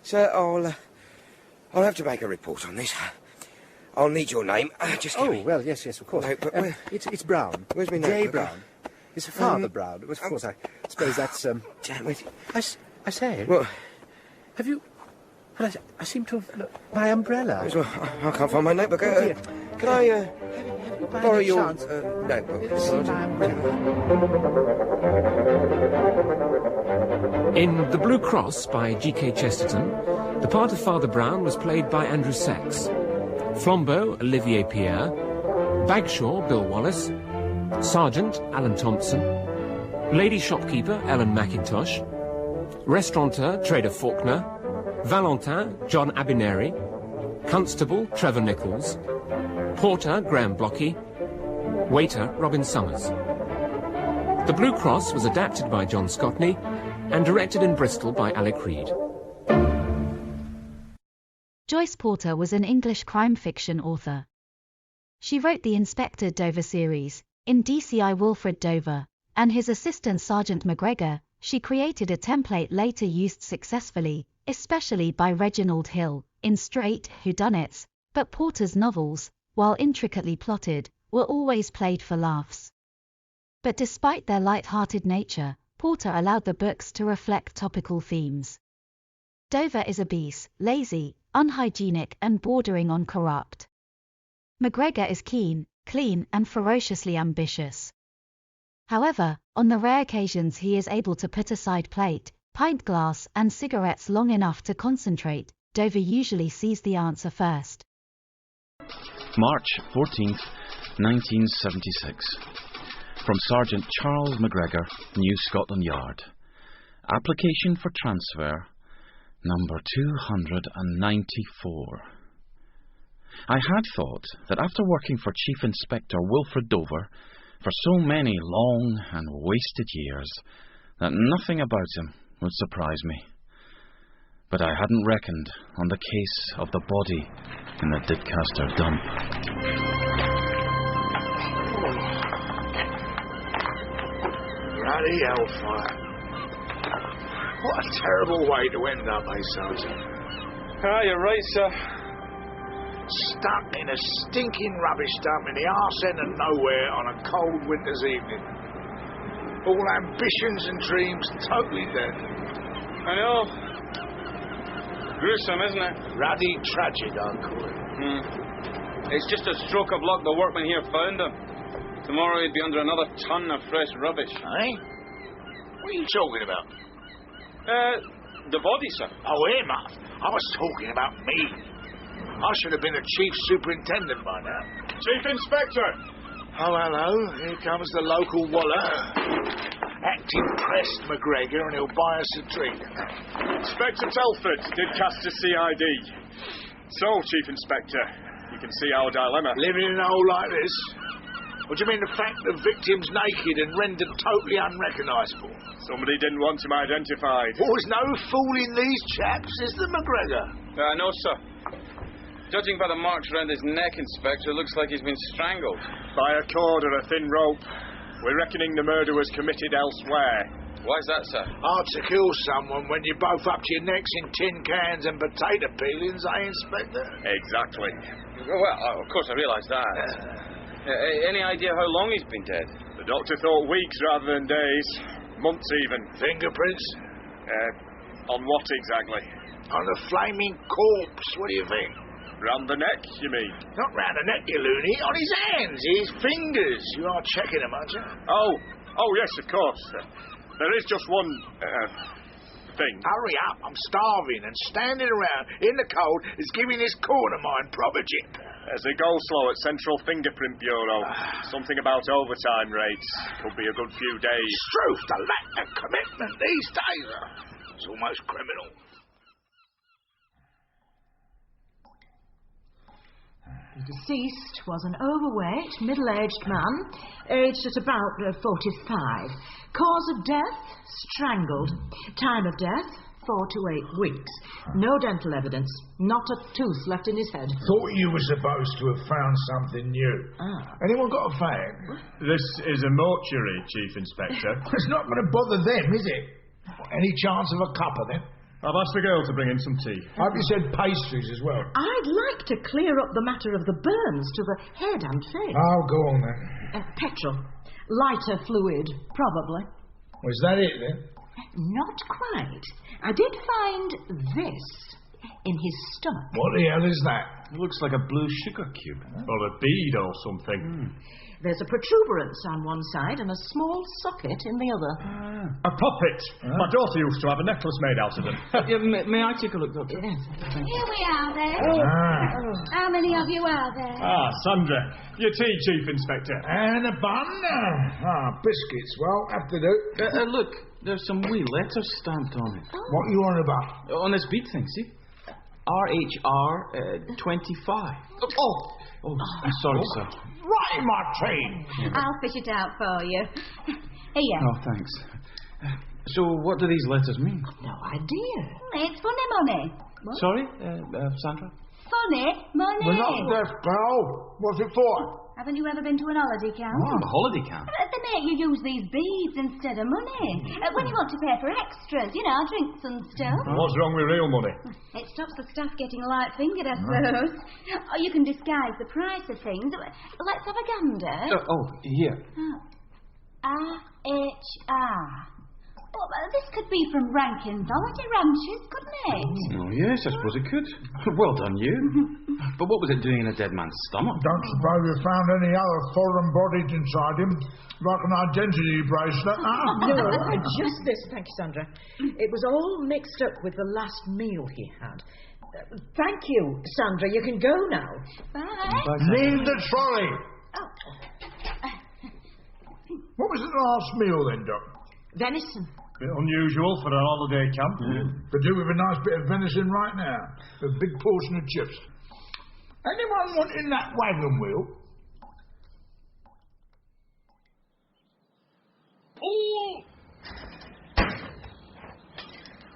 Speaker 13: Sir, I'll have to make a report on this. I'll need your name. Just give me...
Speaker 7: well, yes, of course.
Speaker 13: No, but
Speaker 7: it's Brown.
Speaker 13: Where's my
Speaker 7: J.
Speaker 13: notebook?
Speaker 7: Brown. It's Father Brown. Of course, I suppose that's...
Speaker 13: Damn it.
Speaker 7: I say...
Speaker 13: What?
Speaker 7: Have you... Well, I seem to have... Look, my umbrella.
Speaker 13: Well, I can't find my notebook. Can I borrow your notebook?
Speaker 11: In The Blue Cross by G.K. Chesterton, the part of Father Brown was played by Andrew Sachs. Flambeau, Olivier Pierre. Bagshaw, Bill Wallace. Sergeant, Alan Thompson. Lady Shopkeeper, Ellen McIntosh. Restaurateur, Trader Faulkner. Valentin, John Abineri. Constable, Trevor Nichols. Porter, Graham Blocky. Waiter, Robin Summers. The Blue Cross was adapted by John Scotney and directed in Bristol by Alec Reed.
Speaker 1: Joyce Porter was an English crime fiction author. She wrote the Inspector Dover series, in DCI Wilfred Dover, and his assistant Sergeant McGregor. She created a template later used successfully, especially by Reginald Hill, in straight whodunits, but Porter's novels, while intricately plotted, were always played for laughs. But despite their light-hearted nature, Porter allowed the books to reflect topical themes. Dover is obese, lazy, unhygienic and bordering on corrupt. McGregor is keen, clean and ferociously ambitious. However, on the rare occasions he is able to put aside plate, pint glass and cigarettes long enough to concentrate, Dover usually sees the answer first.
Speaker 8: March 14th, 1976. From Sergeant Charles McGregor, New Scotland Yard. Application for transfer, number 294. I had thought that after working for Chief Inspector Wilfred Dover for so many long and wasted years, that nothing about him would surprise me. But I hadn't reckoned on the case of the body in the Didcaster dump.
Speaker 12: Bloody hellfire. What a terrible way to end up, Sergeant?
Speaker 18: Ah, you're right, sir.
Speaker 12: Stuck in a stinking rubbish dump in the arse end of nowhere on a cold winter's evening. All ambitions and dreams totally dead.
Speaker 18: I know. Gruesome, isn't it?
Speaker 12: Ruddy tragic, I'd call it.
Speaker 18: It's just a stroke of luck the workmen here found him. Tomorrow he'd be under another ton of fresh rubbish.
Speaker 12: Eh? What are you talking about?
Speaker 18: The body, sir.
Speaker 12: Oh, him, I was talking about me. I should have been a chief superintendent by now.
Speaker 18: Chief Inspector!
Speaker 12: Oh, hello. Here comes the local waller. Act impressed, McGregor, and he'll buy us a drink.
Speaker 18: Inspector Telford, Didcaster CID. So, Chief Inspector, you can see our dilemma.
Speaker 12: Living in a hole like this? What do you mean the fact the victim's naked and rendered totally unrecognisable?
Speaker 18: Somebody didn't want him identified.
Speaker 12: Well, there's no fooling these chaps, is there, McGregor?
Speaker 18: No, sir. Judging by the marks around his neck, Inspector, it looks like he's been strangled. By a cord or a thin rope. We're reckoning the murder was committed elsewhere. Why's that, sir?
Speaker 12: Hard to kill someone when you're both up to your necks in tin cans and potato peelings, eh, Inspector?
Speaker 18: Exactly. Well, of course I realise that. Any idea how long he's been dead? The doctor thought weeks rather than days. Months even.
Speaker 12: Fingerprints?
Speaker 18: On what exactly?
Speaker 12: On the flaming corpse, what do you think?
Speaker 18: Round the neck, you mean?
Speaker 12: Not round the neck, you loony. On his hands, his fingers. You are checking them, aren't you?
Speaker 18: Oh, yes, of course. There is just one thing.
Speaker 12: Hurry up, I'm starving, and standing around in the cold is giving this corn of mine proper jip.
Speaker 18: There's a go-slow at Central Fingerprint Bureau. Something about overtime rates. Could be a good few days.
Speaker 12: Truth, the lack of commitment these days. It's almost criminal.
Speaker 21: The deceased was an overweight, middle-aged man, aged at about 45. Cause of death, strangled. Time of death, 4 to 8 weeks. No dental evidence. Not a tooth left in his head.
Speaker 12: Thought you were supposed to have found something new. Anyone got a fag?
Speaker 10: This is a mortuary, Chief Inspector.
Speaker 12: It's not going to bother them, is it? Any chance of a cuppa, then?
Speaker 10: I've asked the girl to bring in some tea.
Speaker 12: I hope you said pastries as well.
Speaker 21: I'd like to clear up the matter of the burns to the head and face.
Speaker 12: Oh, go on, then.
Speaker 21: Petrol. Lighter fluid, probably.
Speaker 12: Was that it, then?
Speaker 21: Not quite. I did find this in his stomach.
Speaker 12: What the hell is that?
Speaker 10: It looks like a blue sugar cube. Or a bead or something.
Speaker 21: There's a protuberance on one side and a small socket in the other.
Speaker 10: A puppet. My daughter used to have a necklace made out of them. May I take a look, Doctor?
Speaker 21: Yes.
Speaker 16: Here we are, then. How many of you are there?
Speaker 10: Sandra. Your tea, Chief Inspector.
Speaker 12: And a bun. Biscuits. Well, have to do.
Speaker 8: Look, there's some wee letters stamped on it.
Speaker 12: What are you on about?
Speaker 8: On this bead thing, see? RHR 25. Oh, I'm sorry, sir.
Speaker 12: Right in my train.
Speaker 16: I'll fish it out for you. Here.
Speaker 8: Oh, thanks. So, what do these letters mean?
Speaker 21: No idea.
Speaker 16: It's funny money. What?
Speaker 8: Sorry, Sandra?
Speaker 16: Funny money.
Speaker 12: We're not deaf, pal. What's it for?
Speaker 16: Haven't you ever been to an holiday camp?
Speaker 8: A holiday camp?
Speaker 16: They make you use these beads instead of money. When you want to pay for extras, you know, drinks and stuff.
Speaker 10: What's wrong with real money?
Speaker 16: It stops the staff getting light-fingered, I suppose. Or you can disguise the price of things. Let's have a gander.
Speaker 8: Here.
Speaker 16: RHR. Well, this could be from Rankin's Holiday Ranches, couldn't it?
Speaker 8: Oh, yes, I suppose it could. Well done, you. But what was it doing in a dead man's stomach?
Speaker 12: Don't suppose you found any other foreign bodies inside him? Like an identity bracelet?
Speaker 21: No, just this, thank you, Sandra. It was all mixed up with the last meal he had. Thank you, Sandra. You can go now.
Speaker 16: Bye.
Speaker 12: Leave the trolley. What was the last meal then, Doc?
Speaker 21: Venison.
Speaker 10: Bit unusual for a holiday camp.
Speaker 12: Could do with a nice bit of venison right now. A big portion of chips. Anyone wanting that wagon wheel?
Speaker 18: Paul!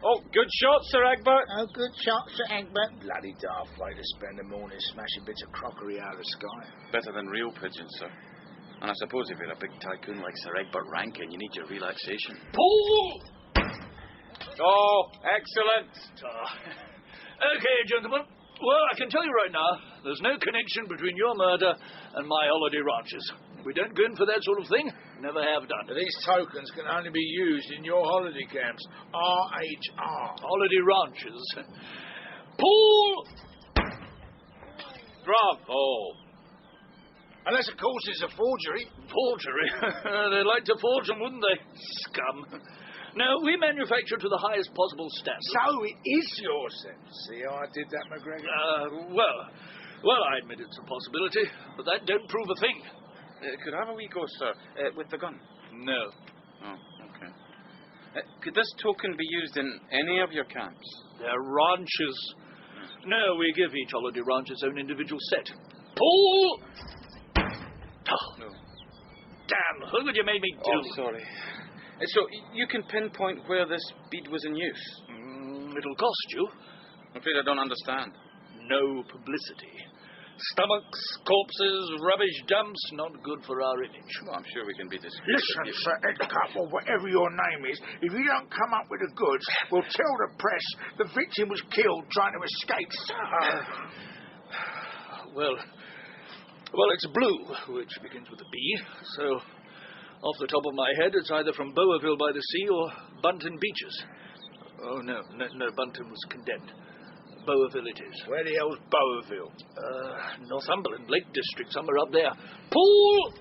Speaker 18: Oh, good shot, Sir Egbert.
Speaker 12: Oh, good shot, Sir Egbert. Bloody daft way to spend the morning smashing bits of crockery out of the sky.
Speaker 8: Better than real pigeons, sir. And I suppose if you're a big tycoon like Sir Egbert Rankin, you need your relaxation.
Speaker 18: Paul! Oh, excellent.
Speaker 19: Okay, gentlemen. Well, I can tell you right now, there's no connection between your murder and my holiday ranches. We don't go in for that sort of thing. Never have done.
Speaker 12: These tokens can only be used in your holiday camps. RHR.
Speaker 19: Holiday ranches. Paul!
Speaker 18: Bravo.
Speaker 12: Unless, of course, it's a forgery.
Speaker 19: Forgery? They'd like to forge them, wouldn't they? Scum. No, we manufacture to the highest possible standard.
Speaker 12: So it is yours, then. See how I did that, McGregor?
Speaker 19: Well, I admit it's a possibility, but that don't prove a thing.
Speaker 8: Could I have a wee go, sir, with the gun?
Speaker 19: No.
Speaker 8: Oh, okay. Could this token be used in any of your camps?
Speaker 19: They're ranches. No, we give each holiday ranch its own individual set. Paul! Oh, no. Damn, look what you made me do.
Speaker 8: Oh, sorry. So, you can pinpoint where this bead was in use?
Speaker 19: It'll cost you.
Speaker 8: I'm afraid I don't understand.
Speaker 19: No publicity. Stomachs, corpses, rubbish dumps, not good for our image.
Speaker 8: Well, I'm sure we can be discreet.
Speaker 12: Listen, Sir Edcup, or whatever your name is, if you don't come up with the goods, we'll tell the press the victim was killed trying to escape.
Speaker 19: Well, it's blue, which begins with a B, so off the top of my head, it's either from Bowerville by the Sea or Bunton Beaches. Oh, no, Bunton was condemned. Bowerville it is.
Speaker 12: Where the hell's Bowerville?
Speaker 19: Northumberland, Lake District, somewhere up there. Pool!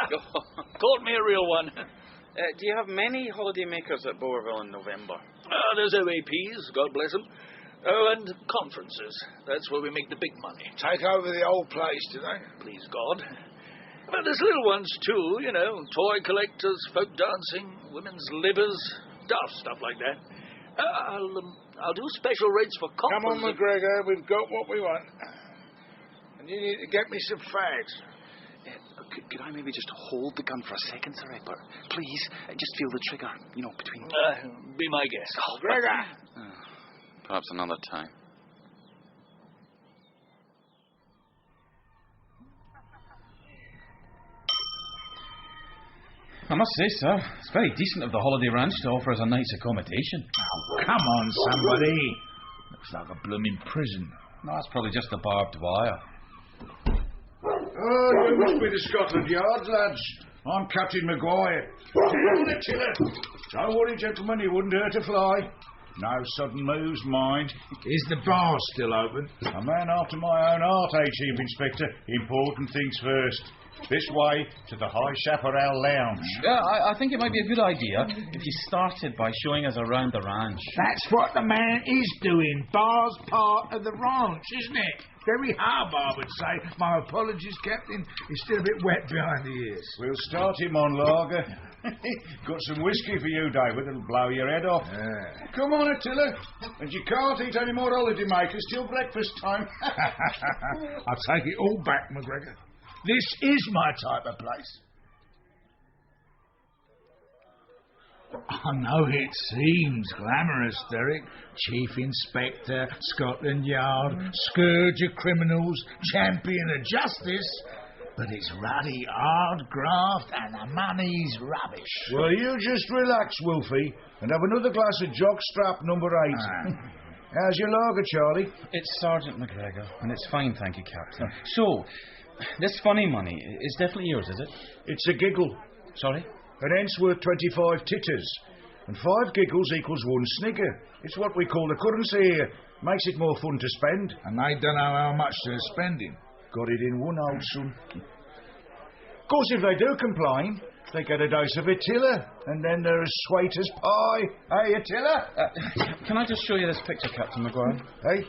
Speaker 19: Caught me a real one.
Speaker 8: Do you have many holidaymakers at Bowerville in November?
Speaker 19: There's OAPs, God bless them. Oh, and conferences. That's where we make the big money.
Speaker 12: Take over the old place, do they?
Speaker 19: Please God. But there's little ones, too, you know, toy collectors, folk dancing, women's livers, daft stuff like that. I'll do special rates for coppers.
Speaker 12: Come on, McGregor, we've got what we want. And you need to get me some fags.
Speaker 10: Could I maybe just hold the gun for a second, Sir Egbert? Please, just feel the trigger, between...
Speaker 19: Be my guest.
Speaker 10: Oh, Gregor!
Speaker 8: Perhaps another time. I must say, sir, it's very decent of the Holiday Ranch to offer us a night's accommodation.
Speaker 12: Oh, come on, somebody. Looks like a blooming prison.
Speaker 8: No, that's probably just the barbed wire.
Speaker 24: Oh, you must be the Scotland Yard, lads. I'm Captain Maguire. Down the tiller. Don't worry, gentlemen, he wouldn't hurt a fly. No sudden moves, mind.
Speaker 12: Is the bar still open?
Speaker 24: A man after my own heart, Chief Inspector. Important things first. This way to the High Chaparral Lounge.
Speaker 8: Yeah, I think it might be a good idea if you started by showing us around the ranch.
Speaker 12: That's what the man is doing. Bar's part of the ranch, isn't it? Very hard, I would say. My apologies, Captain. He's still a bit wet behind the ears.
Speaker 24: We'll start him on lager. Got some whiskey for you, David. It'll blow your head off.
Speaker 12: Yeah.
Speaker 24: Come on, Attila. And you can't eat any more holiday makers till breakfast time.
Speaker 12: I'll take it all back, McGregor. This is my type of place. I know it seems glamorous, Derek. Chief Inspector, Scotland Yard, scourge of criminals, champion of justice. But it's ruddy hard graft and the money's rubbish.
Speaker 24: Well, you just relax, Wolfie, and have another glass of jockstrap number 8. How's your lager, Charlie?
Speaker 8: It's Sergeant McGregor, and it's fine, thank you, Captain. So, this funny money is definitely yours, is it?
Speaker 24: It's a giggle.
Speaker 8: Sorry?
Speaker 24: An ent's worth 25 titters. And 5 giggles equals 1 snigger. It's what we call the currency here. Makes it more fun to spend.
Speaker 12: And they don't know how much they're spending.
Speaker 24: Got it in one old son. Of course, if they do complain, they get a dose of Attila, and then they're as sweet as pie. Hey, Attila?
Speaker 8: Can I just show you this picture, Captain Maguire?
Speaker 24: Hey?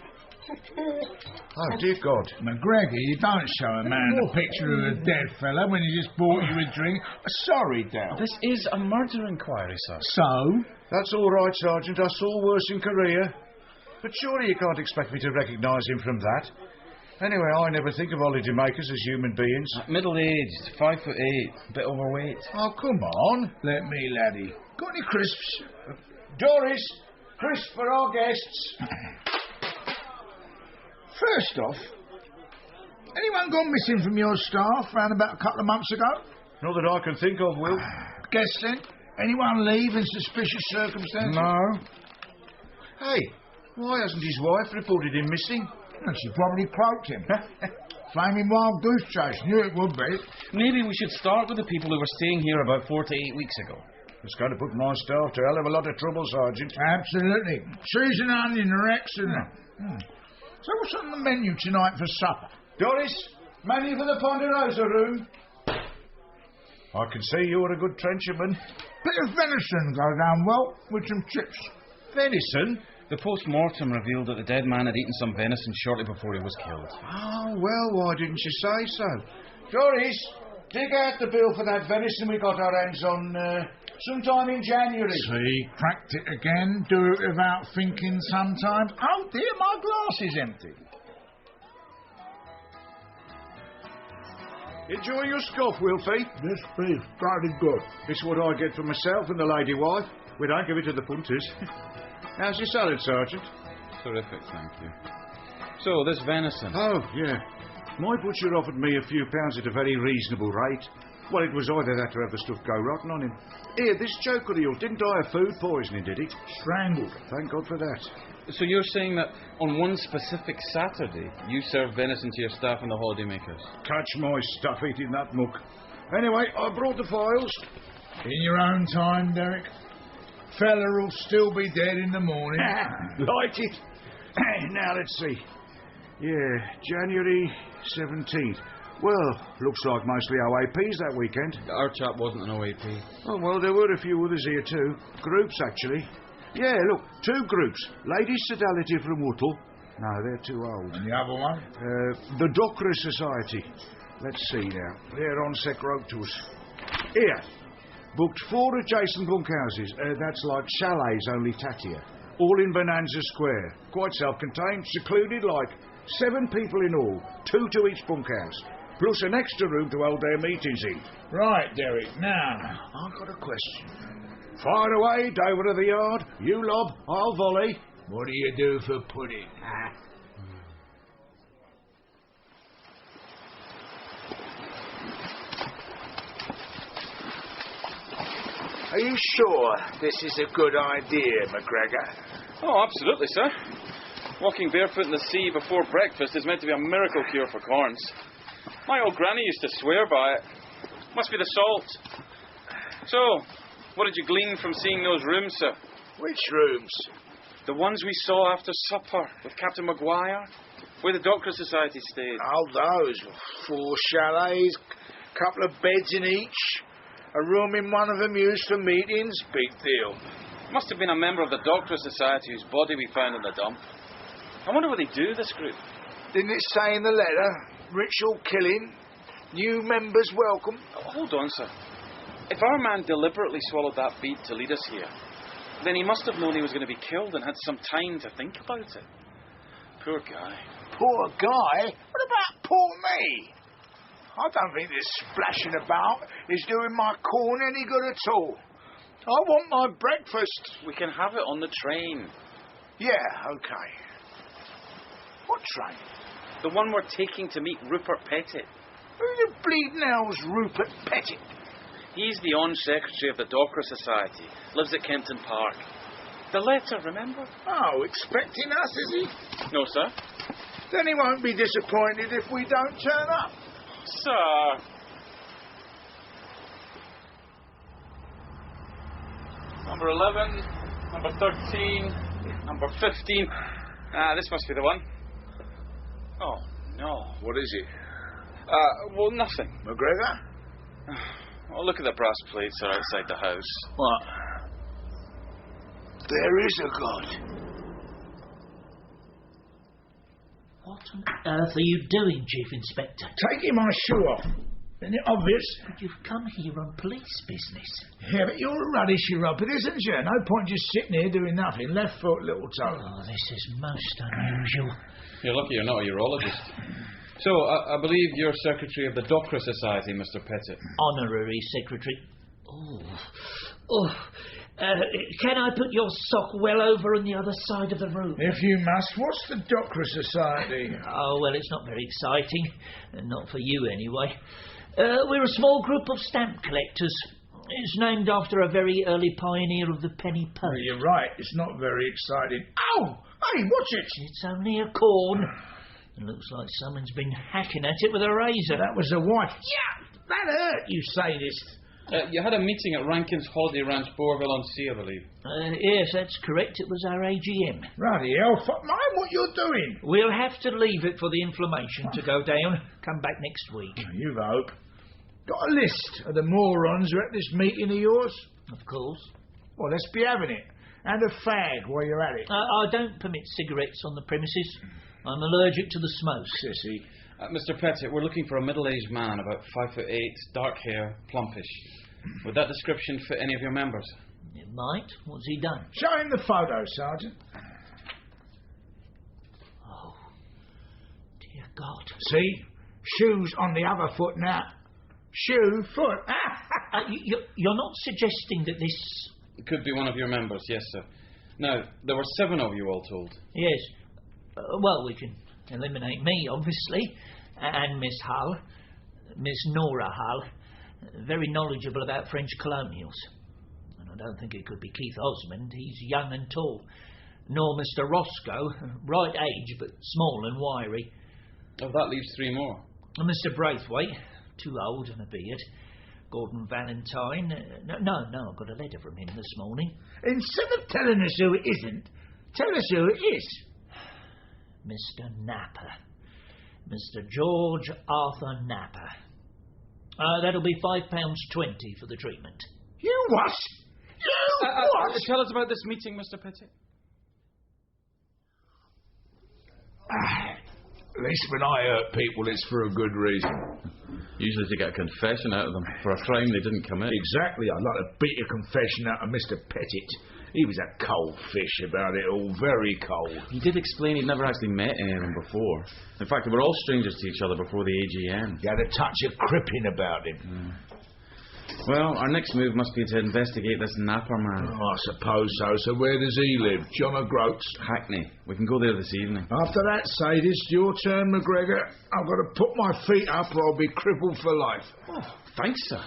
Speaker 24: Oh, dear God.
Speaker 12: McGregor, you don't show a man a picture of a dead fella when he just bought you a drink. Sorry, Dal.
Speaker 8: This is a murder inquiry, sir.
Speaker 12: So?
Speaker 24: That's all right, Sergeant. I saw worse in Korea. But surely you can't expect me to recognise him from that. Anyway, I never think of holiday makers as human beings.
Speaker 8: Middle-aged, 5'8", a bit overweight.
Speaker 24: Oh, come on.
Speaker 12: Let me, laddie. Got any crisps?
Speaker 24: Doris, crisps for our guests.
Speaker 12: First off, anyone gone missing from your staff round about a couple of months ago?
Speaker 24: Not that I can think of, Will.
Speaker 12: Guess then? Anyone leave in suspicious circumstances?
Speaker 24: No. Hey, why hasn't his wife reported him missing?
Speaker 12: Well, she probably croaked him. Flaming wild goose chase. Knew it would be.
Speaker 8: Maybe we should start with the people who were staying here about 4 to 8 weeks ago.
Speaker 24: It's going to put my staff to a hell of a lot of trouble, Sergeant.
Speaker 12: Absolutely. Cheese and onion are excellent. So what's on the menu tonight for supper?
Speaker 24: Doris, menu for the Ponderosa room. I can see you're a good trencherman.
Speaker 12: Bit of venison go down well with some chips.
Speaker 24: Venison?
Speaker 8: The post-mortem revealed that the dead man had eaten some venison shortly before he was killed.
Speaker 24: Oh, well, why didn't you say so? Doris, dig out the bill for that venison we got our hands on sometime in January.
Speaker 12: See, cracked it again. Do it without thinking sometimes. Oh, dear, my glass is empty.
Speaker 24: Enjoy your scoff, Wilfie.
Speaker 12: This beef, bloody good.
Speaker 24: This is what I get for myself and the lady wife. We don't give it to the punters. How's your salad, Sergeant?
Speaker 8: Terrific, thank you. So, this venison.
Speaker 24: Oh, yeah. My butcher offered me a few pounds at a very reasonable rate. Well, it was either that or have the stuff go rotten on him. Here, this choker of yours didn't die of food poisoning, did he?
Speaker 12: Strangled.
Speaker 24: Thank God for that.
Speaker 8: So you're saying that on one specific Saturday, you served venison to your staff and the holidaymakers?
Speaker 24: Catch my stuff eating that muck. Anyway, I brought the files.
Speaker 12: In your own time, Derek. Feller'll still be dead in the morning.
Speaker 24: Like it. Now, let's see. Yeah, January 17th. Well, looks like mostly OAPs that weekend.
Speaker 8: Our chap wasn't an OAP.
Speaker 24: Oh, well, there were a few others here too. Groups, actually. Yeah, look, 2 groups. Ladies' Sodality from Whittle. No, they're too old.
Speaker 12: And the other one?
Speaker 24: The Dockra Society. Let's see now. They're on Sec Road to us. Here. Booked 4 adjacent bunkhouses. That's like chalets, only tattier. All in Bonanza Square. Quite self-contained, secluded like. 7 people in all. 2 to each bunkhouse.
Speaker 12: plus an extra room to hold their meetings in. Right, Derek, now, I've got a question. Fire away, David of the Yard. You lob, I'll volley. What do you do for pudding? Are you sure this is a good idea, McGregor?
Speaker 18: Oh, absolutely, sir. Walking barefoot in the sea before breakfast is meant to be a miracle cure for corns. My old granny used to swear by it. Must be the salt. So, what did you glean from seeing those rooms, sir?
Speaker 12: Which rooms?
Speaker 18: The ones we saw after supper with Captain Maguire, where the Doctor Society stayed.
Speaker 12: Oh, those. 4 chalets, couple of beds in each. A room in one of them used for meetings. Big deal.
Speaker 18: Must have been a member of the Doctor Society whose body we found in the dump. I wonder what they do, this group.
Speaker 12: Didn't it say in the letter? Ritual killing? New members welcome?
Speaker 18: Oh, hold on, sir. If our man deliberately swallowed that bead to lead us here, then he must have known he was going to be killed and had some time to think about it. Poor guy.
Speaker 12: Poor guy? What about poor me? I don't think this splashing about is doing my corn any good at all. I want my breakfast.
Speaker 18: We can have it on the train.
Speaker 12: Yeah, okay. What train?
Speaker 18: The one we're taking to meet Rupert Pettit.
Speaker 12: Who the bleeding hell's Rupert Pettit?
Speaker 18: He's the on-secretary of the Docker Society. Lives at Kempton Park. The letter, remember?
Speaker 12: Oh, expecting us, is he?
Speaker 18: No, sir.
Speaker 12: Then he won't be disappointed if we don't turn up.
Speaker 18: Sir. Number 11, number 13, number 15. This must be the one. Oh, no.
Speaker 12: What is it?
Speaker 18: Well, nothing.
Speaker 12: McGregor?
Speaker 18: Oh, look at the brass plates that are outside the house.
Speaker 12: What? There is a God.
Speaker 3: What on earth are you doing, Chief Inspector?
Speaker 12: Taking my shoe off. Isn't it obvious?
Speaker 3: But you've come here on police business.
Speaker 12: Yeah, but you're a ruddy roper, isn't you? No point just sitting here doing nothing. Left foot, little toe.
Speaker 3: Oh, this is most unusual.
Speaker 8: You're lucky you're not a urologist. So, I believe you're secretary of the Docker Society, Mr. Pettit.
Speaker 3: Honorary secretary. Can I put your sock well over on the other side of the room?
Speaker 12: If you must. What's the Docker Society?
Speaker 3: Oh, well, it's not very exciting. Not for you, anyway. We're a small group of stamp collectors. It's named after a very early pioneer of the penny post.
Speaker 12: Well, you're right. It's not very exciting. Ow! Hey, watch it!
Speaker 3: It's only a corn. It looks like someone's been hacking at it with a razor.
Speaker 12: That was a wife. Yeah! That hurt, you sadist.
Speaker 8: You had a meeting at Rankin's Holiday Ranch, Bourville-on-Sea, I believe.
Speaker 3: Yes, that's correct. It was our AGM.
Speaker 12: Bloody hell, mind what you're doing.
Speaker 3: We'll have to leave it for the inflammation to go down. Come back next week.
Speaker 12: You hope. Got a list of the morons who are at this meeting of yours?
Speaker 3: Of course.
Speaker 12: Well, let's be having it. And a fag while you're at it.
Speaker 3: I don't permit cigarettes on the premises. I'm allergic to the smoke.
Speaker 12: Sissy.
Speaker 8: Mr. Pettit, we're looking for a middle-aged man, about 5'8", dark hair, plumpish. Would that description fit any of your members?
Speaker 3: It might. What's he done?
Speaker 12: Show him the photo, Sergeant.
Speaker 3: Oh, dear God.
Speaker 12: See? Shoes on the other foot now. Shoe, foot.
Speaker 3: You're not suggesting that this...
Speaker 8: It could be one of your members, yes, sir. Now, there were 7 of you all told.
Speaker 3: Yes. Well, we can eliminate me, obviously, and Miss Hull, Miss Nora Hull, very knowledgeable about French colonials. And I don't think it could be Keith Osmond. He's young and tall. Nor Mr. Roscoe, right age, but small and wiry.
Speaker 8: Oh, that leaves 3 more.
Speaker 3: And Mr. Braithwaite, too old and a beard. Gordon Valentine. No, I've got a letter from him this morning.
Speaker 12: Instead of telling us who it isn't, tell us who it is.
Speaker 3: Mr. Napper. Mr. George Arthur Napper. That'll be £5.20 for the treatment.
Speaker 12: You what? You what?
Speaker 8: Tell us about this meeting, Mr. Pettit.
Speaker 12: At least when I hurt people, it's for a good reason.
Speaker 8: Usually to get a confession out of them for a crime they didn't commit.
Speaker 12: Exactly. I'd like to beat a confession out of Mr. Pettit. He was a cold fish about it all, very cold.
Speaker 8: He did explain he'd never actually met any of them before. In fact, they were all strangers to each other before the AGM.
Speaker 12: He had a touch of cripping about him.
Speaker 8: Well, our next move must be to investigate this Napper man.
Speaker 12: Oh, I suppose so. So where does he live? John O'Groats?
Speaker 8: Hackney. We can go there this evening.
Speaker 12: After that, Sadist, your turn, McGregor. I've got to put my feet up or I'll be crippled for life.
Speaker 8: Oh, thanks, sir.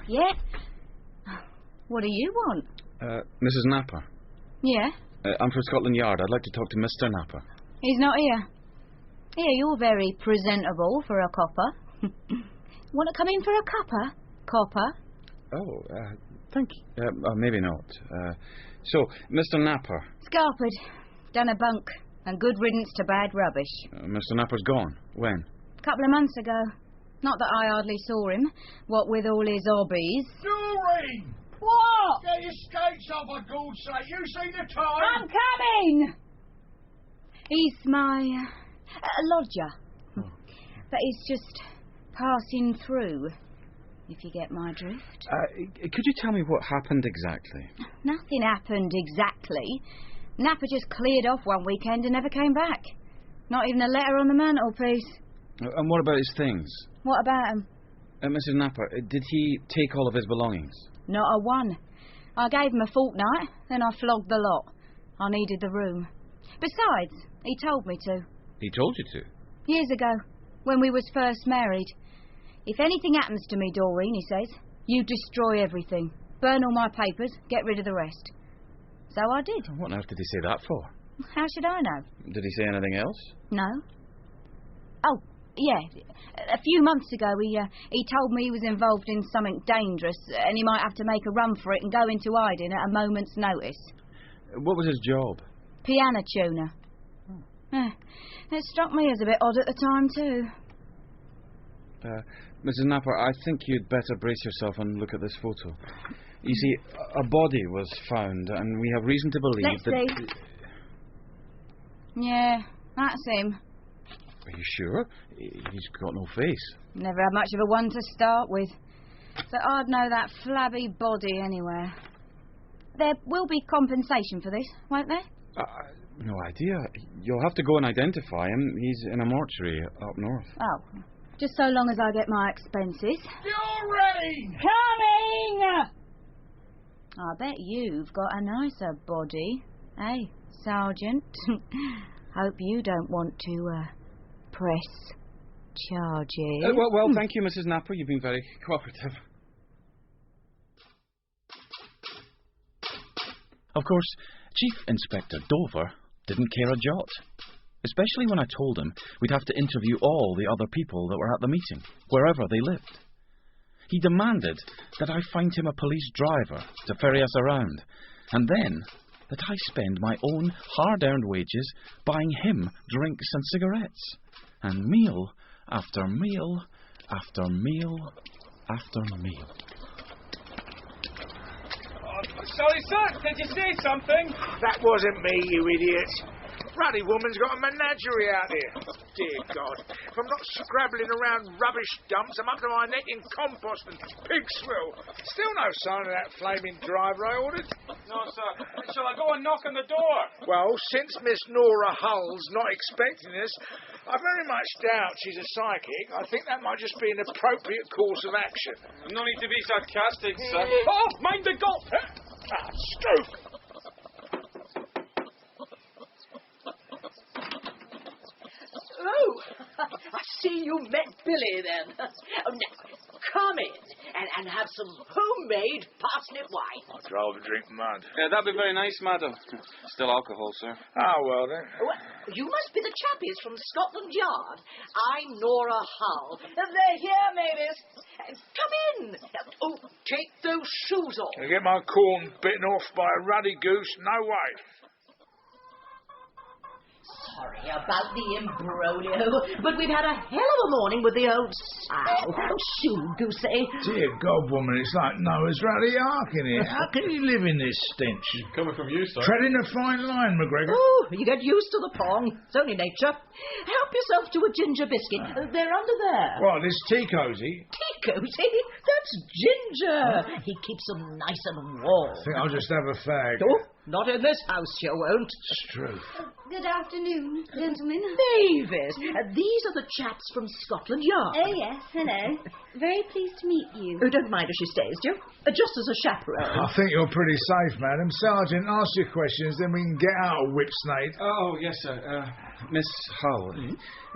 Speaker 16: Yeah? What do you want?
Speaker 8: Mrs. Napper.
Speaker 16: Yeah?
Speaker 8: I'm from Scotland Yard. I'd like to talk to Mr. Napper.
Speaker 16: He's not here. Here, you're very presentable for a copper. Want to come in for a cuppa? Copper?
Speaker 8: Oh, thank you. Maybe not. So, Mr. Napper.
Speaker 16: Scarpered. Done a bunk. And good riddance to bad rubbish.
Speaker 8: Mr. Napper's gone. When?
Speaker 16: Couple of months ago. Not that I hardly saw him. What with all his hobbies.
Speaker 12: Doreen!
Speaker 16: What?
Speaker 12: Get your skates off, for God's sake. You seen the time?
Speaker 16: I'm coming! He's my lodger. But he's just passing through, if you get my drift.
Speaker 8: Could you tell me what happened exactly?
Speaker 16: Nothing happened exactly. Napper just cleared off one weekend and never came back. Not even a letter on the mantelpiece.
Speaker 8: And what about his things?
Speaker 16: What about him?
Speaker 8: Mrs. Napper, did he take all of his belongings?
Speaker 16: Not a one. I gave him a fortnight, then I flogged the lot. I needed the room. Besides, he told me to.
Speaker 8: He told you to?
Speaker 16: Years ago, when we was first married. If anything happens to me, Doreen, he says, you destroy everything. Burn all my papers, get rid of the rest. So I did.
Speaker 8: What on earth did he say that for?
Speaker 16: How should I know?
Speaker 8: Did he say anything else?
Speaker 16: No. Oh, yeah. A few months ago, he told me he was involved in something dangerous and he might have to make a run for it and go into hiding at a moment's notice.
Speaker 8: What was his job?
Speaker 16: Piano tuner. It struck me as a bit odd at the time, too.
Speaker 8: Mrs. Napper, I think you'd better brace yourself and look at this photo. You see, a body was found, and we have reason to believe
Speaker 16: Let's see. Yeah, that's him.
Speaker 8: Are you sure? He's got no face.
Speaker 16: Never had much of a one to start with. So I'd know that flabby body anywhere. There will be compensation for this, won't there?
Speaker 8: No idea. You'll have to go and identify him. He's in a mortuary up north.
Speaker 16: Oh, just so long as I get my expenses.
Speaker 12: Doreen!
Speaker 16: Coming! I bet you've got a nicer body. Hey, Sergeant. Hope you don't want to, press charges.
Speaker 8: Well, thank you, Mrs. Napper. You've been very cooperative. Of course, Chief Inspector Dover didn't care a jot. Especially when I told him we'd have to interview all the other people that were at the meeting, wherever they lived. He demanded that I find him a police driver to ferry us around, and then that I spend my own hard-earned wages buying him drinks and cigarettes, and meal after meal after meal after meal.
Speaker 10: Sorry, sir, did you say something?
Speaker 12: That wasn't me, you idiot. Ruddy woman's got a menagerie out here. Dear God. If I'm not scrabbling around rubbish dumps, I'm up to my neck in compost and pig swill. Still no sign of that flaming driver I ordered.
Speaker 10: No, sir. Shall I go and knock on the door?
Speaker 12: Well, since Miss Nora Hull's not expecting us, I very much doubt she's a psychic. I think that might just be an appropriate course of action.
Speaker 10: No need to be sarcastic, sir. Oh, mind the gulp!
Speaker 12: Stroke!
Speaker 2: Oh, I see you met Billy then. Oh, now, come in and have some homemade parsnip wine.
Speaker 12: I'd rather drink mud.
Speaker 18: Yeah, that'd be very nice, madam. Still alcohol, sir.
Speaker 12: Ah, well then.
Speaker 2: Well, you must be the chappies from Scotland Yard. I'm Nora Hull. They're here, ladies. Come in. Oh, take those shoes off.
Speaker 12: I get my corn bitten off by a ruddy goose? No way.
Speaker 2: sorry about the imbroglio, but we've had a hell of a morning with the old sow. Oh, shoo, Goosey.
Speaker 12: Dear God, woman, it's like Noah's ruddy ark in here. How can you live in this stench?
Speaker 18: Coming from you, sir.
Speaker 12: Treading a fine line, McGregor.
Speaker 2: Oh, you get used to the pong. It's only nature. Help yourself to a ginger biscuit. They're under there.
Speaker 12: What, this tea cosy?
Speaker 2: Tea cosy? That's Ginger. He keeps them nice and warm.
Speaker 12: I think I'll just have a fag.
Speaker 2: Oh, not in this house, you won't.
Speaker 12: True.
Speaker 4: Good afternoon, gentlemen.
Speaker 2: Mavis, these are the chaps from Scotland Yard.
Speaker 4: Oh, yes, hello. Very pleased to meet you.
Speaker 2: Oh, don't mind if she stays, do you? Just as a chaperone.
Speaker 12: I think you're pretty safe, madam. Sergeant, ask your questions, then we can get out of Whipsnade.
Speaker 8: Oh, yes, sir. Miss Hull,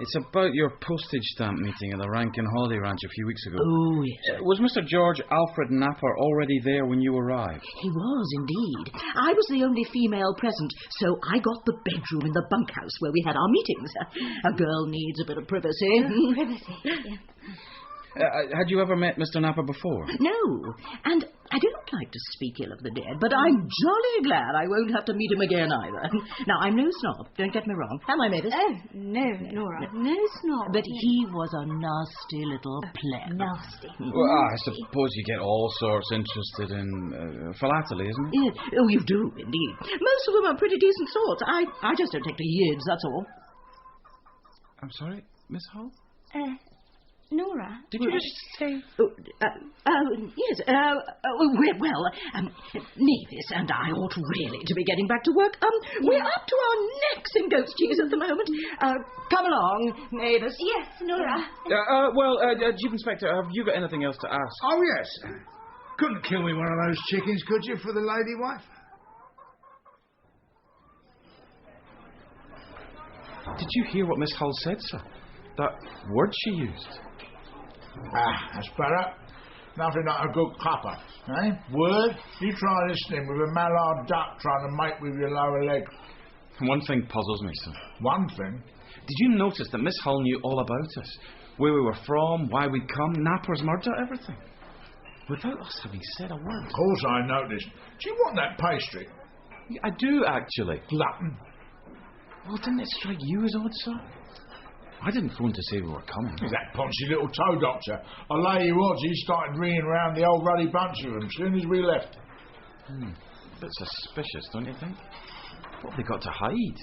Speaker 8: it's about your postage stamp meeting at the Rankin Holiday Ranch a few weeks ago.
Speaker 2: Oh, yes.
Speaker 8: Was Mr. George Alfred Napper already there when you arrived?
Speaker 2: He was, indeed. I was the only female present, so I got the bedroom in the bunkhouse where we had our meetings. A girl needs a bit of privacy.
Speaker 4: Privacy, yeah.
Speaker 8: Had you ever met Mr. Napper before?
Speaker 2: No, and I don't like to speak ill of the dead, but I'm jolly glad I won't have to meet him again either. Now, I'm no snob, don't get me wrong. Am I, Mavis?
Speaker 4: Oh, no, Nora, no snob.
Speaker 2: But he was a nasty little pleb.
Speaker 4: Nasty.
Speaker 8: Well, I suppose you get all sorts interested in philately, isn't it?
Speaker 2: Yeah. Oh, you do, indeed. Most of them are pretty decent sorts. I just don't take to yids, that's all.
Speaker 8: I'm sorry, Miss Hull?
Speaker 4: Nora?
Speaker 8: Did you just say...
Speaker 2: Yes, Mavis and I ought really to be getting back to work. We're up to our necks in ghost cheese at the moment. Come along, Mavis.
Speaker 4: Yes, Nora.
Speaker 8: Chief Inspector, have you got anything else to ask?
Speaker 12: Oh, yes. Couldn't kill me one of those chickens, could you, for the lady wife?
Speaker 8: Did you hear what Miss Hull said, sir? That word she used.
Speaker 12: That's better. Nothing like a good clapper, eh? Word? You try listening with a mallard duck trying to mate with your lower leg.
Speaker 8: One thing puzzles me, sir.
Speaker 12: One thing?
Speaker 8: Did you notice that Miss Hull knew all about us? Where we were from, why we'd come, Napper's murder, everything. Without us having said a word.
Speaker 12: Of course I noticed. Do you want that pastry?
Speaker 8: Yeah, I do, actually.
Speaker 12: Glutton.
Speaker 8: Well, didn't it strike you as odd, sir? I didn't phone to say we were coming.
Speaker 12: That paunchy little toe doctor. I'll lay you odds he started ringing around the old ruddy bunch of them as soon as we left.
Speaker 8: Bit suspicious, don't you think? What have they got to hide?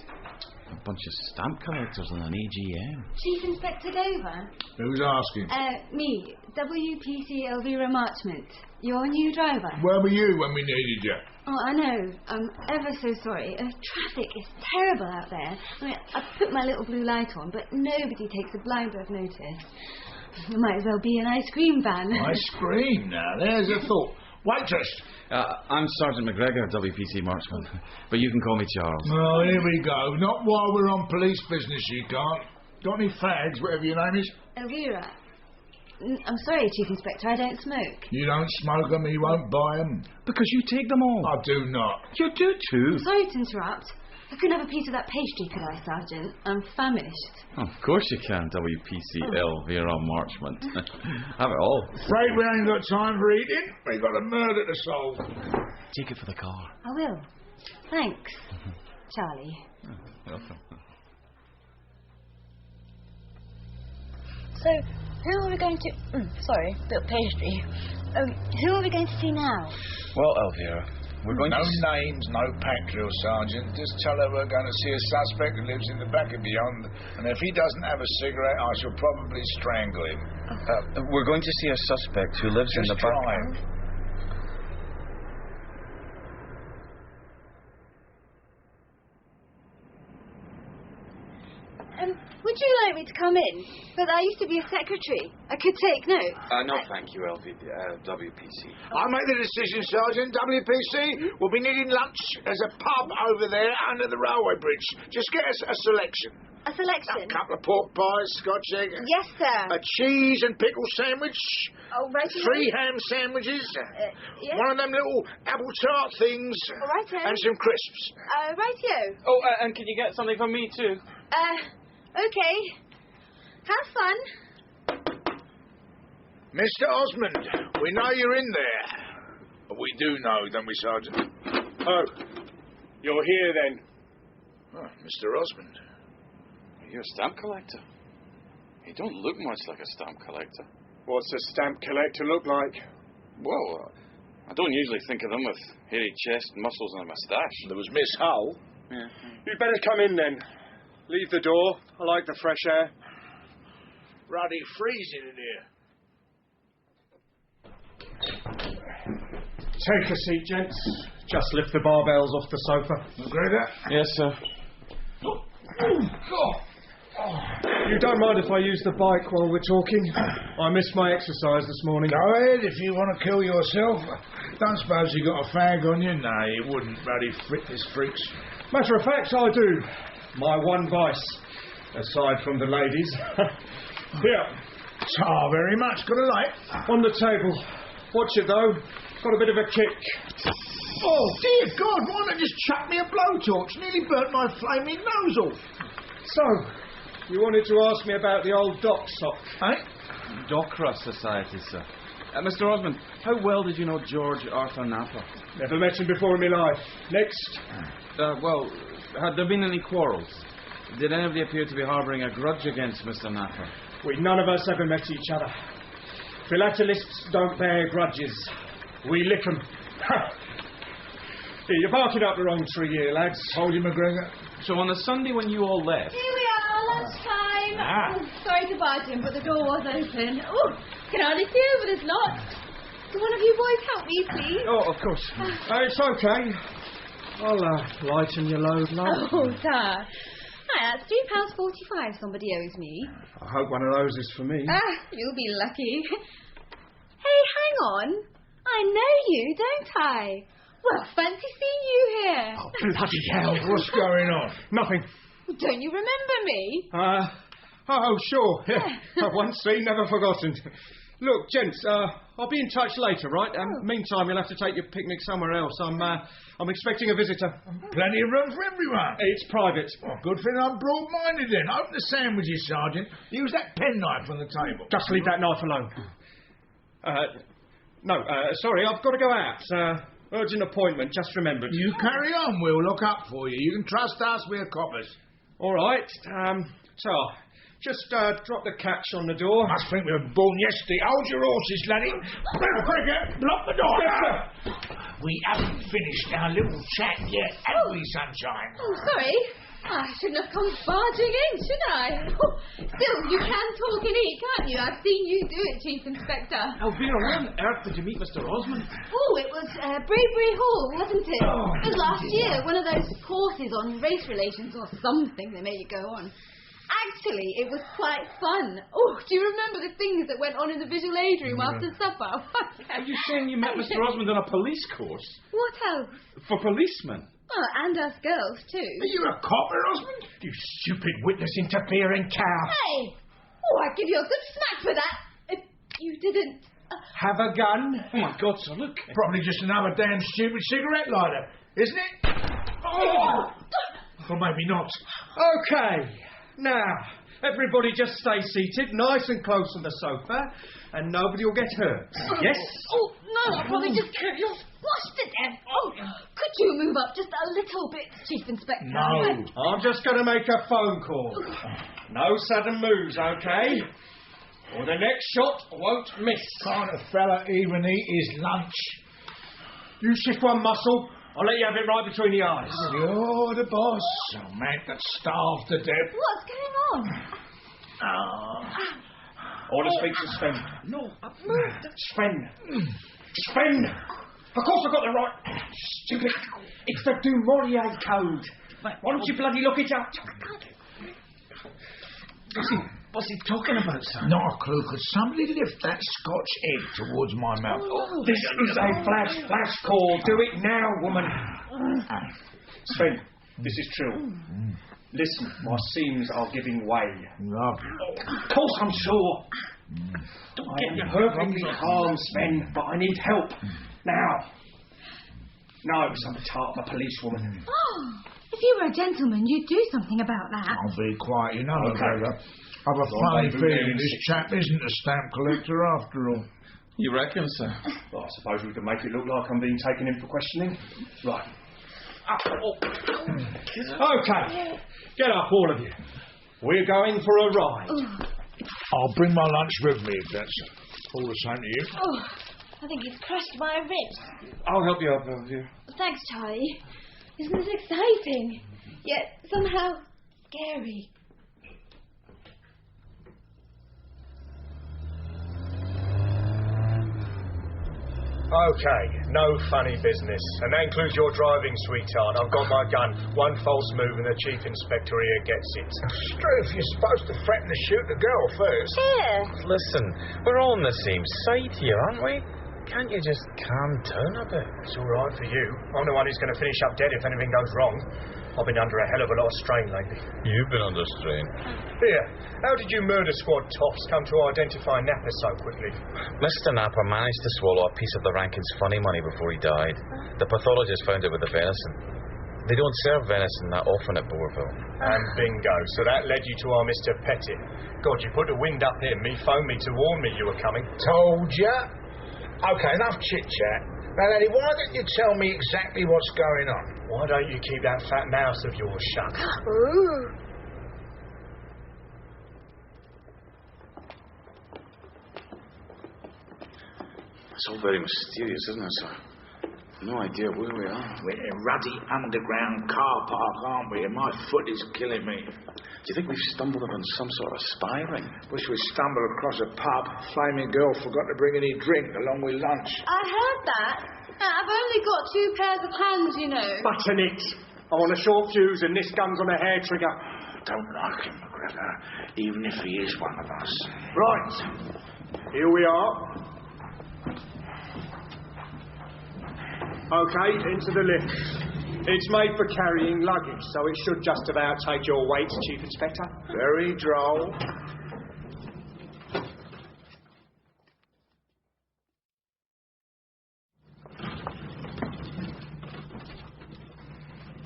Speaker 8: A bunch of stamp collectors and an AGM.
Speaker 4: Chief Inspector Dover?
Speaker 12: Who's asking?
Speaker 4: Me, WPC Elvira Marchmont. Your new driver.
Speaker 12: Where were you when we needed you?
Speaker 4: Oh, I know. I'm ever so sorry. Traffic is terrible out there. I mean, I put my little blue light on, but nobody takes a blind bit of notice. There might as well be an ice cream van.
Speaker 12: Ice cream now? There's a thought. Waitress!
Speaker 8: I'm Sergeant McGregor, WPC Marchmont. But you can call me Charles.
Speaker 12: Oh, here we go. Not while we're on police business, you can't. Got any fags, whatever your name is?
Speaker 4: Elvira. I'm sorry, Chief Inspector, I don't smoke.
Speaker 12: You don't smoke them, you won't buy them.
Speaker 8: Because you take them all.
Speaker 12: I do not.
Speaker 8: You do too.
Speaker 4: Sorry to interrupt. I couldn't have a piece of that pastry, could I, Sergeant? I'm famished.
Speaker 8: Oh, of course you can, WPC Elvira Marchmont. Have it all.
Speaker 12: Afraid we ain't got time for eating. We've got a murder to solve.
Speaker 8: Take it for the car.
Speaker 4: I will. Thanks, Charlie.
Speaker 8: Welcome.
Speaker 4: So, who are we going to... sorry, bit of pastry. Who are we going to see now?
Speaker 8: Well, Elvira, we're going
Speaker 12: no
Speaker 8: to...
Speaker 12: names, no pack drill, Sergeant. Just tell her we're going to see a suspect who lives in the back and beyond. And if he doesn't have a cigarette, I shall probably strangle him.
Speaker 8: We're going to see a suspect who lives in the back...
Speaker 12: Drive.
Speaker 4: Would you like me to come in? But I used to be a secretary. I could take notes.
Speaker 8: No, thank you, WPC.
Speaker 12: I make the decision, Sergeant. WPC will be needing lunch. There's a pub over there under the railway bridge. Just get us a selection.
Speaker 4: A selection?
Speaker 12: A couple of pork pies, Scotch egg.
Speaker 4: Yes, sir.
Speaker 12: A cheese and pickle sandwich.
Speaker 4: Oh, right.
Speaker 12: 3 ham sandwiches.
Speaker 4: Yes.
Speaker 12: One of them little apple tart things.
Speaker 4: Righto.
Speaker 12: And some crisps.
Speaker 4: Rightio.
Speaker 8: Oh, and can you get something for me too?
Speaker 4: Okay. Have fun.
Speaker 12: Mr. Osmond, we know you're in there. We do know, don't we, Sergeant?
Speaker 18: Oh, you're here then?
Speaker 12: Oh, Mr. Osmond.
Speaker 18: You're a stamp collector. You don't look much like a stamp collector.
Speaker 10: What's a stamp collector look like?
Speaker 18: Well, I don't usually think of them with hairy chest, muscles, and a moustache.
Speaker 10: There was Miss Hull.
Speaker 18: Yeah.
Speaker 10: You'd better come in then. Leave the door. I like the fresh air.
Speaker 12: Ruddy freezing in here.
Speaker 10: Take a seat, gents. Just lift the barbells off the sofa.
Speaker 12: McGregor?
Speaker 18: Yes, sir.
Speaker 10: You don't mind if I use the bike while we're talking? I missed my exercise this morning.
Speaker 12: Go ahead if you want to kill yourself. Don't suppose you got a fag on you? No, you wouldn't, bloody fitness freaks.
Speaker 10: Matter of fact, I do. My one vice, aside from the ladies. Here.
Speaker 12: Oh, very much. Got a light?
Speaker 10: On the table. Watch it, though. Got a bit of a kick.
Speaker 12: Oh, dear God, why not just chuck me a blowtorch? Nearly burnt my flaming nose off.
Speaker 10: So, you wanted to ask me about the old dock sock, eh?
Speaker 8: Docra Society, sir. Mr. Osmond, how well did you know George Arthur Napper?
Speaker 10: Never met him before in my life. Next.
Speaker 8: Well, had there been any quarrels? Did anybody appear to be harbouring a grudge against Mr. Napper?
Speaker 10: We none of us ever met each other. Philatelists don't bear grudges. We lick 'em. Here, you're barking up the wrong tree here, lads.
Speaker 12: Hold you, McGregor.
Speaker 8: So on the Sunday when you all left...
Speaker 4: Here we are, lunchtime. Oh, sorry to barge in, but the door was open. Oh, can hardly see over this lot. Can one of you boys help me, please?
Speaker 10: Oh, of course. It's okay. I'll lighten your load, love.
Speaker 4: Oh, sir. Hi, that's £3.45 somebody owes me.
Speaker 10: I hope one of those is for me.
Speaker 4: You'll be lucky. Hey, hang on. I know you, don't I? Well, fancy seeing you here.
Speaker 12: Oh, bloody hell, what's going on?
Speaker 10: Nothing.
Speaker 4: Don't you remember me?
Speaker 10: Oh, sure. Yeah. Once seen, never forgotten. Look, gents, I'll be in touch later, right? Meantime, you'll have to take your picnic somewhere else. I'm expecting a visitor.
Speaker 12: Plenty of room for everyone.
Speaker 10: It's private.
Speaker 12: Well, good thing I'm broad-minded then. Open the sandwiches, Sergeant. Use that penknife on the table.
Speaker 10: Just leave that knife alone. No, sorry, I've got to go out. Urgent appointment, just remembered.
Speaker 12: You carry on, we'll look up for you. You can trust us, we're coppers.
Speaker 10: All right. So, just drop the catch on the door.
Speaker 12: Must think we were born yesterday. Hold your horses, laddie. McGregor, lock the door.
Speaker 10: Yes, sir.
Speaker 12: We haven't finished our little chat yet, have we, Sunshine?
Speaker 4: Oh, sorry. I shouldn't have come barging in, should I? Still, you can talk and eat, can't you? I've seen you do it, Chief Inspector.
Speaker 8: Elvira, where on earth did you meet Mr. Osmond?
Speaker 4: Oh, it was Bravery Hall, wasn't it? It was last year, one of those courses on race relations or something they made you go on. Actually, it was quite fun. Oh, do you remember the things that went on in the visual aid room after supper?
Speaker 8: Are you saying you met Mr. Osmond on a police course?
Speaker 4: What else?
Speaker 8: For policemen?
Speaker 4: Oh, and us girls, too.
Speaker 12: Are you a copper, Osmond? You stupid witness-interfering cow.
Speaker 4: Hey! Oh, I'd give you a good smack for that if you didn't...
Speaker 10: Have a gun?
Speaker 8: Oh, my God, sir, look.
Speaker 12: Probably just another damn stupid cigarette lighter, isn't it? Oh! Or maybe not.
Speaker 10: Okay. Now, everybody just stay seated, nice and close to the sofa, and nobody will get hurt. Yes?
Speaker 4: Oh, no, I'll probably just get you squashed to death. Oh, could you move up just a little bit, Chief Inspector?
Speaker 10: No. I'm just going to make a phone call. No sudden moves, okay? Or the next shot won't miss.
Speaker 12: Can't a fella even eat his lunch?
Speaker 10: You shift one muscle, I'll let you have it right between the eyes.
Speaker 12: You're the boss. A man that's starved to death.
Speaker 4: What's going on?
Speaker 10: I want to speak to Sven.
Speaker 12: No.
Speaker 10: Sven. Sven! Of course I've got the right... Stupid. It's the Du Maurier code. Why don't you bloody look it up? What's he talking about, sir?
Speaker 12: Not a clue. Could somebody lift that Scotch egg towards my mouth?
Speaker 10: This is a flash call. Do it now, woman. Sven, this is true. Listen, my seams are giving way. Of course I'm sure. Don't get me perfectly calm, Sven, but I need help. Now. No, some tart, a policewoman.
Speaker 4: Oh, if you were a gentleman, you'd do something about that.
Speaker 12: I'll be quiet, you know, McGregor. I've a funny feeling this chap isn't a stamp collector after all.
Speaker 8: You reckon, sir?
Speaker 10: Well, I suppose we can make it look like I'm being taken in for questioning. Right. Okay. Get up, all of you. We're going for a ride.
Speaker 12: I'll bring my lunch with me if that's all the same to you.
Speaker 4: Oh, I think he's crushed my ribs.
Speaker 10: I'll help you up, Belvedere.
Speaker 4: Thanks, Charlie. Isn't this exciting? Yet somehow scary.
Speaker 10: Okay, no funny business. And that includes your driving, sweetheart. I've got my gun. One false move and the Chief Inspector here gets it.
Speaker 12: Struth, you're supposed to threaten to shoot the girl first.
Speaker 4: Here.
Speaker 8: Listen, we're all on the same side here, aren't we? Can't you just calm down a bit?
Speaker 10: It's all right for you. I'm the one who's going to finish up dead if anything goes wrong. I've been under a hell of a lot of strain lately.
Speaker 8: You've been under strain.
Speaker 10: Here, how did you murder squad tops come to identify Napa so quickly?
Speaker 8: Mr. Napa managed to swallow a piece of the Rankin's funny money before he died. The pathologist found it with the venison. They don't serve venison that often at Boerville.
Speaker 10: And bingo. So that led you to our Mr. Pettit. God, you put the wind up him. He phoned me to warn me you were coming.
Speaker 12: Told ya. Okay, enough chit-chat. Now, Laddie, why don't you tell me exactly what's going on?
Speaker 10: Why don't you keep that fat mouse of yours shut?
Speaker 15: It's all very mysterious, isn't it, sir? No idea where we are.
Speaker 12: We're in a ruddy underground car park, aren't we? And my foot is killing me.
Speaker 15: Do you think we've stumbled upon some sort of spy ring?
Speaker 12: Wish we stumbled across a pub. Flaming girl forgot to bring any drink along with lunch.
Speaker 4: I heard that. I've only got 2 pairs of hands, you know.
Speaker 10: Button it. I want a short fuse and this gun's on a hair trigger.
Speaker 12: Don't like him, McGregor, even if he is one of us.
Speaker 10: Right. Here we are. Okay, into the lift. It's made for carrying luggage, so it should just about take your weight, Chief Inspector.
Speaker 12: Very droll.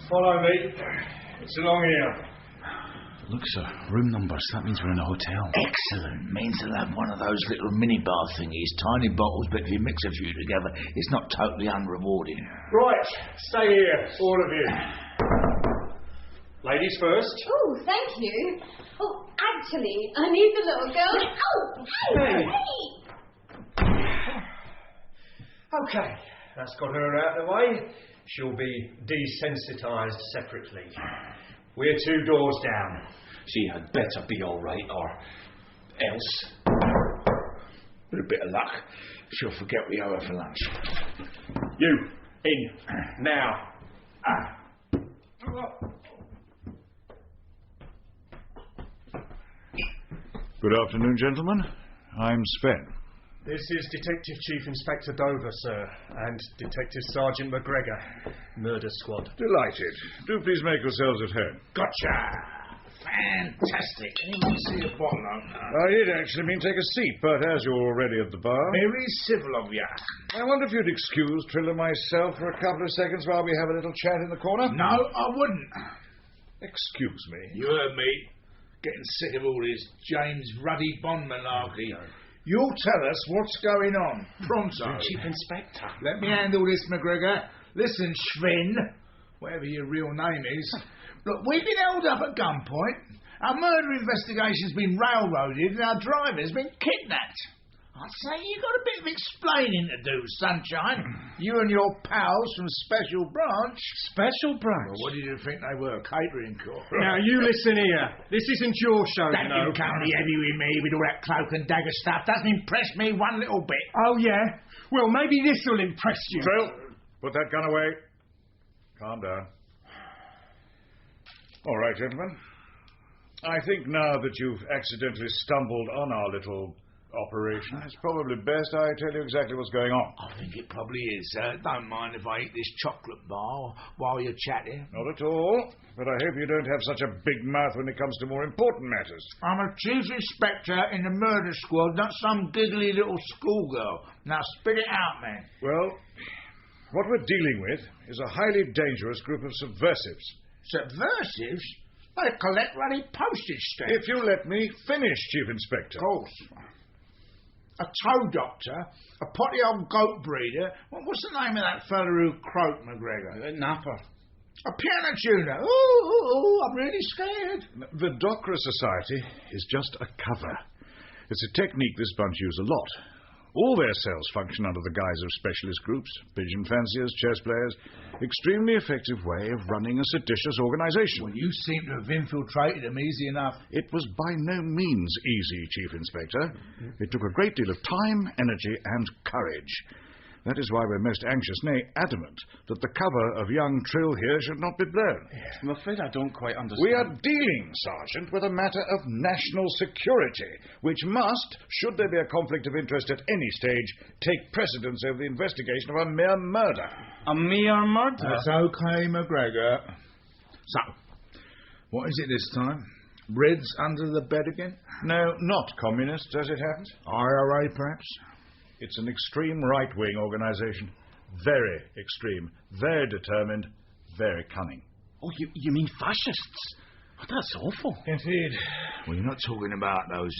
Speaker 10: Follow me. It's along here.
Speaker 15: Look, sir, room numbers. That means we're in a hotel.
Speaker 12: Excellent. Means they'll have one of those little minibar thingies, tiny bottles, but if you mix a few together, it's not totally unrewarding.
Speaker 10: Right, stay here, all of you. Ladies first.
Speaker 4: Oh, thank you. Oh, actually, I need the little girl. Oh, hey!
Speaker 10: Okay, that's got her out of the way. She'll be desensitised separately. We're 2 doors down.
Speaker 12: She had better be all right, or else, with a bit of luck, she'll forget we owe her for lunch.
Speaker 10: You, in, now.
Speaker 5: Good afternoon, gentlemen. I'm Sven.
Speaker 10: This is Detective Chief Inspector Dover, sir, and Detective Sergeant McGregor, Murder Squad.
Speaker 5: Delighted. Do please make yourselves at home.
Speaker 12: Gotcha! Fantastic. Anyone see a bottle opener?
Speaker 5: I did actually mean take a seat, but as you're already at the bar...
Speaker 12: Very civil of you.
Speaker 5: I wonder if you'd excuse Trill and myself for a couple of seconds while we have a little chat in the corner?
Speaker 12: No, I wouldn't.
Speaker 5: Excuse me.
Speaker 12: You heard me. Getting sick of all this James Ruddy Bond malarkey. You'll tell us what's going on. Pronto.
Speaker 10: Chief Inspector.
Speaker 12: Let me handle this, McGregor. Listen, Sven, whatever your real name is. Look, we've been held up at gunpoint. Our murder investigation's been railroaded and our driver's been kidnapped. I'd say you've got a bit of explaining to do, Sunshine. You and your pals from Special Branch.
Speaker 10: Special Branch?
Speaker 12: Well, what did you think they were? Catering corps.
Speaker 10: Now, you listen here. This isn't your show,
Speaker 12: That
Speaker 10: you know.
Speaker 12: you can't be heavy with me with all that cloak and dagger stuff. Doesn't impress me one little bit.
Speaker 10: Oh, yeah? Well, maybe this will impress you.
Speaker 5: Trill, put that gun away. Calm down. All right, gentlemen. I think now that you've accidentally stumbled on our little operation, it's probably best I tell you exactly what's going on.
Speaker 12: I think it probably is. Don't mind if I eat this chocolate bar while you're chatting.
Speaker 5: Not at all. But I hope you don't have such a big mouth when it comes to more important matters.
Speaker 12: I'm a chief inspector in the murder squad, not some giggly little schoolgirl. Now spit it out, man.
Speaker 5: Well, what we're dealing with is a highly dangerous group of subversives.
Speaker 12: Subversives? They collect bloody postage stamps.
Speaker 5: If you let me finish, Chief Inspector.
Speaker 12: Of course. A toe doctor, a potty old goat breeder. What's the name of that fella who croaked, McGregor?
Speaker 15: Napa.
Speaker 12: A piano tuner. Oh, I'm really scared.
Speaker 5: The Docra Society is just a cover. It's a technique this bunch use a lot. All their cells function under the guise of specialist groups, pigeon fanciers, chess players. Extremely effective way of running a seditious organisation.
Speaker 12: Well, you seem to have infiltrated them easy enough.
Speaker 5: It was by no means easy, Chief Inspector. It took a great deal of time, energy and courage. That is why we're most anxious, nay, adamant, that the cover of young Trill here should not be blown.
Speaker 8: I'm afraid I don't quite understand.
Speaker 5: We are dealing, Sergeant, with a matter of national security, which must, should there be a conflict of interest at any stage, take precedence over the investigation of a mere murder.
Speaker 8: A mere murder?
Speaker 12: That's okay, McGregor. So, what is it this time? Reds under the bed again?
Speaker 5: No, not communists, as it happens.
Speaker 12: IRA, perhaps?
Speaker 5: It's an extreme right-wing organisation. Very extreme, very determined, very cunning.
Speaker 8: Oh, you mean fascists? Oh, that's awful.
Speaker 12: Indeed. Well, you're not talking about those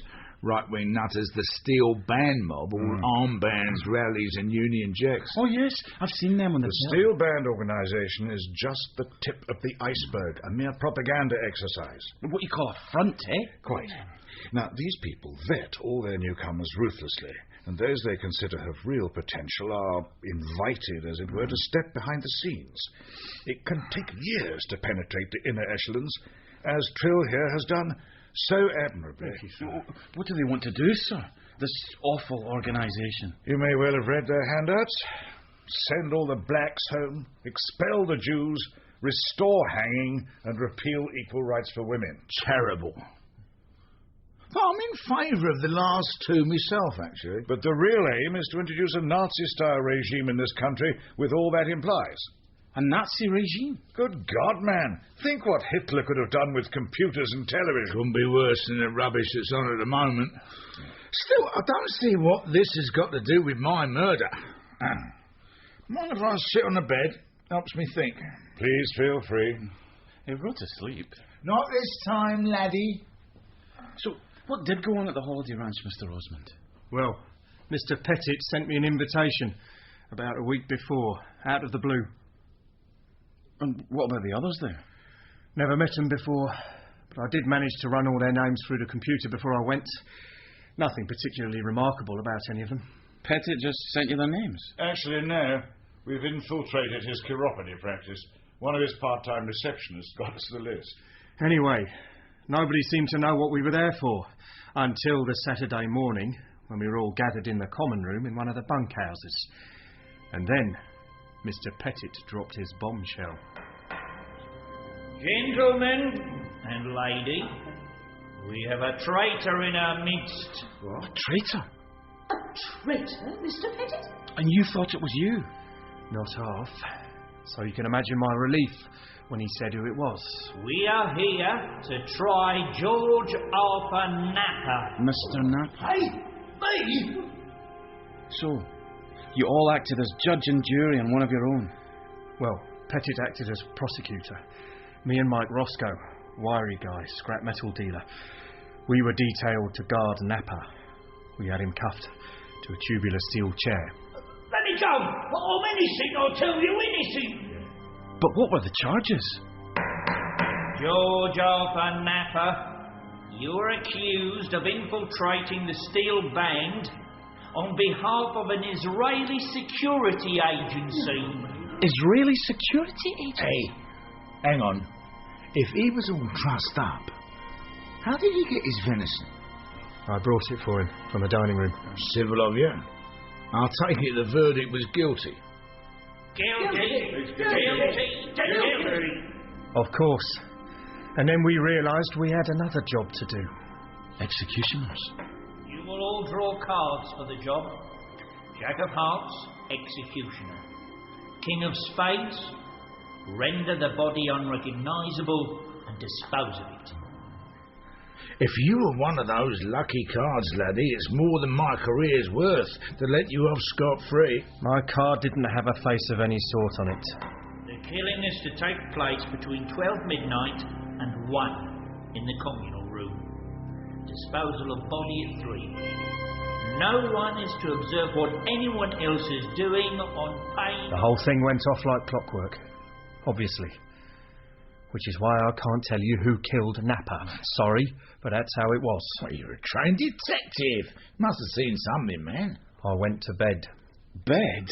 Speaker 12: right-wing nutters, the Steel Band mob, all armbands, rallies and Union Jacks.
Speaker 8: Oh, yes, I've seen them on the
Speaker 5: Steel Band organisation is just the tip of the iceberg, a mere propaganda exercise.
Speaker 8: What you call a front, eh?
Speaker 5: Quite. Now, these people vet all their newcomers ruthlessly, and those they consider have real potential are invited, as it were, to step behind the scenes. It can take years to penetrate the inner echelons, as Trill here has done so admirably.
Speaker 8: What do they want to do, sir? This awful organisation.
Speaker 5: You may well have read their handouts. Send all the blacks home, expel the Jews, restore hanging, and repeal equal rights for women.
Speaker 12: Terrible. But I'm in favour of the last two myself, actually.
Speaker 5: But the real aim is to introduce a Nazi-style regime in this country with all that implies.
Speaker 8: A Nazi regime?
Speaker 5: Good God, man. Think what Hitler could have done with computers and television.
Speaker 12: Couldn't be worse than the rubbish that's on at the moment. Still, I don't see what this has got to do with my murder. Mind if I sit on the bed? Helps me think.
Speaker 5: Please feel free.
Speaker 8: He'll go to sleep.
Speaker 12: Not this time, laddie.
Speaker 8: So, what did go on at the holiday ranch, Mr. Rosemond?
Speaker 10: Well, Mr. Pettit sent me an invitation about a week before, out of the blue.
Speaker 8: And what about the others there?
Speaker 10: Never met them before, but I did manage to run all their names through the computer before I went. Nothing particularly remarkable about any of them.
Speaker 8: Pettit just sent you their names?
Speaker 5: Actually, no. We've infiltrated his chiropody practice. One of his part-time receptionists got us the list.
Speaker 10: Anyway, nobody seemed to know what we were there for until the Saturday morning when we were all gathered in the common room in one of the bunkhouses. And then Mr. Pettit dropped his bombshell.
Speaker 3: Gentlemen and lady, we have a traitor in our midst.
Speaker 8: What? A traitor?
Speaker 21: A traitor, Mr. Pettit?
Speaker 8: And you thought it was you?
Speaker 10: Not half. So you can imagine my relief when he said who it was.
Speaker 3: We are here to try George Arthur Napper.
Speaker 8: Mr. Napper?
Speaker 21: Hey, me?
Speaker 8: So, you all acted as judge and jury on one of your own?
Speaker 10: Well, Pettit acted as prosecutor. Me and Mike Roscoe, wiry guy, scrap metal dealer. We were detailed to guard Napper. We had him cuffed to a tubular steel chair.
Speaker 3: Let me go! I'm innocent, I'll tell you, innocent!
Speaker 8: But what were the charges?
Speaker 3: George Arthur Napper, you are accused of infiltrating the Steel Band on behalf of an Israeli security agency.
Speaker 8: Israeli security agency?
Speaker 12: Hey, hang on. If he was all trussed up, how did he get his venison?
Speaker 10: I brought it for him from the dining room.
Speaker 12: Civil of you. I'll take it the verdict was guilty.
Speaker 3: Guilty!
Speaker 10: Of course. And then we realised we had another job to do.
Speaker 8: Executioners.
Speaker 3: You will all draw cards for the job. Jack of Hearts, executioner. King of Spades, render the body unrecognisable and dispose of it.
Speaker 12: If you were one of those lucky cards, laddie, it's more than my career's worth to let you off scot-free.
Speaker 10: My card didn't have a face of any sort on it.
Speaker 3: The killing is to take place between 12 midnight and 1 in the communal room. Disposal of body at 3. No one is to observe what anyone else is doing on pain...
Speaker 10: The whole thing went off like clockwork, obviously.
Speaker 6: Which is why I can't tell you who killed Napper. Sorry, but that's how it was.
Speaker 12: Well, you're a trained detective. Must have seen something, man.
Speaker 6: I went to bed.
Speaker 12: Bed?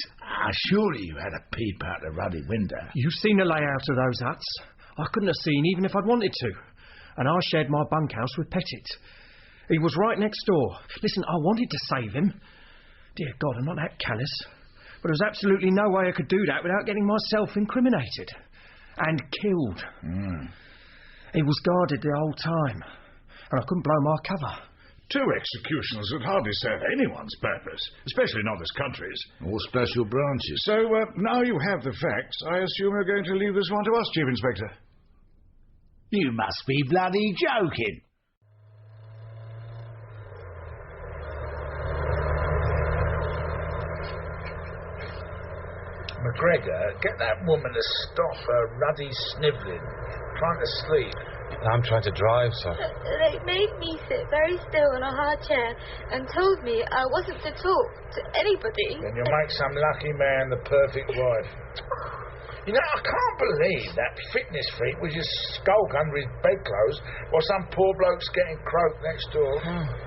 Speaker 12: Surely you had a peep out the ruddy window.
Speaker 6: You've seen the layout of those huts. I couldn't have seen even if I'd wanted to. And I shared my bunkhouse with Pettit. He was right next door. Listen, I wanted to save him. Dear God, I'm not that callous. But there was absolutely no way I could do that without getting myself incriminated. And killed. He was guarded the whole time. And I couldn't blow my cover.
Speaker 5: 2 executioners would hardly serve anyone's purpose, especially not this country's.
Speaker 12: Or special branches.
Speaker 5: So, now you have the facts, I assume you're going to leave this one to us, Chief Inspector.
Speaker 12: You must be bloody joking. McGregor, get that woman to stop her ruddy snivelling. Trying to sleep.
Speaker 14: I'm trying to drive, sir.
Speaker 20: They made me sit very still in a hard chair and told me I wasn't to talk to anybody.
Speaker 12: Then you'll make some lucky man the perfect wife. You know, I can't believe that fitness freak would just skulk under his bedclothes while some poor bloke's getting croaked next door.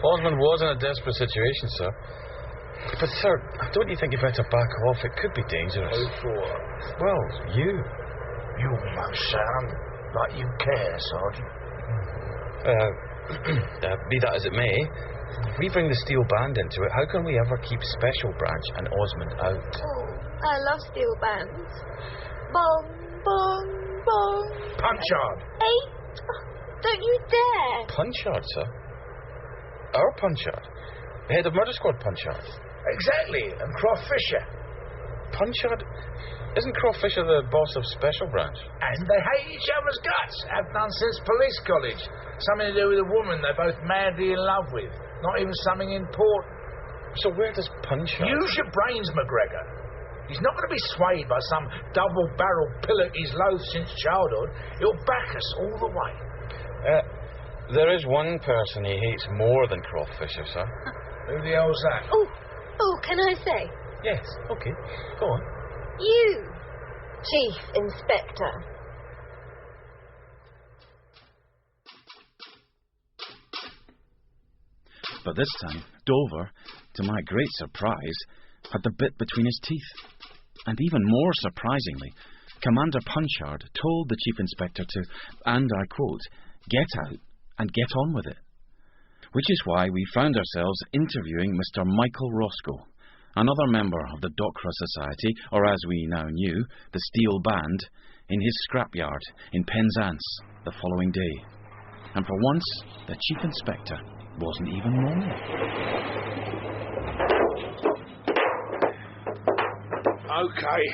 Speaker 14: Osmond was in a desperate situation, sir. But, sir, don't you think you'd better back off? It could be dangerous.
Speaker 12: Who for?
Speaker 14: Well, you.
Speaker 12: You must sound like you care, Sergeant.
Speaker 14: Be that as it may, if we bring the steel band into it, how can we ever keep Special Branch and Osmond out?
Speaker 20: Oh, I love steel bands. Bong, bong, bong.
Speaker 12: Punchard.
Speaker 20: Hey, don't you dare.
Speaker 14: Punchard, sir? Our Punchard? The head of Murder Squad Punchard?
Speaker 12: Exactly, and Croft Fisher.
Speaker 14: Punchard? Isn't Croft Fisher the boss of Special Branch?
Speaker 12: And they hate each other's guts. Have done since police college. Something to do with a woman they're both madly in love with. Not even something important.
Speaker 14: So where does Punchard...
Speaker 12: Use your brains, McGregor. He's not going to be swayed by some double-barreled pillock he's loathed since childhood. He'll back us all the way.
Speaker 14: There is one person he hates more than Croft Fisher, sir.
Speaker 12: Who the hell's that?
Speaker 20: Oh, can I say?
Speaker 14: Yes, okay. Go on.
Speaker 20: You, Chief Inspector.
Speaker 8: But this time, Dover, to my great surprise, had the bit between his teeth. And even more surprisingly, Commander Punchard told the Chief Inspector to, and I quote, get out and get on with it. Which is why we found ourselves interviewing Mr. Michael Roscoe, another member of the Docra Society, or as we now knew, the Steel Band, in his scrapyard in Penzance the following day. And for once, the Chief Inspector wasn't even wrong.
Speaker 12: Okay.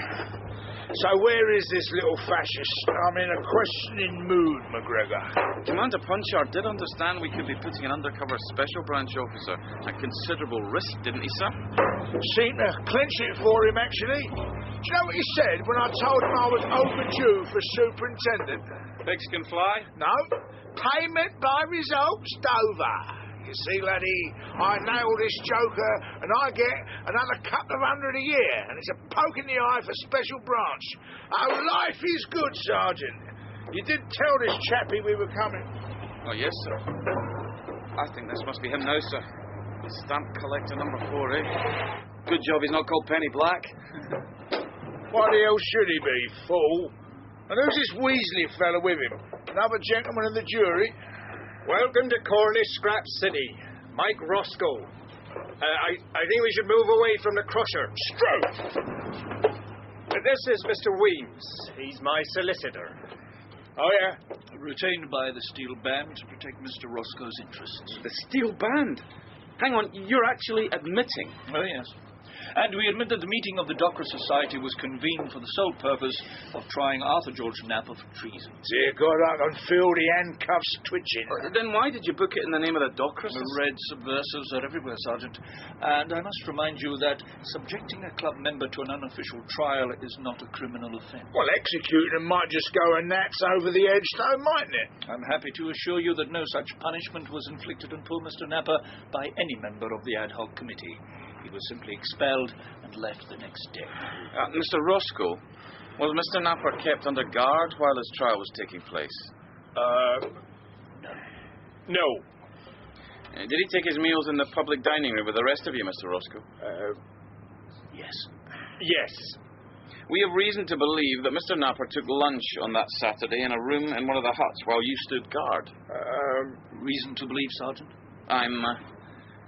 Speaker 12: So where is this little fascist? I'm in a questioning mood, McGregor.
Speaker 18: Commander Punchard did understand we could be putting an undercover Special Branch officer at considerable risk, didn't he, sir?
Speaker 12: Seemed to clinch it for him, actually. Do you know what he said when I told him I was overdue for superintendent?
Speaker 18: Pigs can fly?
Speaker 12: No. Payment by results, Dover. You see, laddie, I nail this joker and I get another couple of $100 a year, and it's a poke in the eye for Special Branch. Oh, life is good, Sergeant. You did tell this chappie we were coming.
Speaker 18: Oh, yes, sir. I think this must be him now, sir. Stamp collector number 4, eh? Good job he's not called Penny Black.
Speaker 12: Why the hell should he be, fool? And who's this Weasley fella with him? Another gentleman in the jury?
Speaker 10: Welcome to Cornish Scrap City. Mike Roscoe. I think we should move away from the crusher.
Speaker 12: Stroke!
Speaker 10: This is Mr. Weems. He's my solicitor.
Speaker 12: Oh, yeah?
Speaker 19: Retained by the Steel Band to protect Mr. Roscoe's interests.
Speaker 18: The Steel Band? Hang on, you're actually admitting?
Speaker 19: Oh, yes. And we admit that the meeting of the Docra Society was convened for the sole purpose of trying Arthur George Napper for treason.
Speaker 12: Dear God, I can feel the handcuffs twitching.
Speaker 18: Then why did you book it in the name of the Docra Society?
Speaker 19: The red subversives are everywhere, Sergeant. And I must remind you that subjecting a club member to an unofficial trial is not a criminal offence.
Speaker 12: Well, executing them might just go a gnats over the edge, though, mightn't it?
Speaker 19: I'm happy to assure you that no such punishment was inflicted on poor Mr. Napper by any member of the ad hoc committee. He was simply expelled and left the next day.
Speaker 18: Mr. Roscoe,
Speaker 14: Was Mr. Napper kept under guard while his trial was taking place?
Speaker 12: No.
Speaker 14: Did he take his meals in the public dining room with the rest of you, Mr. Roscoe?
Speaker 12: Yes. Yes.
Speaker 14: We have reason to believe that Mr. Napper took lunch on that Saturday in a room in one of the huts while you stood guard.
Speaker 19: Reason to believe, Sergeant?
Speaker 14: I'm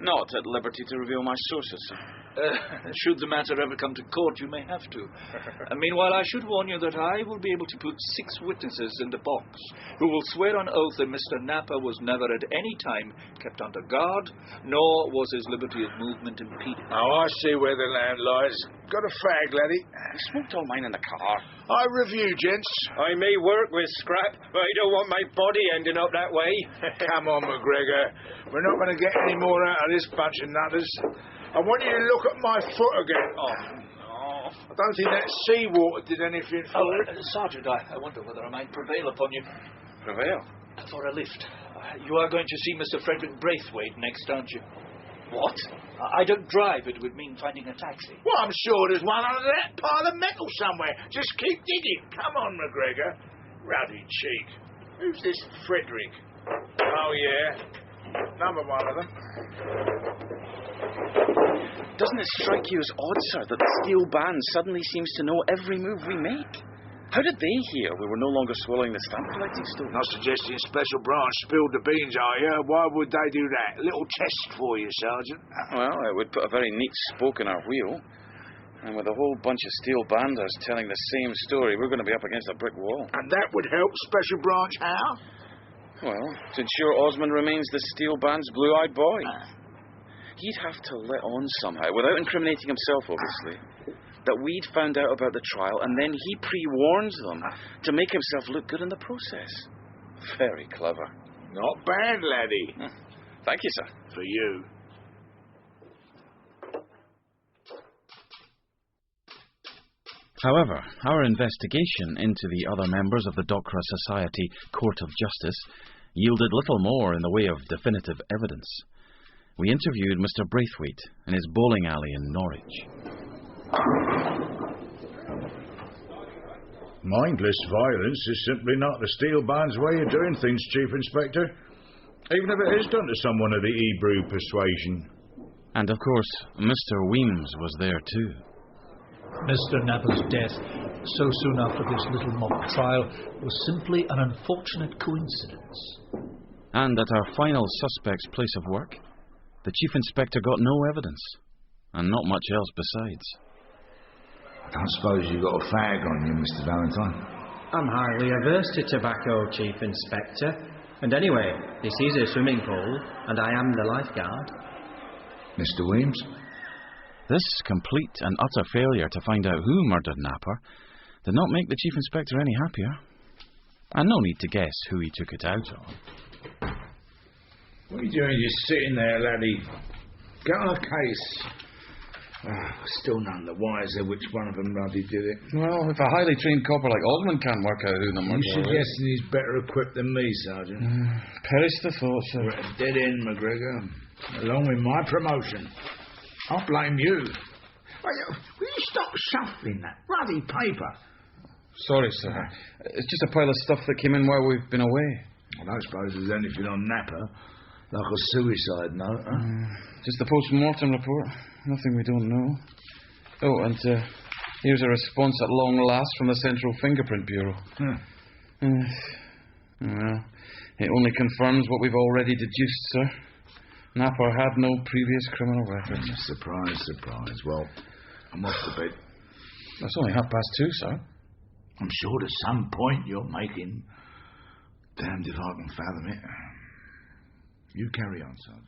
Speaker 14: not at liberty to reveal my sources, sir.
Speaker 19: Should the matter ever come to court, you may have to. Meanwhile, I should warn you that I will be able to put 6 witnesses in the box who will swear on oath that Mr. Napper was never at any time kept under guard, nor was his liberty of movement impeded.
Speaker 12: Oh, I see where the land lies. Got a fag, laddie?
Speaker 14: You smoked all mine in the car.
Speaker 12: I review, gents.
Speaker 10: I may work with scrap, but I don't want my body ending up that way.
Speaker 12: Come on, McGregor. We're not going to get any more out of this bunch of nutters. I want you to look at my foot again. Oh. I don't think that seawater did anything for it.
Speaker 19: Sergeant, I wonder whether I might prevail upon you.
Speaker 14: Prevail?
Speaker 19: For a lift. You are going to see Mr. Frederick Braithwaite next, aren't you?
Speaker 14: What?
Speaker 19: I don't drive. It would mean finding a taxi.
Speaker 12: Well, I'm sure there's one under that pile of metal somewhere. Just keep digging. Come on, McGregor. Ruddy cheek. Who's this Frederick? Oh, yeah. Another one of them.
Speaker 14: Doesn't it strike you as odd, sir, that the steel band suddenly seems to know every move we make? How did they hear we were no longer swallowing the stamp collecting stone?
Speaker 12: Not suggesting Special Branch spilled the beans, are you? Why would they do that? A little test for you, Sergeant.
Speaker 14: Well, it would put a very neat spoke in our wheel. And with a whole bunch of steel banders telling the same story, we're going to be up against a brick wall.
Speaker 12: And that would help Special Branch how?
Speaker 14: Well, to ensure Osmond remains the steel band's blue-eyed boy. He'd have to let on somehow, without incriminating himself, obviously, that we'd found out about the trial, and then he pre-warns them to make himself look good in the process. Very clever.
Speaker 12: Not bad, laddie.
Speaker 14: Thank you, sir.
Speaker 12: For you.
Speaker 8: However, our investigation into the other members of the Docra Society Court of Justice yielded little more in the way of definitive evidence. We interviewed Mr. Braithwaite in his bowling alley in Norwich.
Speaker 5: Mindless violence is simply not the steel band's way of doing things, Chief Inspector. Even if it is done to someone of the Hebrew persuasion.
Speaker 8: And of course, Mr. Weems was there too.
Speaker 19: Mr. Napper's death, so soon after this little mock trial, was simply an unfortunate coincidence.
Speaker 8: And at our final suspect's place of work, the Chief Inspector got no evidence, and not much else besides.
Speaker 12: I don't suppose you've got a fag on you, Mr. Valentine?
Speaker 6: I'm highly averse to tobacco, Chief Inspector. And anyway, this is a swimming pool, and I am the lifeguard.
Speaker 12: Mr. Weems?
Speaker 8: This complete and utter failure to find out who murdered Napper did not make the Chief Inspector any happier. And no need to guess who he took it out of.
Speaker 12: What are you doing just sitting there, laddie? Get on a case. Still none the wiser which one of them bloody did it.
Speaker 14: Well, if a highly trained copper like Osmond can't work out who the murderer is...
Speaker 12: You're suggesting he's better equipped than me, Sergeant?
Speaker 14: Perish the thought, sir.
Speaker 12: We're at a dead end, McGregor. Along with my promotion. I'll blame you. Will you stop shuffling that ruddy paper?
Speaker 14: Sorry, sir. It's just a pile of stuff that came in while we've been away.
Speaker 12: I don't suppose there's anything on Napper. Like a suicide note, huh?
Speaker 14: Just the post-mortem report. Nothing we don't know. Oh, and here's a response at long last from the Central Fingerprint Bureau. Well, it only confirms what we've already deduced, sir. Napper had no previous criminal record.
Speaker 12: Surprise, surprise. Well, I'm off to bed.
Speaker 14: It's only 2:30, sir.
Speaker 12: I'm sure there's some point you're making. Damned if I can fathom it. You carry on, Sergeant.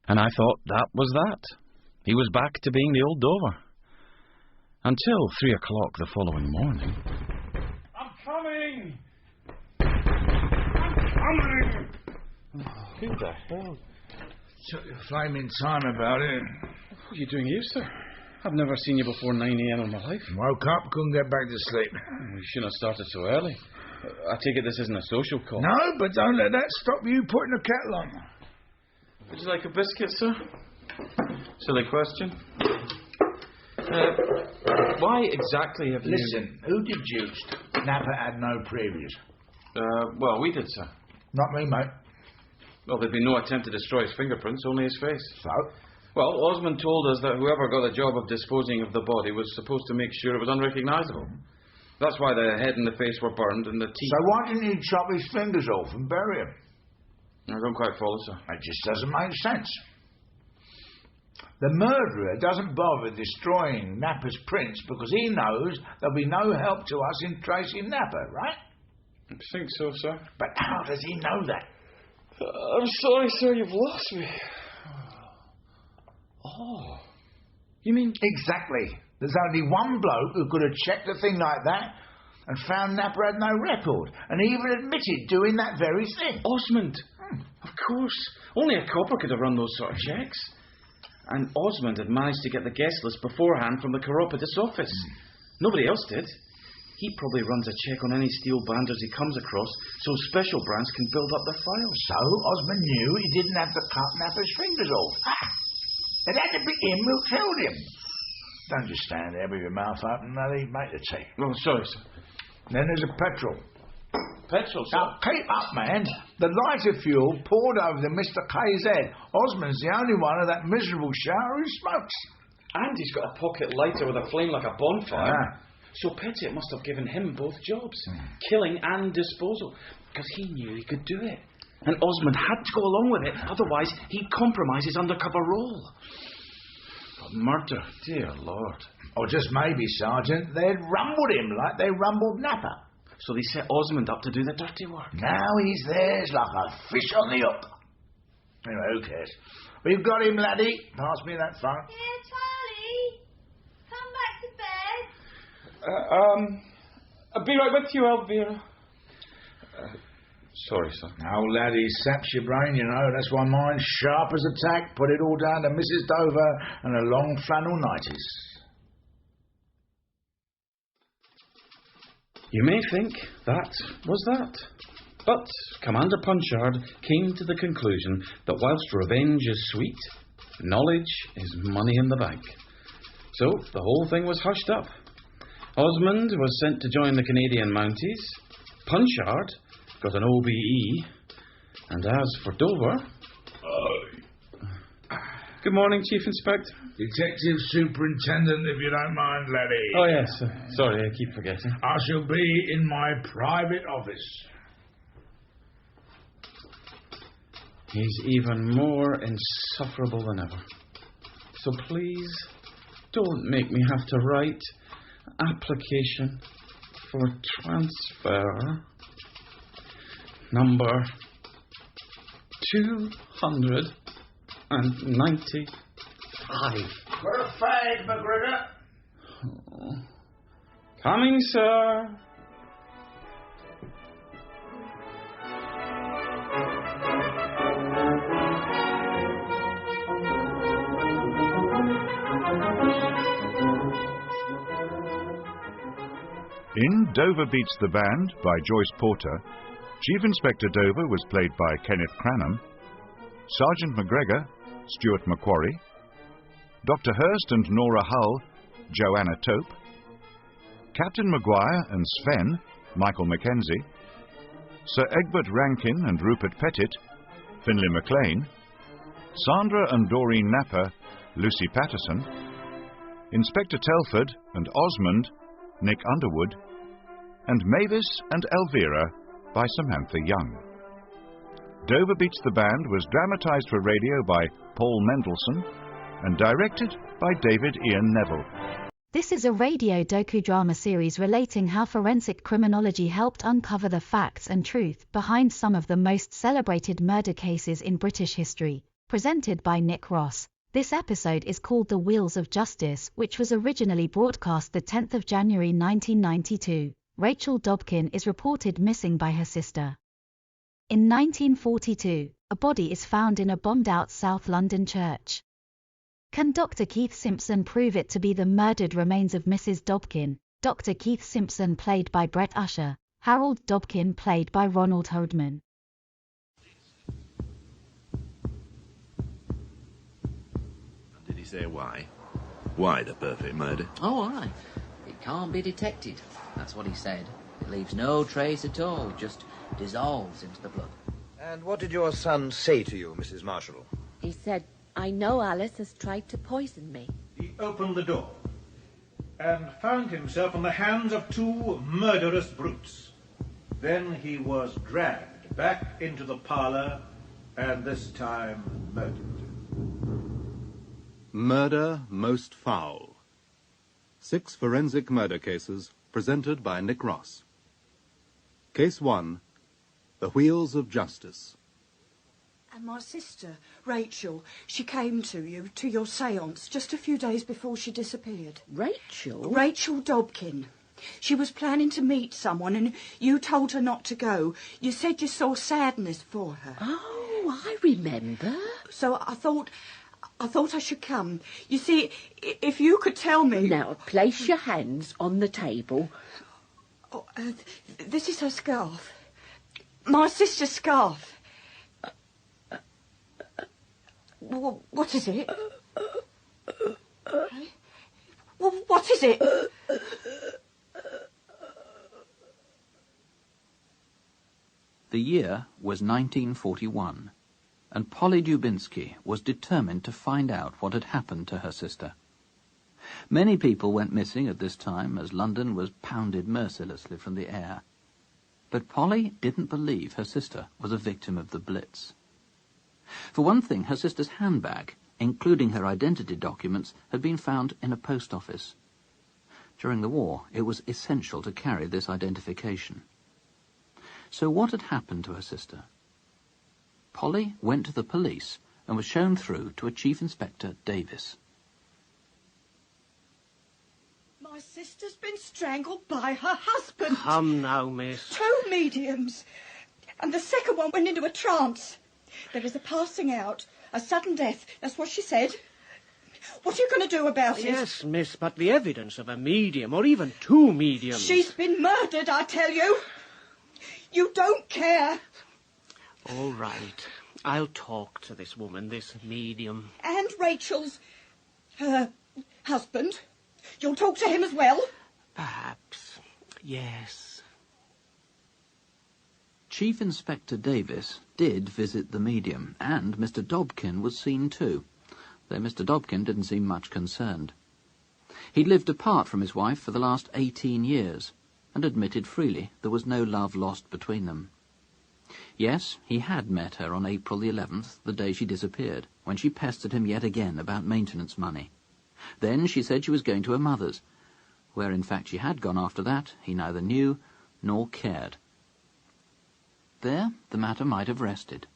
Speaker 8: And I thought that was that. He was back to being the old Dover. Until 3 o'clock the following morning.
Speaker 10: I'm coming! I'm coming!
Speaker 14: Who the hell?
Speaker 12: Took your flaming time about it.
Speaker 14: What are you doing here, sir? I've never seen you before 9 a.m. in my life.
Speaker 12: Woke up, couldn't get back to sleep.
Speaker 14: You shouldn't have started so early. I take it this isn't a social call.
Speaker 12: No, but don't let that stop you putting the kettle on.
Speaker 14: Would you like a biscuit, sir? Silly question.
Speaker 8: Why exactly have you...
Speaker 12: Listen, who deduced Napper had no previous?
Speaker 8: Well, we did, sir.
Speaker 12: Not me, mate.
Speaker 8: Well, there'd been no attempt to destroy his fingerprints, only his face.
Speaker 12: So?
Speaker 8: Well, Osmond told us that whoever got the job of disposing of the body was supposed to make sure it was unrecognisable. That's why the head and the face were burned and the teeth...
Speaker 12: So why didn't he chop his fingers off and bury him?
Speaker 8: I don't quite follow, sir.
Speaker 12: It just doesn't make sense. The murderer doesn't bother destroying Napper's prints because he knows there'll be no help to us in tracing Napper, right?
Speaker 8: I think so, sir.
Speaker 12: But how does he know that?
Speaker 8: I'm sorry, sir, you've lost me. Oh. You mean...
Speaker 12: Exactly. There's only one bloke who could have checked a thing like that and found Napper had no record, and he even admitted doing that very thing.
Speaker 8: Osmond. Of course. Only a copper could have run those sort of checks. And Osmond had managed to get the guest list beforehand from the Chiropodist office. Nobody else did. He probably runs a check on any steel banders he comes across so special branch can build up their files.
Speaker 12: So Osmond knew he didn't have to cut Napper's fingers off. It had to be him who killed him. Don't just stand there with your mouth open, laddie. Make the tea.
Speaker 8: Oh, sorry, sir.
Speaker 12: Then there's a petrol.
Speaker 8: Petrol, sir?
Speaker 12: Now, keep up, man. The lighter fuel poured over the Mr. K's head. Osmond's the only one of that miserable shower who smokes.
Speaker 8: And he's got a pocket lighter with a flame like a bonfire. So Pettit must have given him both jobs, killing and disposal, because he knew he could do it. And Osmond had to go along with it, otherwise he'd compromise his undercover role. But murder, dear Lord.
Speaker 12: Or just maybe, Sergeant, they'd rumbled him like they rumbled Napper.
Speaker 8: So they set Osmond up to do the dirty work.
Speaker 12: Now he's theirs like a fish on the hook. Anyway, who cares? We've got him, laddie. Pass me that phone.
Speaker 20: Here, Charlie. Come back to bed.
Speaker 8: I'll be right with you, Elvira. Sorry, sir.
Speaker 12: Oh, laddie, saps your brain, you know. That's why mine's sharp as a tack. Put it all down to Mrs. Dover and her long flannel nighties.
Speaker 8: You may think that was that. But Commander Punchard came to the conclusion that whilst revenge is sweet, knowledge is money in the bank. So the whole thing was hushed up. Osmond was sent to join the Canadian Mounties. Punchard got an OBE. And as for Dover... Good morning, Chief Inspector.
Speaker 12: Detective Superintendent, if you don't mind, laddie.
Speaker 8: Oh, yes. Sorry, I keep forgetting.
Speaker 12: I shall be in my private office.
Speaker 8: He's even more insufferable than ever. So please, don't make me have to write application for transfer number 295.
Speaker 12: For a fag, McGregor.
Speaker 8: Oh. Coming, sir.
Speaker 5: In Dover Beats the Band by Joyce Porter, Chief Inspector Dover was played by Kenneth Cranham, Sergeant McGregor, Stuart Macquarie, Dr. Hurst and Nora Hull, Joanna Tope, Captain Maguire and Sven, Michael Mackenzie, Sir Egbert Rankin and Rupert Pettit, Finlay MacLean, Sandra and Doreen Napper, Lucy Patterson, Inspector Telford and Osmond, Nick Underwood, and Mavis and Elvira by Samantha Young. Dover Beats the Band was dramatised for radio by Paul Mendelsohn and directed by David Ian Neville.
Speaker 1: This is a radio docudrama series relating how forensic criminology helped uncover the facts and truth behind some of the most celebrated murder cases in British history, presented by Nick Ross. This episode is called The Wheels of Justice, which was originally broadcast the 10th of January 1992. Rachel Dobkin is reported missing by her sister. In 1942, a body is found in a bombed-out South London church. Can Dr. Keith Simpson prove it to be the murdered remains of Mrs. Dobkin? Dr. Keith Simpson played by Brett Usher, Harold Dobkin played by Ronald Hoadman.
Speaker 9: Did he say why? Why the perfect murder?
Speaker 17: Oh, aye. It can't be detected. That's what he said. It leaves no trace at all, just dissolves into the blood.
Speaker 22: And what did your son say to you, Mrs. Marshall?
Speaker 23: He said, I know Alice has tried to poison me.
Speaker 25: He opened the door and found himself in the hands of two murderous brutes. Then he was dragged back into the parlour and this time murdered.
Speaker 26: Murder Most Foul. 6 forensic murder cases presented by Nick Ross. Case 1, The Wheels of Justice.
Speaker 27: And my sister, Rachel, she came to your séance, just a few days before she disappeared.
Speaker 23: Rachel?
Speaker 27: Rachel Dobkin. She was planning to meet someone and you told her not to go. You said you saw sadness for her.
Speaker 23: Oh, I remember.
Speaker 27: So I thought I should come. You see, if you could tell me...
Speaker 23: Now, place your hands on the table.
Speaker 27: Oh, this is her scarf. My sister's scarf. What is it? What is it?
Speaker 28: The year was 1941, and Polly Dubinsky was determined to find out what had happened to her sister. Many people went missing at this time as London was pounded mercilessly from the air. But Polly didn't believe her sister was a victim of the Blitz. For one thing, her sister's handbag, including her identity documents, had been found in a post office. During the war, it was essential to carry this identification. So what had happened to her sister? Polly went to the police and was shown through to a Chief Inspector Davis.
Speaker 27: My sister's been strangled by her husband.
Speaker 29: Come now, miss.
Speaker 27: 2 mediums. And the second one went into a trance. There is a passing out, a sudden death. That's what she said. What are you going to do about it?
Speaker 29: Yes, miss, but the evidence of a medium, or even 2 mediums...
Speaker 27: She's been murdered, I tell you. You don't care.
Speaker 29: All right. I'll talk to this woman, this medium.
Speaker 27: And Rachel's... her husband. You'll talk to him as well?
Speaker 29: Perhaps. Yes.
Speaker 28: Chief Inspector Davis did visit the medium, and Mr. Dobkin was seen too, though Mr. Dobkin didn't seem much concerned. He'd lived apart from his wife for the last 18 years, and admitted freely there was no love lost between them. Yes, he had met her on April the 11th, the day she disappeared, when she pestered him yet again about maintenance money. Then she said she was going to her mother's. Where in fact she had gone after that, he neither knew nor cared. There the matter might have rested.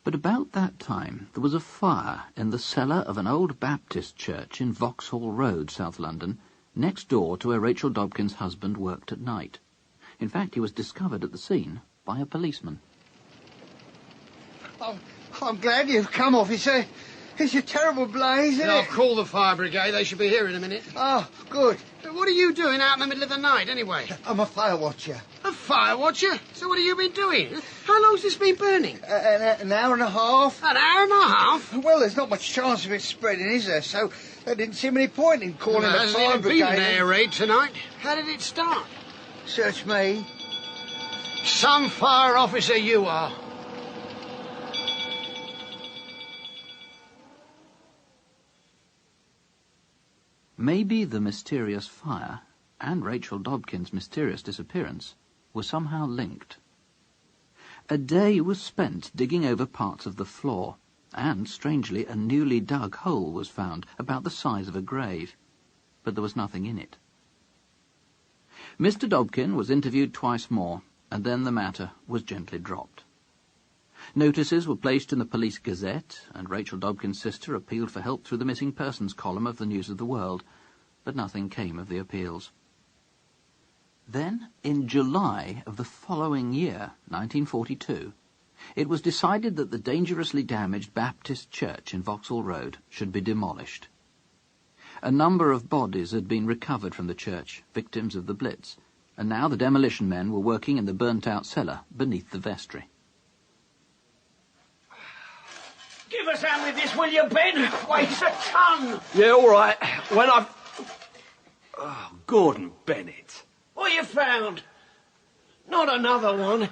Speaker 28: But about that time there was a fire in the cellar of an old Baptist church in Vauxhall Road, South London, next door to where Rachel Dobkin's husband worked at night. In fact, he was discovered at the scene by a policeman.
Speaker 30: I'm glad you've come, officer. It's a terrible blaze, isn't it?
Speaker 31: I'll call the fire brigade. They should be here in a minute.
Speaker 30: Oh, good.
Speaker 31: What are you doing out in the middle of the night, anyway?
Speaker 30: I'm a fire watcher.
Speaker 31: A fire watcher? So what have you been doing? How long's this been burning?
Speaker 30: An hour and a half.
Speaker 31: An hour and a half?
Speaker 30: Well, there's not much chance of it spreading, is there? So there didn't seem any point in calling the fire
Speaker 31: Hasn't
Speaker 30: brigade.
Speaker 31: even been an air raid tonight. How did it start?
Speaker 30: Search me.
Speaker 31: Some fire officer you are.
Speaker 28: Maybe the mysterious fire and Rachel Dobkin's mysterious disappearance were somehow linked. A day was spent digging over parts of the floor, and, strangely, a newly dug hole was found about the size of a grave, but there was nothing in it. Mr. Dobkin was interviewed twice more, and then the matter was gently dropped. Notices were placed in the Police Gazette, and Rachel Dobkin's sister appealed for help through the Missing Persons column of the News of the World, but nothing came of the appeals. Then, in July of the following year, 1942, it was decided that the dangerously damaged Baptist church in Vauxhall Road should be demolished. A number of bodies had been recovered from the church, victims of the Blitz, and now the demolition men were working in the burnt-out cellar beneath the vestry.
Speaker 31: Give us hand with this, will you, Ben? Weighs a ton.
Speaker 2: Yeah, all right. When I've... Oh, Gordon Bennett.
Speaker 31: What you found? Not another one.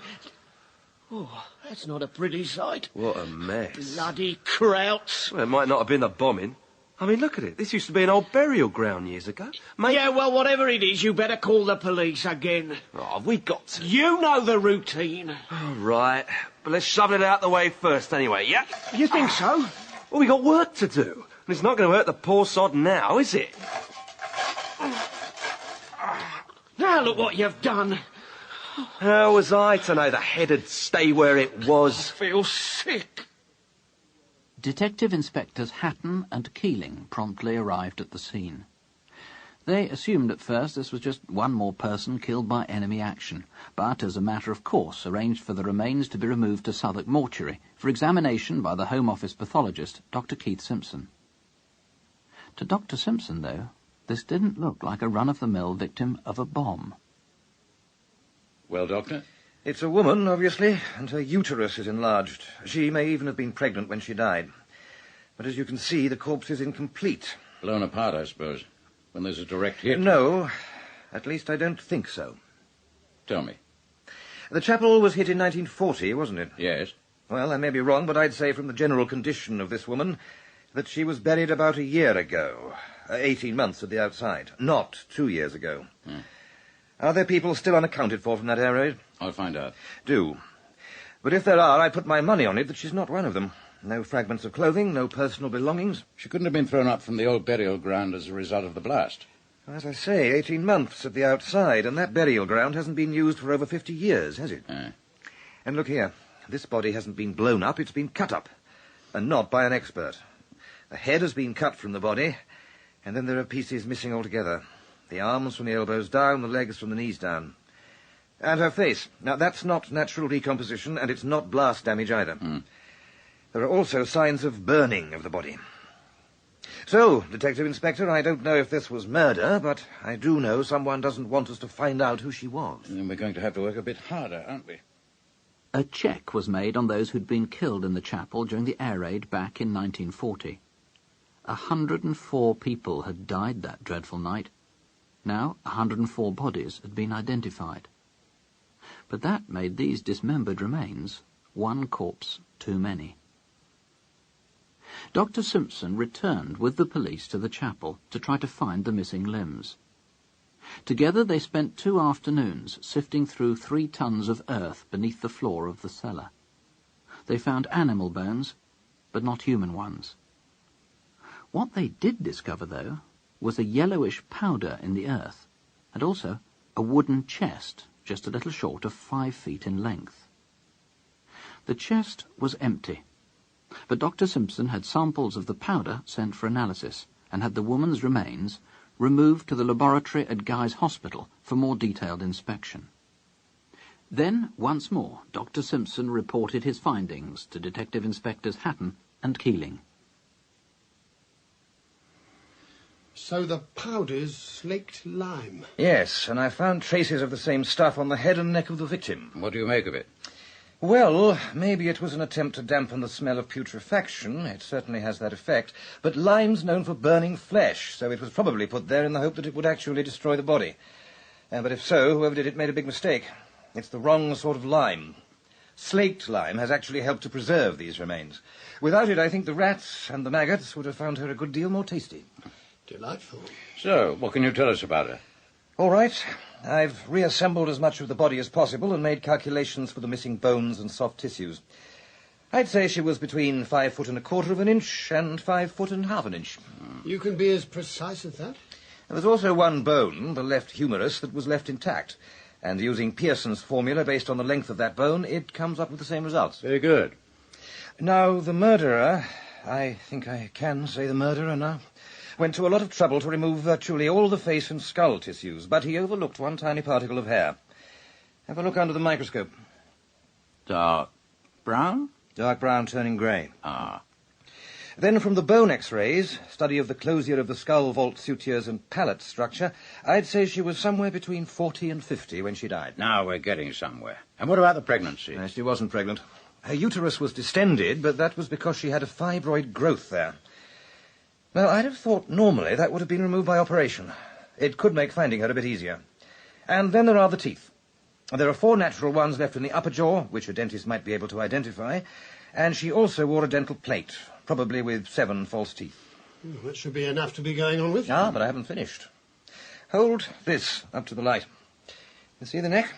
Speaker 31: Oh, that's not a pretty sight.
Speaker 2: What a mess.
Speaker 31: Bloody krauts.
Speaker 2: Well, it might not have been the bombing. I mean, look at it. This used to be an old burial ground years ago. Mate...
Speaker 31: Yeah, well, whatever it is, you better call the police again.
Speaker 2: Oh, we got to.
Speaker 31: You know the routine.
Speaker 2: All right. But let's shovel it out the way first anyway, yeah?
Speaker 31: You think so?
Speaker 2: Well, we got work to do. And it's not going to hurt the poor sod now, is it?
Speaker 31: Now look what you've done.
Speaker 2: How was I to know the head'd stay where it was?
Speaker 31: I feel sick.
Speaker 28: Detective Inspectors Hatton and Keeling promptly arrived at the scene. They assumed at first this was just one more person killed by enemy action, but as a matter of course arranged for the remains to be removed to Southwark Mortuary for examination by the Home Office pathologist, Dr. Keith Simpson. To Dr. Simpson, though, this didn't look like a run-of-the-mill victim of a bomb.
Speaker 3: Well, Doctor?
Speaker 22: It's a woman, obviously, and her uterus is enlarged. She may even have been pregnant when she died. But as you can see, the corpse is incomplete.
Speaker 3: Blown apart, I suppose, when there's a direct hit.
Speaker 22: No, at least I don't think so.
Speaker 3: Tell me.
Speaker 22: The chapel was hit in 1940, wasn't it?
Speaker 3: Yes.
Speaker 22: Well, I may be wrong, but I'd say from the general condition of this woman that she was buried about a year ago. 18 months at the outside. Not 2 years ago. Are there people still unaccounted for from that air raid?
Speaker 3: I'll find out.
Speaker 22: Do. But if there are, I put my money on it that she's not one of them. No fragments of clothing, no personal belongings.
Speaker 3: She couldn't have been thrown up from the old burial ground as a result of the blast.
Speaker 22: As I say, 18 months at the outside, and that burial ground hasn't been used for over 50 years, has it? And look here. This body hasn't been blown up, it's been cut up. And not by an expert. The head has been cut from the body, and then there are pieces missing altogether. The arms from the elbows down, the legs from the knees down. And her face. Now, that's not natural decomposition, and it's not blast damage either. There are also signs of burning of the body. So, Detective Inspector, I don't know if this was murder, but I do know someone doesn't want us to find out who she was.
Speaker 3: Then we're going to have to work a bit harder, aren't we?
Speaker 28: A check was made on those who'd been killed in the chapel during the air raid back in 1940. 104 people had died that dreadful night. Now, 104 bodies had been identified. But that made these dismembered remains one corpse too many. Dr. Simpson returned with the police to the chapel to try to find the missing limbs. Together they spent 2 afternoons sifting through 3 tons of earth beneath the floor of the cellar. They found animal bones, but not human ones. What they did discover, though, was a yellowish powder in the earth, and also a wooden chest just a little short of 5 feet in length. The chest was empty, but Dr. Simpson had samples of the powder sent for analysis and had the woman's remains removed to the laboratory at Guy's Hospital for more detailed inspection. Then, once more, Dr. Simpson reported his findings to Detective Inspectors Hatton and Keeling.
Speaker 31: So the powder's slaked lime?
Speaker 22: Yes, and I found traces of the same stuff on the head and neck of the victim.
Speaker 3: What do you make of it?
Speaker 22: Well, maybe it was an attempt to dampen the smell of putrefaction. It certainly has that effect. But lime's known for burning flesh, so it was probably put there in the hope that it would actually destroy the body. But if so, whoever did it made a big mistake. It's the wrong sort of lime. Slaked lime has actually helped to preserve these remains. Without it, I think the rats and the maggots would have found her a good deal more tasty.
Speaker 31: Delightful.
Speaker 3: So, what can you tell us about her?
Speaker 22: All right. I've reassembled as much of the body as possible and made calculations for the missing bones and soft tissues. I'd say she was between 5 foot and 1/4 inch and 5 foot and 1/2 inch.
Speaker 31: You can be as precise as that?
Speaker 22: And there's also one bone, the left humerus, that was left intact. And using Pearson's formula based on the length of that bone, it comes up with the same results.
Speaker 3: Very good.
Speaker 22: Now, the murderer, I think I can say the murderer now, went to a lot of trouble to remove virtually all the face and skull tissues, but he overlooked one tiny particle of hair. Have a look under the microscope.
Speaker 3: Dark brown?
Speaker 22: Dark brown turning grey.
Speaker 3: Ah.
Speaker 22: Then from the bone X-rays, study of the closure of the skull vault sutures and palate structure, I'd say she was somewhere between 40 and 50 when she died.
Speaker 3: Now we're getting somewhere. And what about the pregnancy?
Speaker 22: She wasn't pregnant. Her uterus was distended, but that was because she had a fibroid growth there. Now, I'd have thought normally that would have been removed by operation. It could make finding her a bit easier. And then there are the teeth. There are 4 natural ones left in the upper jaw, which a dentist might be able to identify, and she also wore a dental plate, probably with 7 false teeth.
Speaker 31: That should be enough to be going on with.
Speaker 22: Ah, but I haven't finished. Hold this up to the light. You see the neck?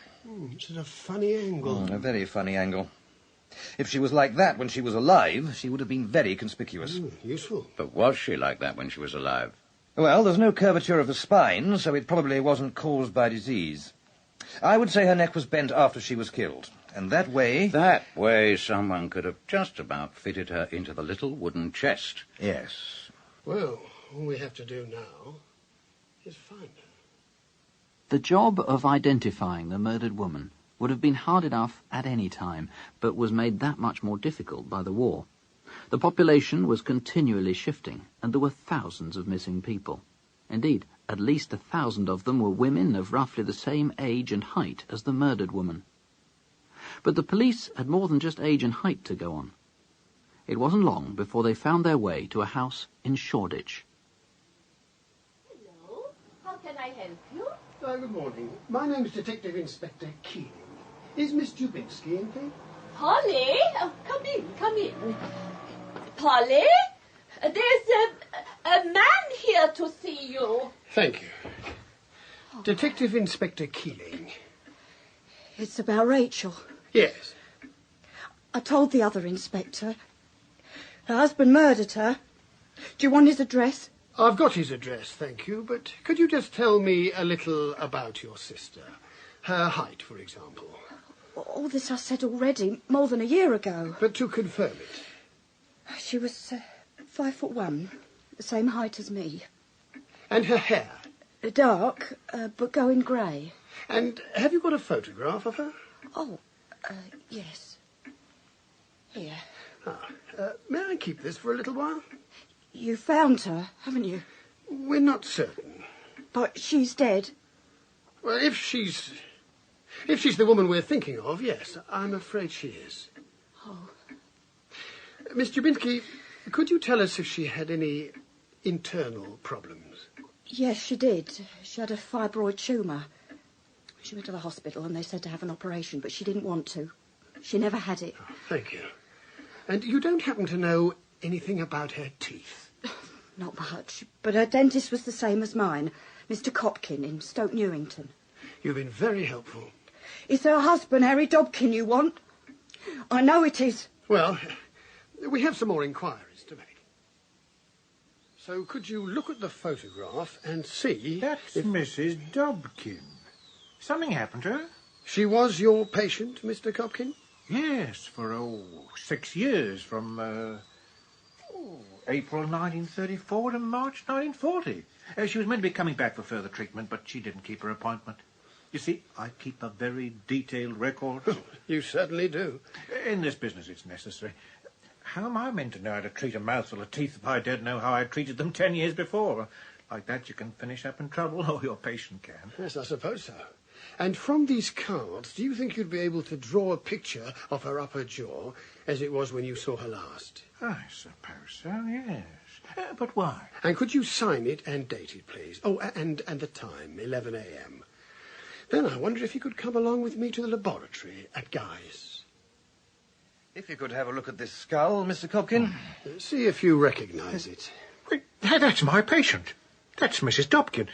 Speaker 31: It's at a funny angle.
Speaker 22: A very funny angle. If she was like that when she was alive, she would have been very conspicuous.
Speaker 31: Useful.
Speaker 3: But was she like that when she was alive?
Speaker 22: Well, there's no curvature of the spine, so it probably wasn't caused by disease. I would say her neck was bent after she was killed, and that way...
Speaker 3: That way someone could have just about fitted her into the little wooden chest.
Speaker 22: Yes.
Speaker 31: Well, all we have to do now is find her.
Speaker 28: The job of identifying the murdered woman would have been hard enough at any time, but was made that much more difficult by the war. The population was continually shifting, and there were thousands of missing people. Indeed, at least 1,000 of them were women of roughly the same age and height as the murdered woman. But the police had more than just age and height to go on. It wasn't long before they found their way to a house in Shoreditch.
Speaker 23: Hello, how can I help you?
Speaker 31: Good morning. My name's Detective Inspector Keeling. Is Miss Dubinsky in, please?
Speaker 23: Polly? Oh, come in, come in. Polly? There's a man here to see you.
Speaker 31: Thank you. Detective Inspector Keeling.
Speaker 27: It's about Rachel.
Speaker 31: Yes.
Speaker 27: I told the other inspector. Her husband murdered her. Do you want his address?
Speaker 31: I've got his address, thank you, but could you just tell me a little about your sister? Her height, for example.
Speaker 27: All this I said already, more than a year ago.
Speaker 31: But to confirm it.
Speaker 27: She was 5'1", the same height as me.
Speaker 31: And her hair?
Speaker 27: Dark, but going grey.
Speaker 31: And have you got a photograph of her?
Speaker 27: Oh, yes. Here.
Speaker 31: May I keep this for a little while?
Speaker 27: You found her, haven't you?
Speaker 31: We're not certain.
Speaker 27: But she's dead?
Speaker 31: Well, if she's the woman we're thinking of, yes, I'm afraid she is.
Speaker 27: Oh.
Speaker 31: Miss Dubinsky, could you tell us if she had any internal problems?
Speaker 27: Yes, she did. She had a fibroid tumour. She went to the hospital and they said to have an operation, but she didn't want to. She never had it.
Speaker 31: Oh, thank you. And you don't happen to know anything about her teeth?
Speaker 27: Not much, but her dentist was the same as mine, Mr. Copkin in Stoke Newington.
Speaker 31: You've been very helpful.
Speaker 27: Is her husband Harry Dobkin you want? I know it is.
Speaker 31: Well, we have some more inquiries to make. So could you look at the photograph and see...
Speaker 25: That's Mrs. Dobkin. Something happened to her?
Speaker 31: She was your patient, Mr. Copkin?
Speaker 25: Yes, for, 6 years, from, April 1934 to March 1940. She was meant to be coming back for further treatment, but she didn't keep her appointment. You see, I keep a very detailed record.
Speaker 31: You certainly do.
Speaker 25: In this business, it's necessary. How am I meant to know how to treat a mouthful of teeth if I don't know how I treated them 10 years before? Like that, you can finish up in trouble, or your patient can.
Speaker 31: Yes, I suppose so. And from these cards, do you think you'd be able to draw a picture of her upper jaw as it was when you saw her last?
Speaker 25: I suppose so, yes. But why?
Speaker 31: And could you sign it and date it, please? Oh, and the time, 11 a.m. Then I wonder if you could come along with me to the laboratory at Guy's.
Speaker 22: If you could have a look at this skull, Mr. Copkin.
Speaker 31: See if you recognise it.
Speaker 25: Wait, that's my patient. That's Mrs. Dobkin.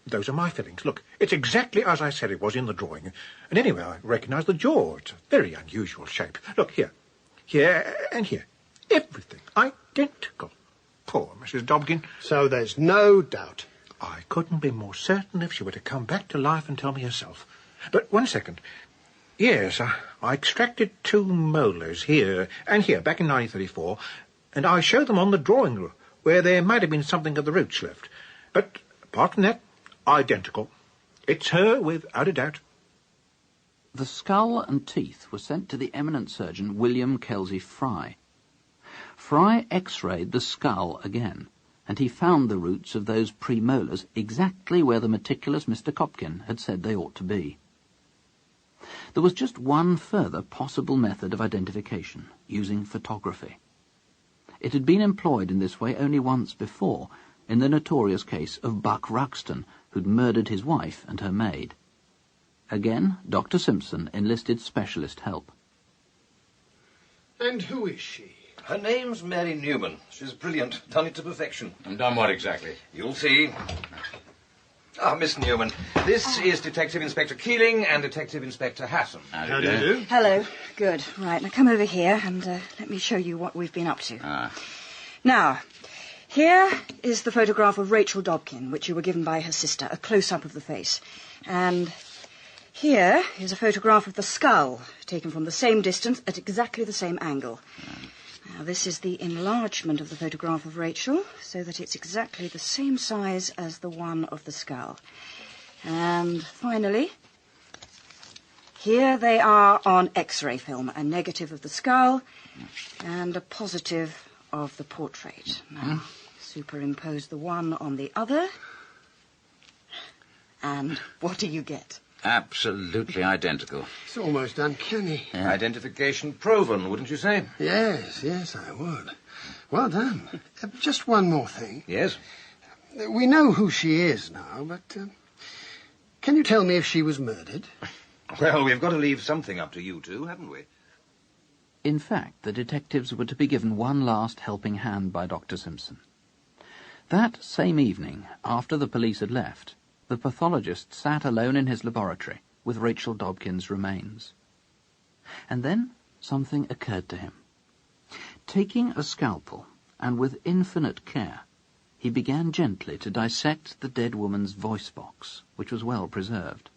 Speaker 25: Those are my fillings. Look, it's exactly as I said it was in the drawing. And anyway, I recognise the jaw. It's a very unusual shape. Look, here, and here. Everything identical. Poor Mrs. Dobkin.
Speaker 31: So there's no doubt.
Speaker 25: I couldn't be more certain if she were to come back to life and tell me herself. But 1 second. Yes, I extracted 2 molars here and here back in 1934, and I showed them on the drawing where there might have been something of the roots left. But apart from that, identical. It's her without a doubt.
Speaker 28: The skull and teeth were sent to the eminent surgeon William Kelsey Fry. Fry x-rayed the skull again, and he found the roots of those premolars exactly where the meticulous Mr. Copkin had said they ought to be. There was just one further possible method of identification, using photography. It had been employed in this way only once before, in the notorious case of Buck Ruxton, who'd murdered his wife and her maid. Again, Dr. Simpson enlisted specialist help.
Speaker 31: And who is she?
Speaker 22: Her name's Mary Newman. She's brilliant. Done it to perfection.
Speaker 3: And done what exactly?
Speaker 22: You'll see. Ah, Miss Newman, this is Detective Inspector Keeling and Detective Inspector Hatton.
Speaker 3: How do you do?
Speaker 27: Hello. Good. Right, now come over here and let me show you what we've been up to. Now, here is the photograph of Rachel Dobkin, which you were given by her sister, a close-up of the face. And here is a photograph of the skull, taken from the same distance at exactly the same angle. Now, this is the enlargement of the photograph of Rachel, so that it's exactly the same size as the one of the skull. And finally, here they are on X-ray film, a negative of the skull and a positive of the portrait. Now, superimpose the one on the other, and what do you get?
Speaker 3: Absolutely identical.
Speaker 31: It's almost uncanny.
Speaker 22: Yeah. Identification proven, wouldn't you say?
Speaker 31: Yes, I would. Well done. Just one more thing.
Speaker 22: Yes?
Speaker 31: We know who she is now, but can you tell me if she was murdered?
Speaker 22: Well, we've got to leave something up to you two, haven't we?
Speaker 28: In fact, the detectives were to be given one last helping hand by Dr. Simpson. That same evening, after the police had left, the pathologist sat alone in his laboratory with Rachel Dobkin's remains. And then something occurred to him. Taking a scalpel, and with infinite care, he began gently to dissect the dead woman's voice box, which was well preserved.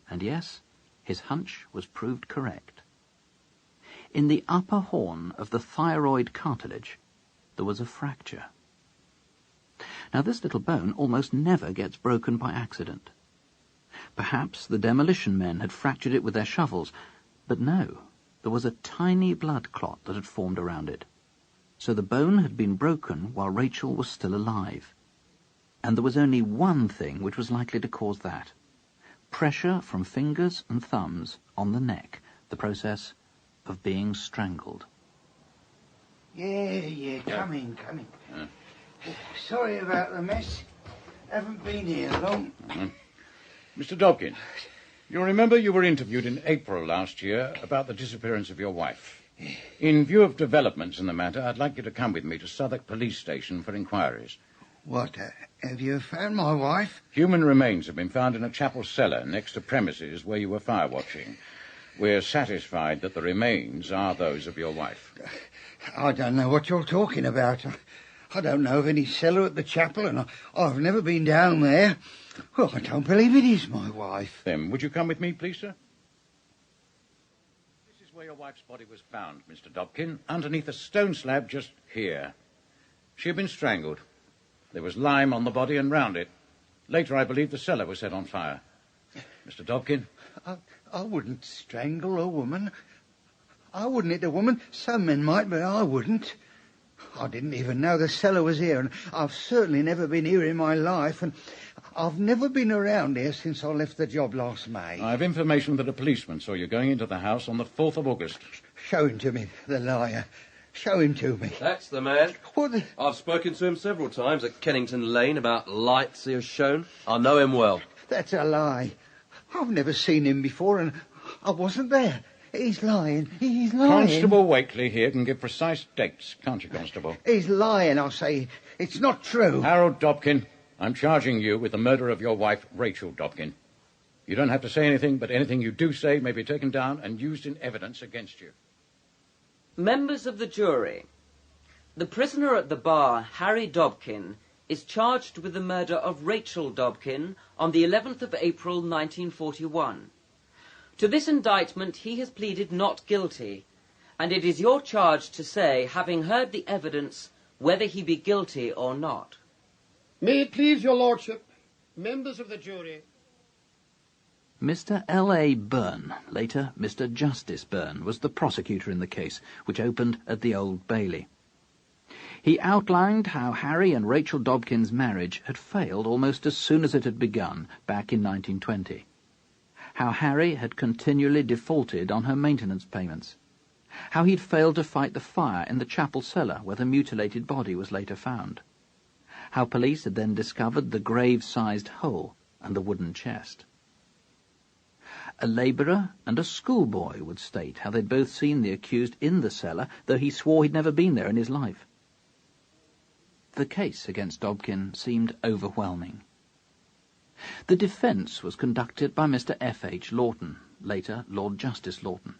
Speaker 28: And yes, his hunch was proved correct. In the upper horn of the thyroid cartilage, there was a fracture. Now, this little bone almost never gets broken by accident. Perhaps the demolition men had fractured it with their shovels, but no, there was a tiny blood clot that had formed around it. So the bone had been broken while Rachel was still alive. And there was only one thing which was likely to cause that. Pressure from fingers and thumbs on the neck, the process of being strangled.
Speaker 30: Yeah, come in. Sorry about the mess. Haven't been here long.
Speaker 3: Mr. Dobkin, you'll remember you were interviewed in April last year about the disappearance of your wife. In view of developments in the matter, I'd like you to come with me to Southwark Police Station for inquiries.
Speaker 30: What, have you found my wife?
Speaker 3: Human remains have been found in a chapel cellar next to premises where you were fire watching. We're satisfied that the remains are those of your wife.
Speaker 30: I don't know what you're talking about. I don't know of any cellar at the chapel, and I've never been down there. Well, I don't believe it is my wife.
Speaker 3: Then, would you come with me, please, sir? This is where your wife's body was found, Mr. Dobkin, underneath a stone slab just here. She had been strangled. There was lime on the body and round it. Later, I believe the cellar was set on fire. Mr. Dobkin?
Speaker 30: I wouldn't strangle a woman. I wouldn't hit a woman. Some men might, but I wouldn't. I didn't even know the cellar was here, and I've certainly never been here in my life, and I've never been around here since I left the job last May.
Speaker 3: I have information that a policeman saw you going into the house on the 4th of August.
Speaker 30: Show him to me, the liar. Show him to me.
Speaker 2: That's the man.
Speaker 30: What the...
Speaker 2: I've spoken to him several times at Kennington Lane about lights he has shown. I know him well.
Speaker 30: That's a lie. I've never seen him before, and I wasn't there. He's lying. He's lying.
Speaker 3: Constable Wakely here can give precise dates, can't you, Constable?
Speaker 30: He's lying, I say. It's not true.
Speaker 3: Harold Dobkin, I'm charging you with the murder of your wife, Rachel Dobkin. You don't have to say anything, but anything you do say may be taken down and used in evidence against you.
Speaker 4: Members of the jury, the prisoner at the bar, Harry Dobkin, is charged with the murder of Rachel Dobkin on the 11th of April 1941. To this indictment he has pleaded not guilty, and it is your charge to say, having heard the evidence, whether he be guilty or not.
Speaker 31: May it please your lordship, members of the jury.
Speaker 28: Mr. L.A. Byrne, later Mr. Justice Byrne, was the prosecutor in the case, which opened at the Old Bailey. He outlined how Harry and Rachel Dobkin's marriage had failed almost as soon as it had begun, back in 1920. how Harry had continually defaulted on her maintenance payments, how he'd failed to fight the fire in the chapel cellar where the mutilated body was later found, how police had then discovered the grave-sized hole and the wooden chest. A labourer and a schoolboy would state how they'd both seen the accused in the cellar, though he swore he'd never been there in his life. The case against Dobkin seemed overwhelming. The defence was conducted by Mr. F.H. Lawton, later Lord Justice Lawton.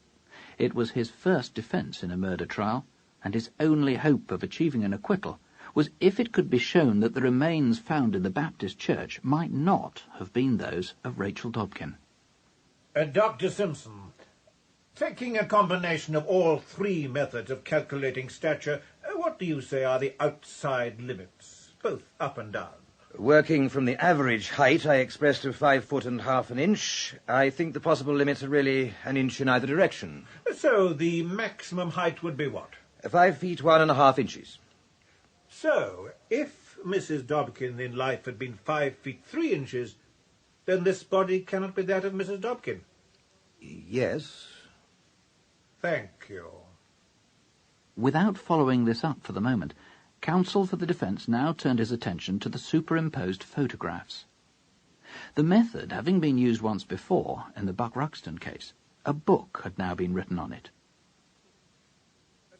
Speaker 28: It was his first defence in a murder trial, and his only hope of achieving an acquittal was if it could be shown that the remains found in the Baptist church might not have been those of Rachel Dobkin.
Speaker 25: Dr. Simpson, taking a combination of all three methods of calculating stature, what do you say are the outside limits, both up and down?
Speaker 22: Working from the average height I expressed of 5'1.5 inches, I think the possible limits are really an inch in either direction.
Speaker 25: So the maximum height would be what?
Speaker 22: 5 feet 1.5 inches.
Speaker 25: So, if Mrs. Dobkin in life had been 5 feet 3 inches, then this body cannot be that of Mrs. Dobkin.
Speaker 22: Yes.
Speaker 25: Thank you.
Speaker 28: Without following this up for the moment, counsel for the defence now turned his attention to the superimposed photographs. The method having been used once before in the Buck Ruxton case, a book had now been written on it.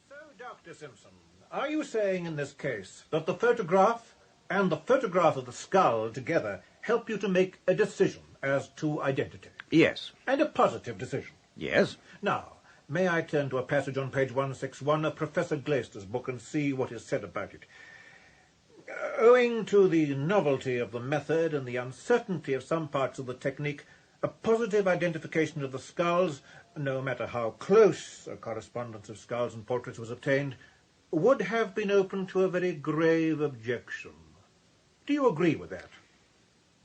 Speaker 25: So, Dr. Simpson, are you saying in this case that the photograph and the photograph of the skull together help you to make a decision as to identity?
Speaker 22: Yes.
Speaker 25: And a positive decision?
Speaker 22: Yes.
Speaker 25: Now, may I turn to a passage on page 161 of Professor Glaister's book and see what is said about it? Owing to the novelty of the method and the uncertainty of some parts of the technique, a positive identification of the skulls, no matter how close a correspondence of skulls and portraits was obtained, would have been open to a very grave objection. Do you agree with that?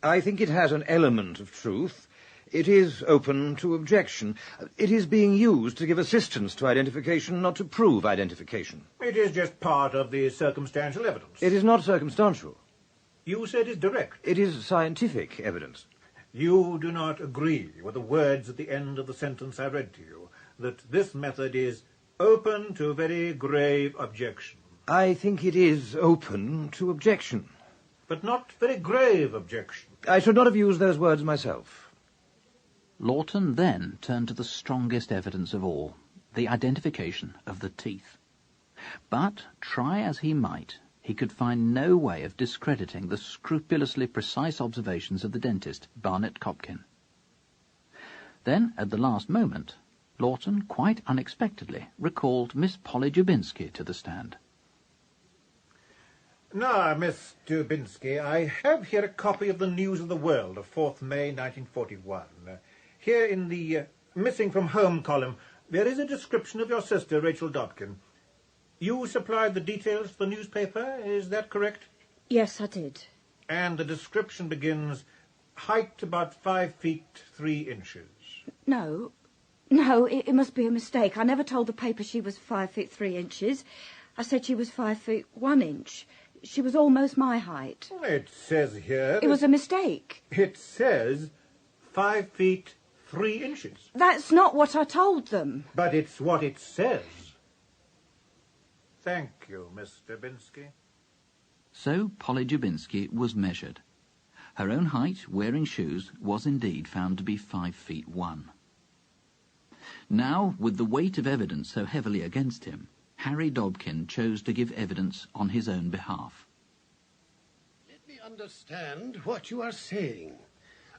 Speaker 22: I think it has an element of truth. It is open to objection. It is being used to give assistance to identification, not to prove identification.
Speaker 25: It is just part of the circumstantial evidence.
Speaker 22: It is not circumstantial.
Speaker 25: You said it's direct.
Speaker 22: It is scientific evidence.
Speaker 25: You do not agree with the words at the end of the sentence I read to you, that this method is open to very grave objection.
Speaker 22: I think it is open to objection.
Speaker 25: But not very grave objection.
Speaker 22: I should not have used those words myself.
Speaker 28: Lawton then turned to the strongest evidence of all, the identification of the teeth. But, try as he might, he could find no way of discrediting the scrupulously precise observations of the dentist, Barnet Copkin. Then, at the last moment, Lawton, quite unexpectedly, recalled Miss Polly Dubinsky to the stand.
Speaker 25: Now, Miss Dubinsky, I have here a copy of the News of the World of 4th May 1941. Here in the Missing from Home column, there is a description of your sister, Rachel Dobkin. You supplied the details to the newspaper, is that correct?
Speaker 27: Yes, I did.
Speaker 25: And the description begins, height about 5 feet 3 inches.
Speaker 27: No, it must be a mistake. I never told the paper she was 5 feet 3 inches. I said she was 5 feet 1 inch. She was almost my height.
Speaker 25: It says here...
Speaker 27: It was a mistake.
Speaker 25: It says 5 feet 3 inches.
Speaker 27: That's not what I told them.
Speaker 25: But it's what it says. Thank you, Miss Dubinsky.
Speaker 28: So Polly Dubinsky was measured. Her own height, wearing shoes, was indeed found to be 5 feet 1. Now, with the weight of evidence so heavily against him, Harry Dobkin chose to give evidence on his own behalf.
Speaker 31: Let me understand what you are saying.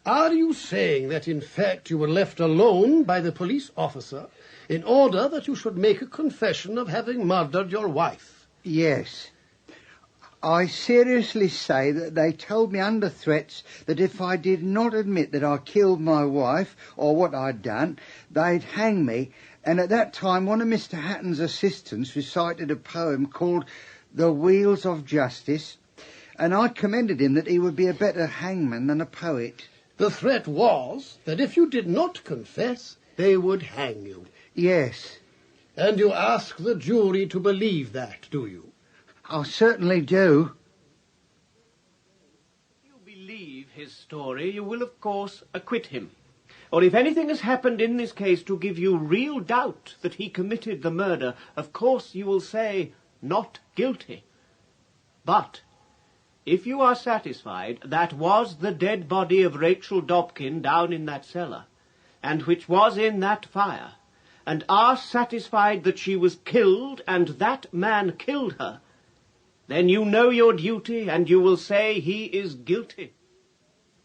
Speaker 31: Are you saying that, in fact, you were left alone by the police officer in order that you should make a confession of having murdered your wife?
Speaker 30: Yes. I seriously say that they told me under threats that if I did not admit that I killed my wife or what I'd done, they'd hang me. And at that time, one of Mr. Hatton's assistants recited a poem called The Wheels of Justice, and I commended him that he would be a better hangman than a poet.
Speaker 31: The threat was that if you did not confess, they would hang you.
Speaker 30: Yes.
Speaker 31: And you ask the jury to believe that, do you?
Speaker 30: I certainly do.
Speaker 29: If you believe his story, you will, of course, acquit him. or if anything has happened in this case to give you real doubt that he committed the murder, of course you will say, not guilty. But if you are satisfied that was the dead body of Rachel Dobkin down in that cellar, and which was in that fire, and are satisfied that she was killed and that man killed her, then you know your duty and you will say he is guilty.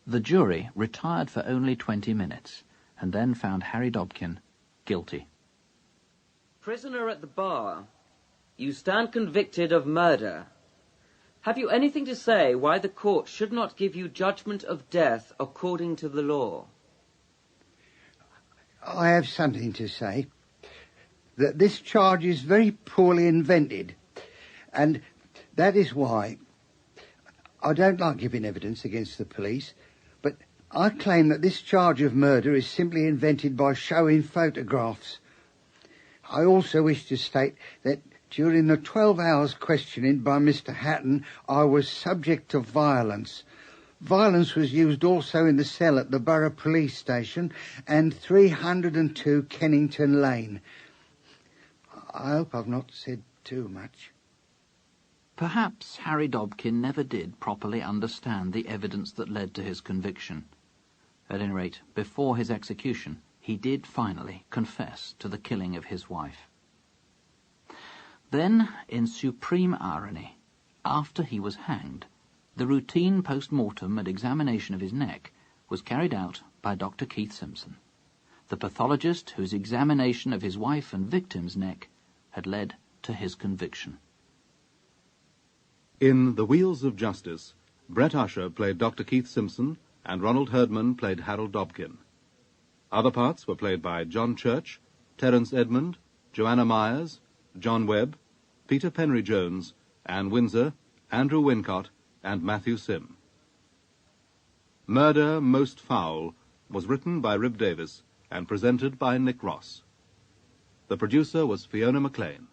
Speaker 28: The jury retired for only 20 minutes and then found Harry Dobkin guilty.
Speaker 4: Prisoner at the bar, you stand convicted of murder. Have you anything to say why the court should not give you judgment of death according to the law?
Speaker 30: I have something to say. That this charge is very poorly invented, and that is why I don't like giving evidence against the police, but I claim that this charge of murder is simply invented by showing photographs. I also wish to state that during the 12 hours questioning by Mr. Hatton, I was subject to violence. Violence was used also in the cell at the Borough Police Station and 302 Kennington Lane. I hope I've not said too much.
Speaker 28: Perhaps Harry Dobkin never did properly understand the evidence that led to his conviction. At any rate, before his execution, he did finally confess to the killing of his wife. Then, in supreme irony, after he was hanged, the routine post-mortem and examination of his neck was carried out by Dr. Keith Simpson, the pathologist whose examination of his wife and victim's neck had led to his conviction.
Speaker 26: In The Wheels of Justice, Brett Usher played Dr. Keith Simpson and Ronald Herdman played Harold Dobkin. Other parts were played by John Church, Terence Edmund, Joanna Myers, John Webb, Peter Penry Jones, Anne Windsor, Andrew Wincott, and Matthew Sim. Murder Most Foul was written by Rib Davis and presented by Nick Ross. The producer was Fiona MacLean.